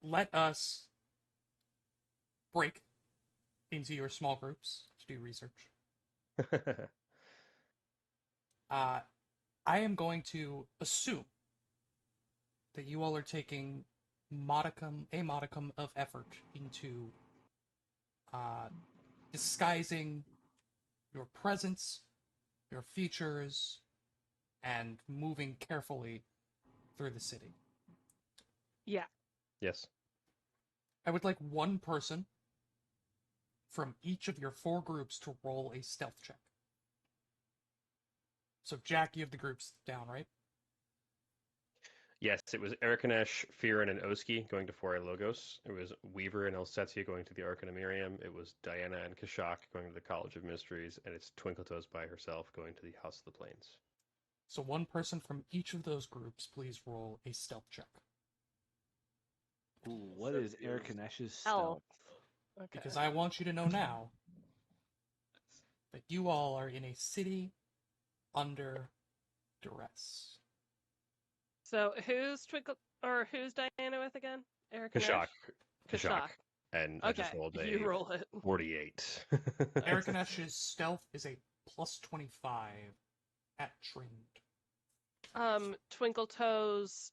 Let us break into your small groups to do research. I am going to assume that you all are taking a modicum of effort into disguising your presence, your features, and moving carefully through the city. Yeah. Yes. I would like one person from each of your 4 groups to roll a stealth check. So, Jack, you have the groups down, right? Yes, it was Erikanesh, Fearin, and Oski going to Foray Logos. It was Weaver and Elsetia going to the Arcana Miriam. It was Diana and Kashak going to the College of Mysteries. And it's Twinkletoes by herself going to the House of the Plains. So one person from each of those groups, please roll a stealth check. Ooh, what So is feels- Ericanesh's Elf. stealth? Okay. Because I want you to know now that you all are in a city under duress. So who's who's Diana with again? Erica Kashak. Kashak. And I just Okay, rolled a you roll it. 48. Ericanesh's stealth is a plus 25 at trained. Twinkle Toes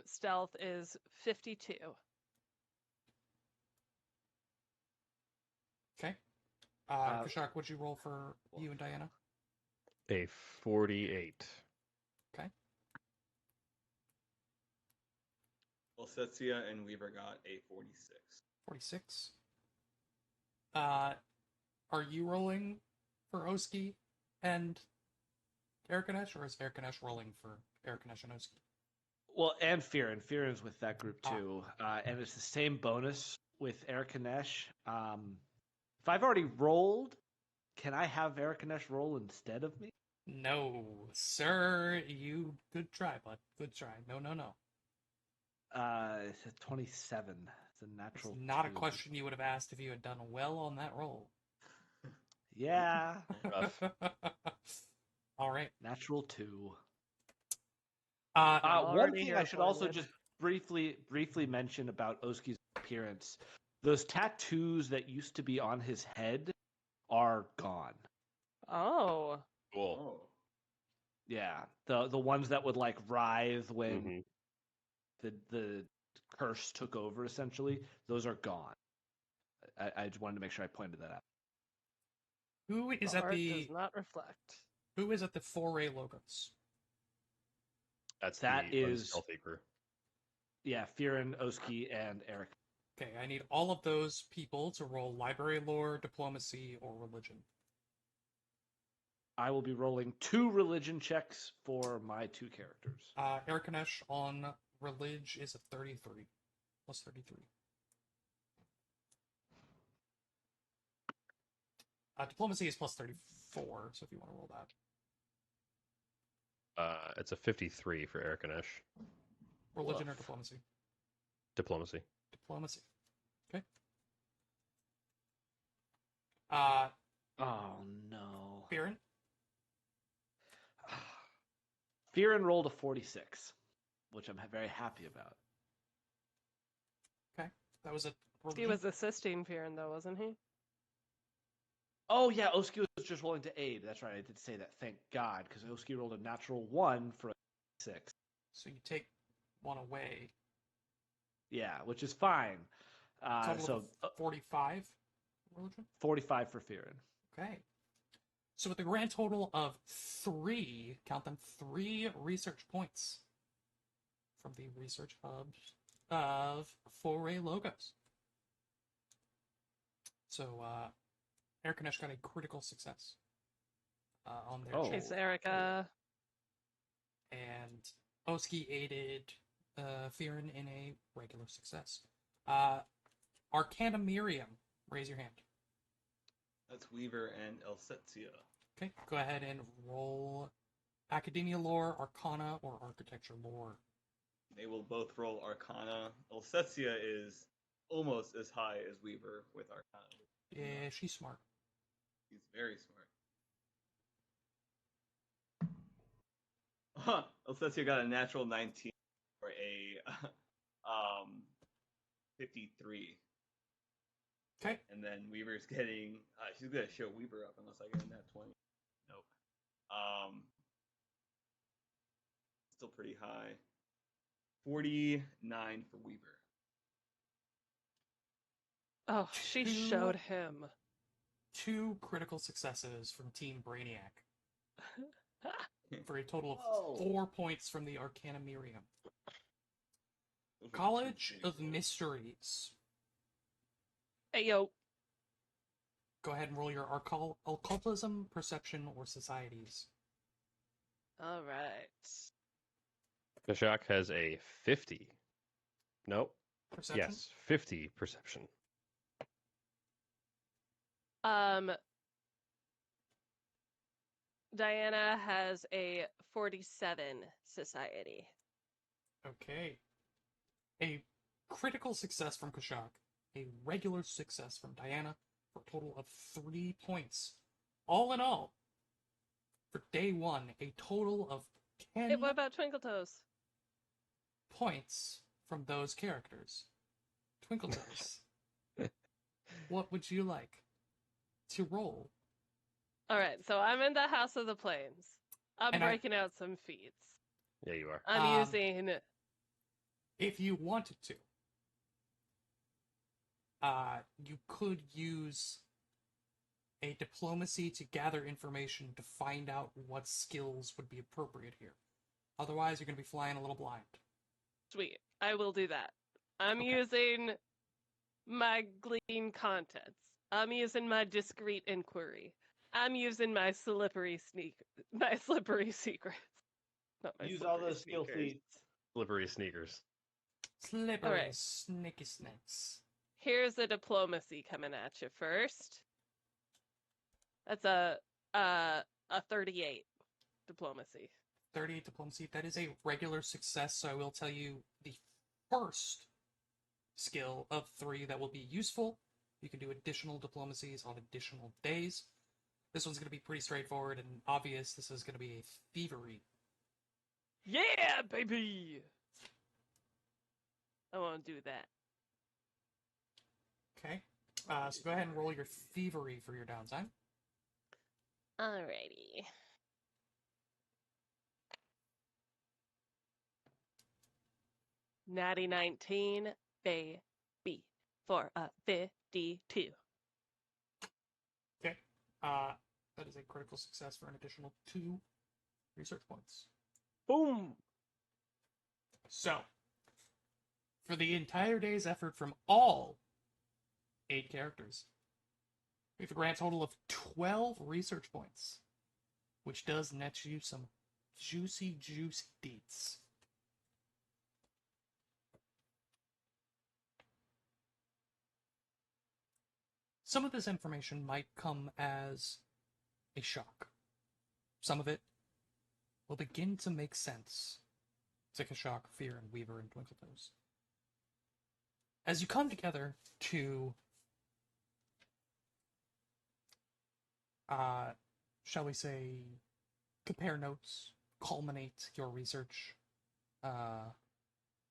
stealth is 52. Okay. Kashak, what'd you roll for you and Diana? A 48. Okay. Elsetia and Weaver got a 46. 46. Are you rolling for Oski and Erikanesh, or is Erikanesh rolling for Erikanesh and Oski? Well, and Fearon. Fearon's with that group Ah. too. And it's the same bonus with Erikanesh. If I've already rolled, can I have Erikanesh roll instead of me? No, sir. You good try, bud. Good try. No, no, no. It's a 27. It's a It's natural not a 2. question you would have asked if you had done well on that roll. Yeah, Rough. All right. natural 2. Uh, One Already thing here I should for also you. just briefly mention about Oski's appearance: those tattoos that used to be on his head are gone. Oh. Cool. Oh. Yeah, the ones that would like writhe when Mhm. the curse took over, essentially, those are gone. I just wanted to make sure I pointed that out. who is The at art the does not reflect. who is at the foray logos? That's That the is- unstealthy crew. Yeah, Fearon, Oski, and Eric. Okay, I need all of those people to roll library lore, diplomacy, or religion. I will be rolling 2 religion checks for my 2 characters. Erikanesh on Relig is a 33. Plus 33. Diplomacy is plus 34, so if you want to roll that. It's a 53 for Erikanesh. Religion or Woof. diplomacy? Diplomacy. Diplomacy. Okay. Oh no. Fearon? Fearon rolled a 46, which I'm very happy about. Okay. That was a religion. He was assisting Fearon, though, wasn't he? Oh yeah, Oski was just rolling to aid. That's right, I did say that. Thank God, because Oski rolled a natural 1 for a 6. So you take one away. Yeah, which is fine. Total of 45 religion? 45 for Fearon. Okay. So with a grand total of 3, count them, 3 research points from the research hubs of Foray Logos. So Erikanesh got a critical success on their Oh. check. It's Erica. And Oski aided Fearon in a regular success. Arcana Miriam, raise your hand. That's Weaver and Elsetia. Okay, go ahead and roll Academia Lore, Arcana, or Architecture Lore. They will both roll Arcana. Elsetia is almost as high as Weaver with Arcana. Yeah, she's smart. He's very smart. Elsetia got a natural 19 for a 53. Okay. And then Weaver's getting. She's gonna show Weaver up unless I get a nat 20. Nope. Still pretty high. 49 for Weaver. Oh, she Two- showed him. 2 critical successes from Team Brainiac for a total of Whoa. 4 points from the Arcana Miriam. Those are the College two of big ones. Mysteries. Hey, yo. Go ahead and roll your occultism, perception, or societies. All right. Kashak has a 50. Nope. Perception? Yes, 50 perception. Diana has a 47 society. Okay. A critical success from Kashak. A regular success from Diana for a total of 3 points. All in all, for day 1, a total of 10 Hey, what about Twinkle Toes? points from those characters. Twinkle Toes. What would you like to roll All right, so I'm in the House of the Plains. I'm And I- breaking out some feats. Yeah, you are. I'm Um, using. If you wanted to, you could use a diplomacy to gather information to find out what skills would be appropriate here. Otherwise, you're going to be flying a little blind. Sweet. I will do that. I'm Okay. using my glean contents. I'm using my discreet inquiry. I'm using my slippery secrets. Not my Use all slippery those skill sneakers. feats. Slippery sneakers. Slippery, Alright. snicky snakes. Here's the diplomacy coming at you first. That's a 38 diplomacy. 38 diplomacy. That is a regular success, so I will tell you the first skill of 3 that will be useful. You can do additional diplomacies on additional days. This one's going to be pretty straightforward and obvious. This is going to be a thievery. Yeah, baby! I want to do that. Okay? So go ahead and roll your thievery for your downtime. Alrighty. Natty 19, baby, for a 52. Okay. That is a critical success for an additional 2 research points. Boom! So, for the entire day's effort from all 8 characters, we have a grand total of 12 research points, which does net you some juicy deets. Some of this information might come as a shock. Some of it will begin to make sense. Shock, Fear, and Weaver and Twinkletoes. As you come together to, shall we say, compare notes, culminate your research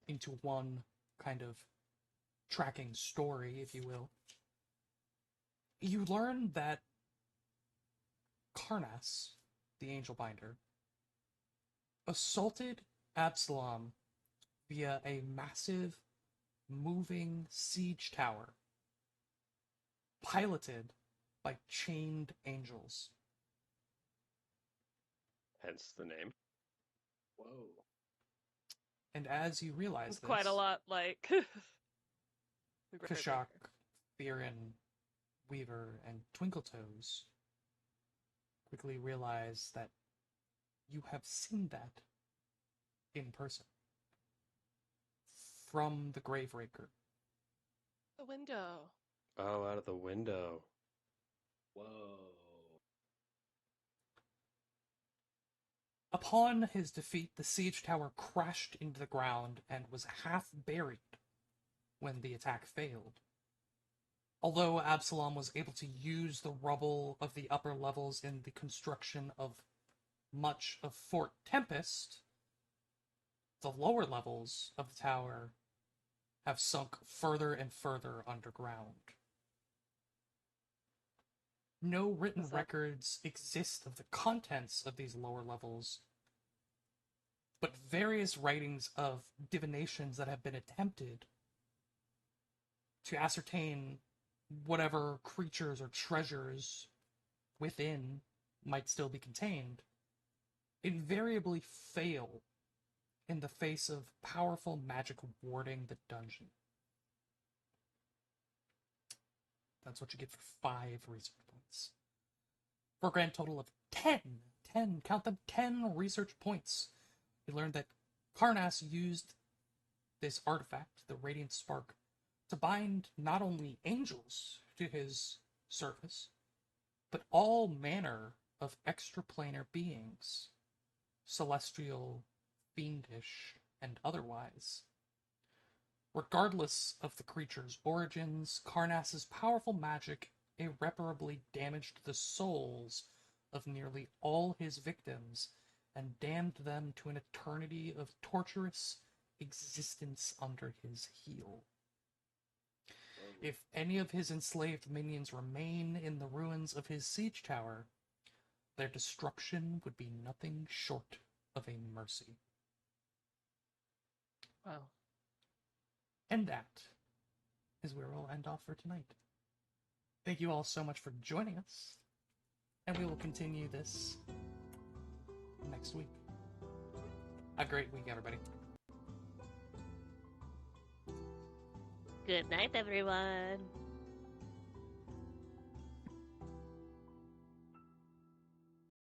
into one kind of tracking story, if you will, you learn that Karnas, the Angel Binder, assaulted Absalom via a massive, moving siege tower piloted by chained angels. Hence the name. Whoa. And as you realize It's this, quite a lot like. the Gravedigger. Kashak, Theron, Weaver, and Twinkletoes quickly realize that you have seen that in person from the Graveraker. The window. Oh, out of the window. Whoa. Upon his defeat, the siege tower crashed into the ground and was half buried when the attack failed. Although Absalom was able to use the rubble of the upper levels in the construction of much of Fort Tempest, the lower levels of the tower have sunk further and further underground. No written What's that? records exist of the contents of these lower levels, but various writings of divinations that have been attempted to ascertain whatever creatures or treasures within might still be contained invariably fail in the face of powerful magic warding the dungeon. That's what you get for 5 research points. For a grand total of 10, count them, 10 research points. You learned that Karnas used this artifact, the Radiant Spark, to bind not only angels to his service, but all manner of extraplanar beings, celestial, fiendish, and otherwise. Regardless of the creature's origins, Karnas's powerful magic irreparably damaged the souls of nearly all his victims and damned them to an eternity of torturous existence under his heel. If any of his enslaved minions remain in the ruins of his siege tower, their destruction would be nothing short of a mercy. Wow. And that is where we'll end off for tonight. Thank you all so much for joining us, and we will continue this next week. Have a great week, everybody. Good night, everyone.